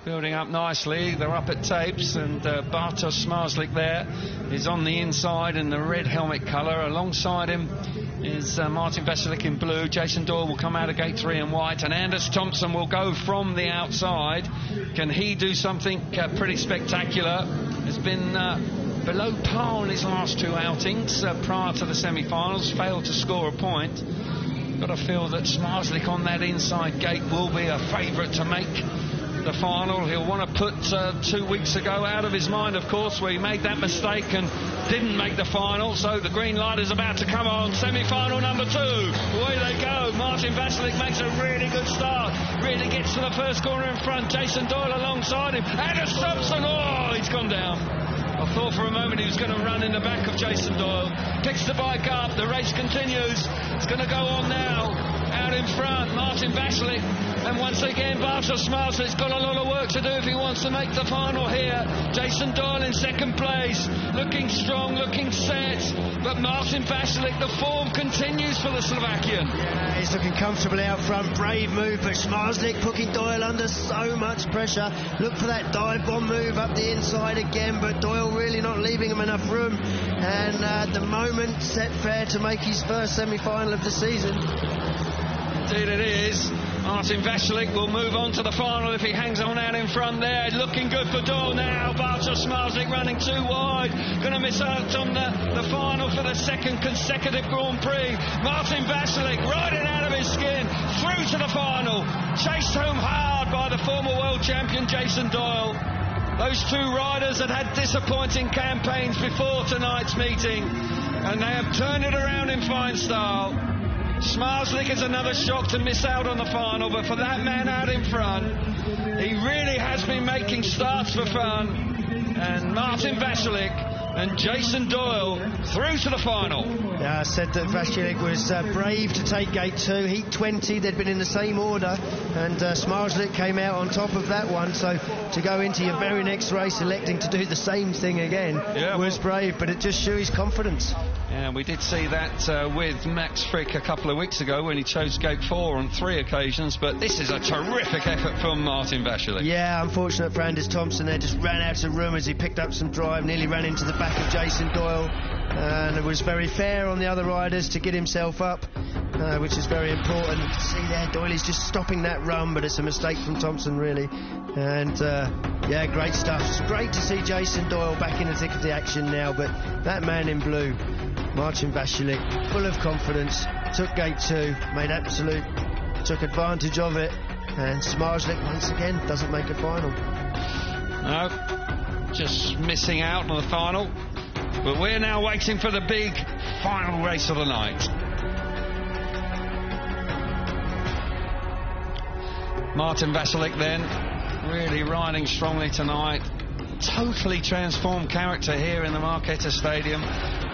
building up nicely. They're up at tapes, and Bartosz Zmarzlik there is on the inside in the red helmet colour. Alongside him is Martin Veselik in blue. Jason Doyle will come out of gate 3 in white, and Anders Thompson will go from the outside. Can he do something pretty spectacular? Has been below par in his last 2 outings prior to the semi-finals, failed to score a point. Got to feel that Zmarzlik on that inside gate will be a favourite to make the final. He'll want to put 2 weeks ago out of his mind, of course, where he made that mistake and didn't make the final. So the green light is about to come on. Semi-final number 2. Away they go. Martin Veselik makes a really good start. Really gets to the first corner in front. Jason Doyle alongside him. Anders Thompson. Oh, he's gone down. I thought for a moment he was going to run in the back of Jason Doyle. Picks the bike up. The race continues. It's going to go on now. Out in front, Martin Veselik. And once again, Bartosz Zmarzlik's got a lot of work to do if he wants to make the final here. Jason Doyle in second place. Looking strong, looking set. But Martin Veselik, the form continues for the Slovakian. Yeah, he's looking comfortably out front. Brave move, but Zmarzlik putting Doyle under so much pressure. Look for that dive bomb move up the inside again, but Doyle really not leaving him enough room. And at the moment, set fair to make his first semi-final of the season. Indeed it is. Martin Veselik will move on to the final if he hangs on out in front there. Looking good for Doyle now. Bartosz Zmarzlik running too wide. Going to miss out on the final for the second consecutive Grand Prix. Martin Veselik riding out of his skin through to the final. Chased home hard by the former world champion Jason Doyle. Those 2 riders had disappointing campaigns before tonight's meeting, and they have turned it around in fine style. Zmarzlik is another shock to miss out on the final, but for that man out in front, he really has been making starts for fun. And Martin Veselik and Jason Doyle through to the final. Yeah, I said that Veselik was brave to take gate 2, heat 20. They'd been in the same order, and Zmarzlik came out on top of that one. So to go into your very next race electing to do the same thing again was brave, but it just shows his confidence. Yeah, we did see that with Max Frick a couple of weeks ago when he chose gate 4 on 3 occasions, but this is a terrific effort from Martin Veselik. Yeah, unfortunate for Anders Thompson there, just ran out of room as he picked up some drive, nearly ran into the back of Jason Doyle, and it was very fair on the other riders to get himself up, which is very important. See there, Doyle is just stopping that run, but it's a mistake from Thompson really. And yeah, great stuff. It's great to see Jason Doyle back in the thick of the action now, but that man in blue, Martin Veselik, full of confidence, took gate 2, took advantage of it, and Zmarzlik once again doesn't make a final. No, just missing out on the final, but we're now waiting for the big final race of the night. Martin Veselik then, really riding strongly tonight. Totally transformed character here in the Markéta Stadium.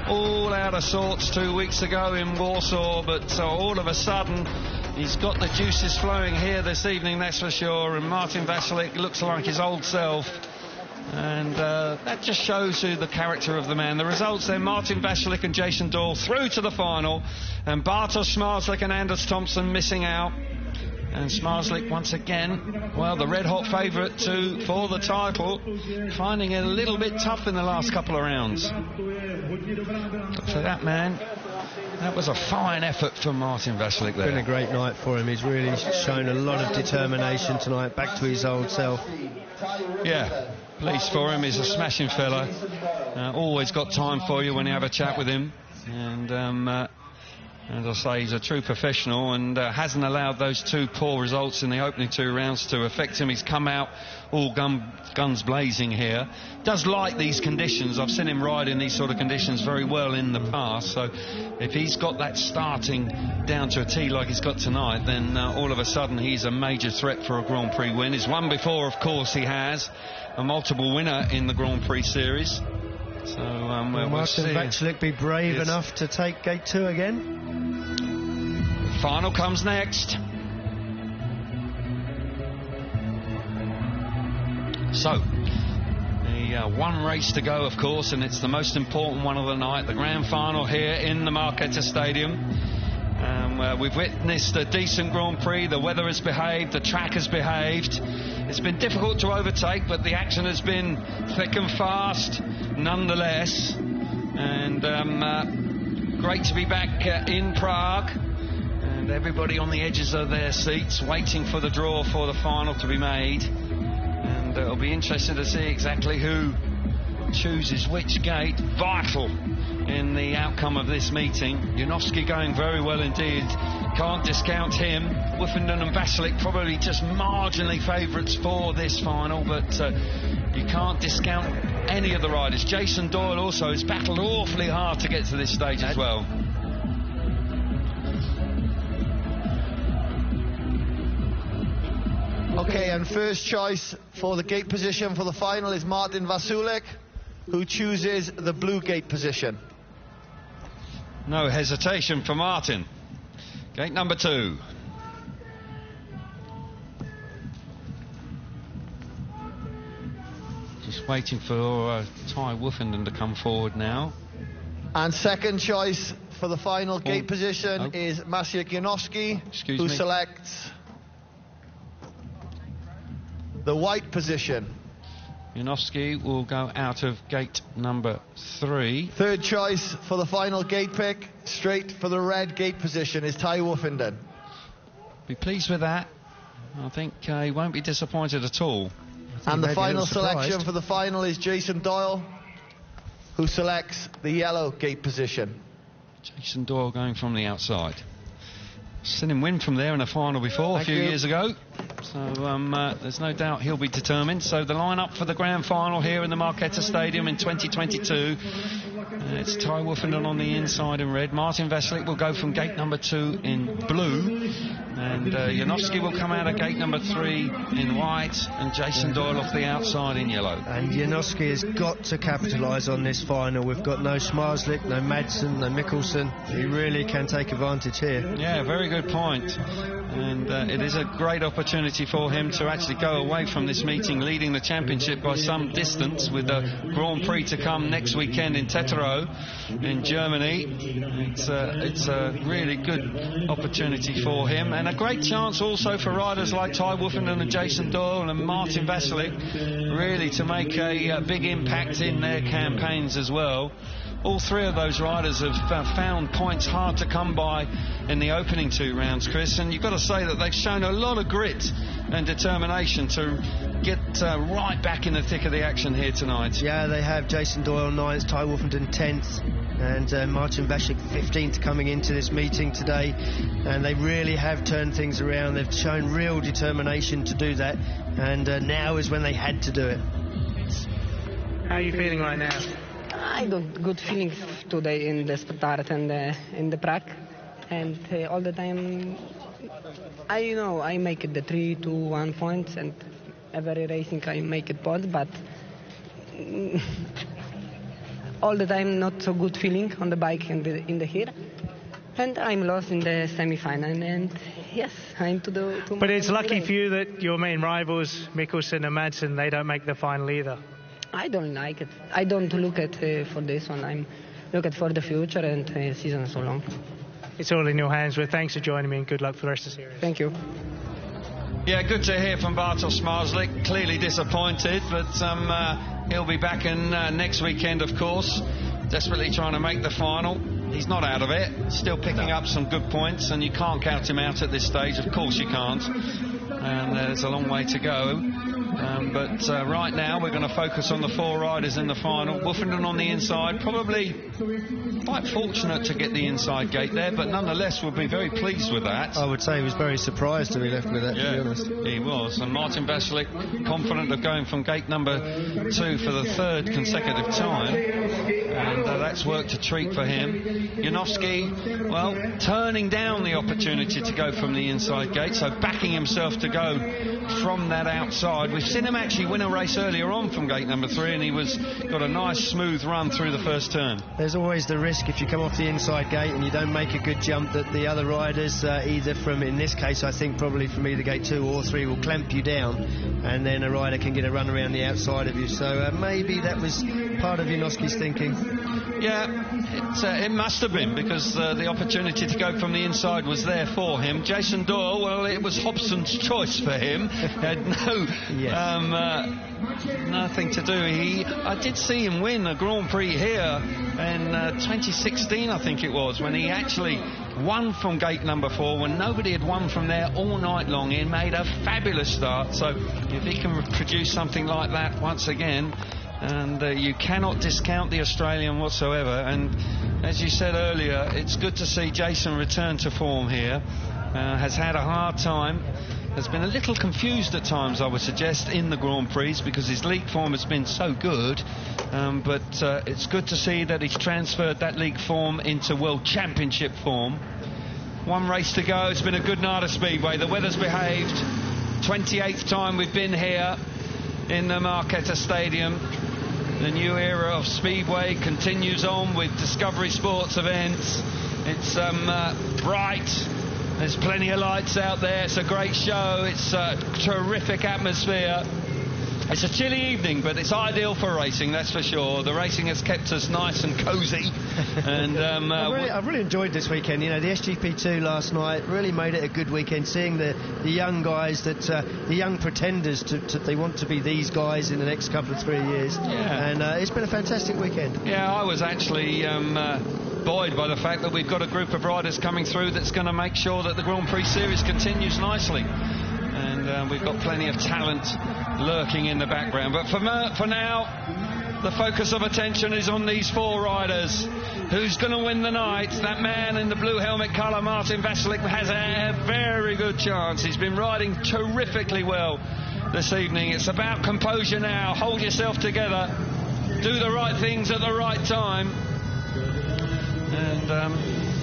All out of sorts 2 weeks ago in Warsaw, but all of a sudden he's got the juices flowing here this evening, that's for sure. And Martin Veselik looks like his old self, and that just shows you the character of the man. The results then: Martin Veselik and Jason Doyle through to the final, and Bartosz Zmarzlik and Anders Thompson missing out. And Zmarzlik once again, well, the red-hot favourite for the title, finding it a little bit tough in the last couple of rounds. But for that man, that was a fine effort from Martin Veselik there. It's been a great night for him. He's really shown a lot of determination tonight, back to his old self. Yeah, pleased for him. He's a smashing fellow. Always got time for you when you have a chat with him. And As I say, he's a true professional and hasn't allowed those two poor results in the opening 2 rounds to affect him. He's come out all guns blazing here. Does like these conditions. I've seen him ride in these sort of conditions very well in the past. So if he's got that starting down to a T like he's got tonight, then all of a sudden he's a major threat for a Grand Prix win. He's won before, of course he has. A multiple winner in the Grand Prix series. So will Martin Vaclik be brave enough to take gate 2 again? Final comes next. So, the one race to go, of course, and it's the most important one of the night, the grand final here in the Marketa Stadium. We've witnessed a decent Grand Prix. The weather has behaved, the track has behaved. It's been difficult to overtake, but the action has been thick and fast nonetheless. And great to be back in Prague. And everybody on the edges of their seats waiting for the draw for the final to be made. And it'll be interesting to see exactly who chooses which gate. Vital in the outcome of this meeting. Janowski going very well indeed. Can't discount him. Wuffenden and Vaclik probably just marginally favourites for this final, but you can't discount any of the riders. Jason Doyle also has battled awfully hard to get to this stage as well. Okay, and first choice for the gate position for the final is Martin Vaclik, who chooses the blue gate position. No hesitation for Martin. Gate number 2. Just waiting for Ty Wuffenden to come forward now. And second choice for the final gate position is Maciej Janowski, who selects the white position. Janowski will go out of gate number 3. Third choice for the final gate pick, straight for the red gate position, is Ty Wuffenden. Be pleased with that. I think he won't be disappointed at all. And the final selection for the final is Jason Doyle, who selects the yellow gate position. Jason Doyle going from the outside. Seen him win from there in a final before, a few years ago. So there's no doubt he'll be determined. So the lineup for the grand final here in the Marketa Stadium in 2022. It's Ty Wuffenden on the inside in red. Martin Vaclik will go from gate number 2 in blue. And Janowski will come out of gate number 3 in white. And Jason Doyle off the outside in yellow. And Janowski has got to capitalise on this final. We've got no Smarslik, no Madsen, no Mikkelsen. He really can take advantage here. Yeah, very good point. And it is a great opportunity for him to actually go away from this meeting leading the championship by some distance, with the Grand Prix to come next weekend in Tetero in Germany. It's a really good opportunity for him, and a great chance also for riders like Ty Wuffenden and Jason Doyle and Martin Vaclik really to make a big impact in their campaigns as well. All three of those riders have found points hard to come by in the opening 2 rounds, Chris, and you've got to say that they've shown a lot of grit and determination to get right back in the thick of the action here tonight. Yeah, they have. Jason Doyle 9th, Ty Wuffenden 10th, and Martin Vaclik 15th coming into this meeting today, and they really have turned things around. They've shown real determination to do that, and now is when they had to do it. How are you feeling right now? I got good feelings today in the start and in the Prague, and all the time I make it the 3-2-1 points, and every racing I make it points, but all the time not so good feeling on the bike and in the here, and I'm lost in the semi-final, and yes, I'm to the. But it's lucky for you that your main rivals Mikkelsen and Madsen, they don't make the final either. I don't like it. I don't look at for this one. I'm looking for the future, and season is so long. It's all in your hands. Well, thanks for joining me, and good luck for the rest of the series. Thank you. Yeah, good to hear from Bartosz Smarslik. Clearly disappointed, but he'll be back in next weekend, of course. Desperately trying to make the final. He's not out of it. Still picking up some good points, and you can't count him out at this stage. Of course you can't. And there's a long way to go. But right now we're going to focus on the 4 riders in the final. Woofenden on the inside, probably quite fortunate to get the inside gate there, but nonetheless we'll be very pleased with that. I would say he was very surprised to be left with that, to be honest. He was. And Martin Vasilik confident of going from gate number 2 for the 3rd consecutive time, and that's worked a treat for him. Janowski, well, turning down the opportunity to go from the inside gate, so backing himself to go from that outside. We've seen him actually win a race earlier on from gate number 3, and he got a nice smooth run through the first turn. There's always the risk if you come off the inside gate and you don't make a good jump that the other riders, either from, in this case I think probably from either gate 2 or 3, will clamp you down, and then a rider can get a run around the outside of you. So maybe that was part of Janowski's thinking. Yeah, it must have been, because the opportunity to go from the inside was there for him. Jason Doyle, well, it was Hobson's choice for him. Had nothing to do. I did see him win a Grand Prix here in 2016, I think it was, when he actually won from gate number 4 when nobody had won from there all night long. He made a fabulous start, so if he can produce something like that once again, and you cannot discount the Australian whatsoever. And as you said earlier, it's good to see Jason return to form here. Has had a hard time, has been a little confused at times, I would suggest, in the Grand Prix because his league form has been so good, but it's good to see that he's transferred that league form into World Championship form. 1 race to go. It's been a good night of Speedway. The weather's behaved. 28th time we've been here in the Marquetta Stadium. The new era of Speedway continues on with Discovery Sports events. It's bright. There's plenty of lights out there. It's a great show. It's a terrific atmosphere. It's a chilly evening, but it's ideal for racing, that's for sure. The racing has kept us nice and cosy. And I've really enjoyed this weekend. You know, the SGP2 last night really made it a good weekend, seeing the young guys, that the young pretenders they want to be these guys in the next couple of 3 years. Yeah. And it's been a fantastic weekend. Yeah, I was actually buoyed by the fact that we've got a group of riders coming through that's going to make sure that the Grand Prix series continues nicely. And we've got plenty of talent lurking in the background. But for now, the focus of attention is on these 4 riders. Who's going to win the night? That man in the blue helmet colour, Martin Vasilik, has a very good chance. He's been riding terrifically well this evening. It's about composure now. Hold yourself together. Do the right things at the right time. And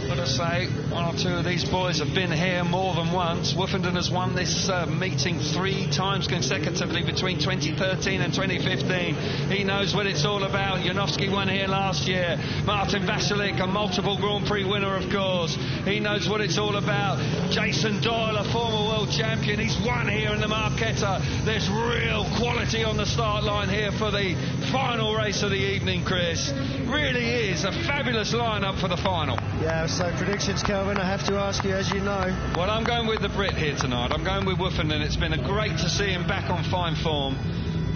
got to say, 1 or 2 of these boys have been here more than once. Woofenden has won this meeting 3 times consecutively between 2013 and 2015. He knows what it's all about. Janowski won here last year. Martin Vasilik, a multiple Grand Prix winner, of course. He knows what it's all about. Jason Doyle, a former world champion. He's won here in the Marquetta. There's real quality on the start line here for the final race of the evening, Chris. Really is a fabulous lineup for the final. Yeah, so predictions, Kelvin, I have to ask you, as you know. Well, I'm going with the Brit here tonight. I'm going with Woofenden. It's been great to see him back on fine form.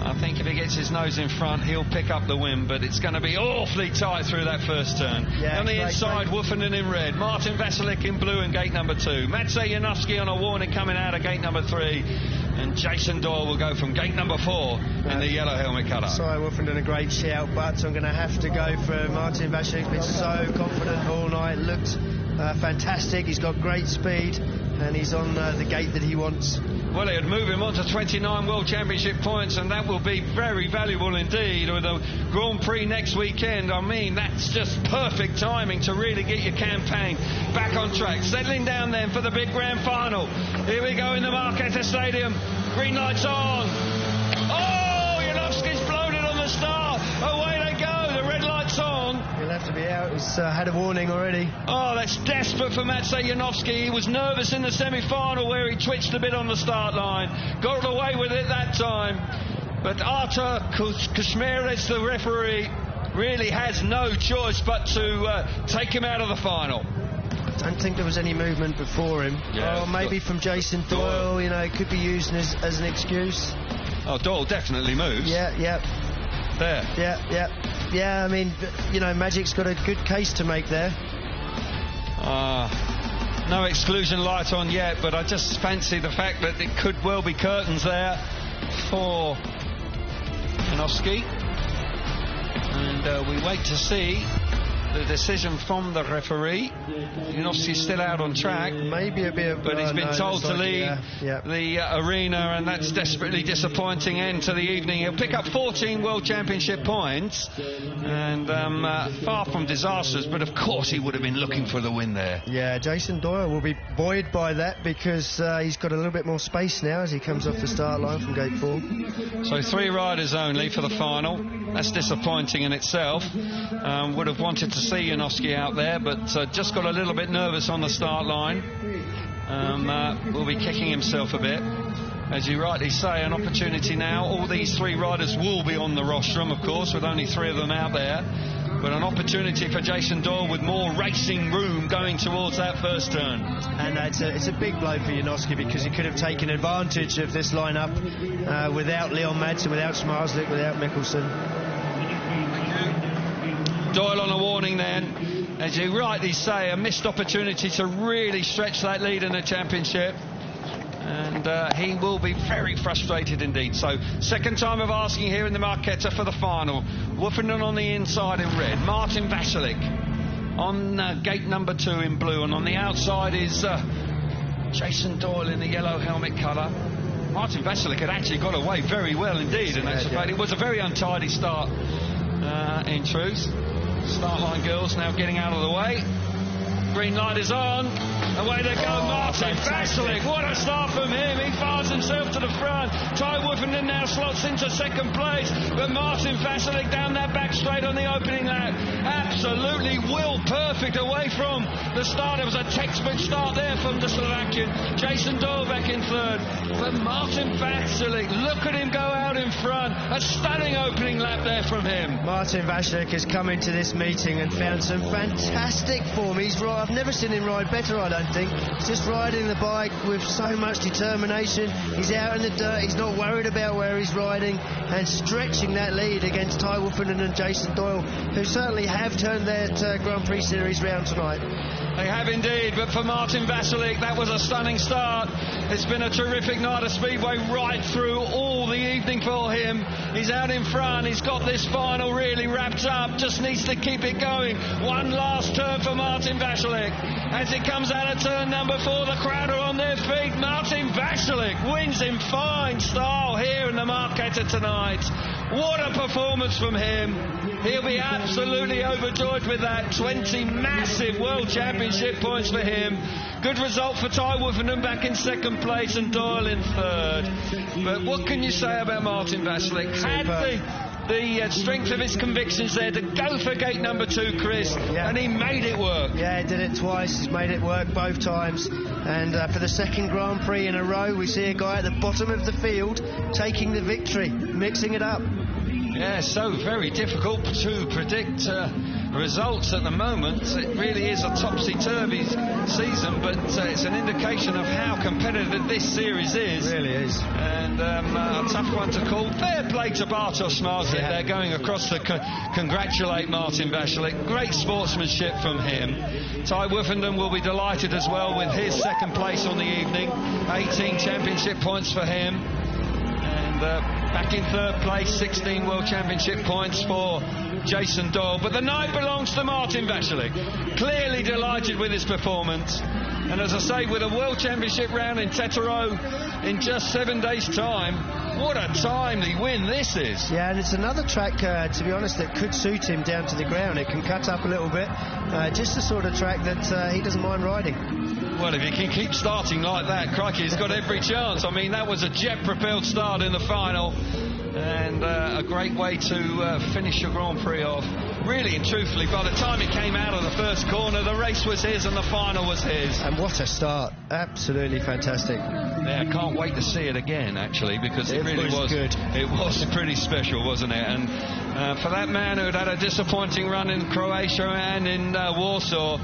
I think if he gets his nose in front, he'll pick up the win, but it's going to be awfully tight through that first turn. Yeah, on the inside, Woofenden in red, Martin Vasilik in blue in gate number 2, Maciej Janowski on a warning coming out of gate number 3, and Jason Doyle will go from gate number 4 in the yellow helmet colour. Sorry, Woofenden, a great shout, but I'm going to have to go for Martin Vasilik. Been so confident all night, looked fantastic. He's got great speed, and he's on the gate that he wants. Well, it would move him on to 29 World Championship points, and that will be very valuable indeed with the Grand Prix next weekend. I mean, that's just perfect timing to really get your campaign back on track. Settling down then for the big grand final. Here we go in the Marquetta Stadium. Green lights on. Oh, Janowski's blown it on the start. Away they go. The red light's on. He'll have to be out. He's had a warning already. Oh, that's desperate for Maciej Janowski. He was nervous in the semi-final where he twitched a bit on the start line. Got away with it that time. But Artur Kazimierz, the referee, really has no choice but to take him out of the final. I don't think there was any movement before him. Yeah, maybe from Jason Doyle, you know, it could be used as an excuse. Oh, Doyle definitely moves. Yeah. There. Yeah, I mean, you know, Magic's got a good case to make there. No exclusion light on yet, but I just fancy the fact that it could well be curtains there. for Janowski. And we wait to see the decision from the referee. Janowski's still out on track. Maybe a bit of... But he's been told to leave the arena, and that's desperately disappointing end to the evening. He'll pick up 14 World Championship points, and far from disastrous, but of course he would have been looking for the win there. Yeah, Jason Doyle will be buoyed by that, because he's got a little bit more space now as he comes off the start line from gate 4. So 3 riders only for the final. That's disappointing in itself. Would have wanted to see Janowski out there, but just got a little bit nervous on the start line. Will be kicking himself a bit. As you rightly say, an opportunity now. All these 3 riders will be on the rostrum, of course, with only 3 of them out there. But an opportunity for Jason Doyle with more racing room going towards that first turn. And it's a big blow for Janowski, because he could have taken advantage of this lineup without Leon Madsen, without Smarslik, without Mikkelsen. Doyle on a warning then, as you rightly say, a missed opportunity to really stretch that lead in the championship, and he will be very frustrated indeed. So second time of asking here in the Marketta for the final. Woofenden on the inside in red, Martin Vasilik on gate number 2 in blue, and on the outside is Jason Doyle in the yellow helmet colour. Martin Vasilik had actually got away very well indeed, and it was a very untidy start in truth. Start line girls now getting out of the way. Green light is on. Away they go, Martin Vasilik. What a start from him. He fires himself to the front. Ty Woofenden now slots into second place. But Martin Vasilik down that back straight on the opening lap. Absolutely perfect away from the start. It was a textbook start there from the Slovakian. Jason Doyle back in third. But Martin Vasilik, look at him go out in front. A stunning opening lap there from him. Martin Vasilik has come into this meeting and found some fantastic form. I've never seen him ride better, I don't think. He's just riding the bike with so much determination. He's out in the dirt, he's not worried about where he's riding, and stretching that lead against Ty Woofenden and Jason Doyle, who certainly have turned their Grand Prix Series round tonight. They have indeed, but for Martin Vasilik, that was a stunning start. It's been a terrific night of Speedway right through all the evening for him. He's out in front, he's got this final really wrapped up, just needs to keep it going. One last turn for Martin Vasilik. As it comes out of turn number 4, the crowd are on their feet. Martin Vasilik wins in fine style here in the Marketta tonight. What a performance from him. He'll be absolutely overjoyed with that. 20 massive World Championship points for him. Good result for Ty Woofenden back in second place and Doyle in third. But what can you say about Martin Vasilik? Had the strength of his convictions there to go for gate number 2, Chris, and he made it work. Yeah, he did it twice. He's made it work both times. And for the second Grand Prix in a row, we see a guy at the bottom of the field taking the victory, mixing it up. Yeah, so very difficult to predict results at the moment. It really is a topsy-turvy season, but it's an indication of how competitive this series is. It really is. And a tough one to call. Fair play to Bartosz Smarslik. They're going across to congratulate Martin Vasilik. Great sportsmanship from him. Ty Woofenden will be delighted as well with his second place on the evening. 18 championship points for him. And back in third place, 16 World Championship points for Jason Doyle. But the night belongs to Martin Vasilik. Clearly delighted with his performance. And as I say, with a World Championship round in Tetero in just 7 days' time, what a timely win this is. Yeah, and it's another track, to be honest, that could suit him down to the ground. It can cut up a little bit. Just the sort of track that he doesn't mind riding. Well, if he can keep starting like that, crikey, he's got every chance. I mean, that was a jet-propelled start in the final, and a great way to finish your Grand Prix off. Really and truthfully, by the time he came out of the first corner, the race was his and the final was his. And what a start. Absolutely fantastic. Yeah, I can't wait to see it again, actually, because it really was good. It was pretty special, wasn't it? And for that man who had a disappointing run in Croatia and in Warsaw,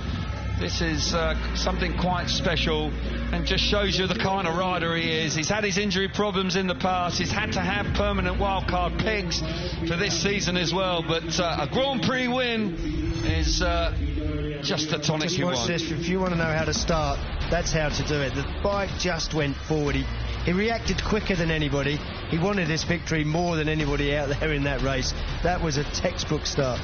this is something quite special, and just shows you the kind of rider he is. He's had his injury problems in the past. He's had to have permanent wildcard picks for this season as well. But a Grand Prix win is just the tonic you want. This. If you want to know how to start, that's how to do it. The bike just went forward. He reacted quicker than anybody. He wanted this victory more than anybody out there in that race. That was a textbook start.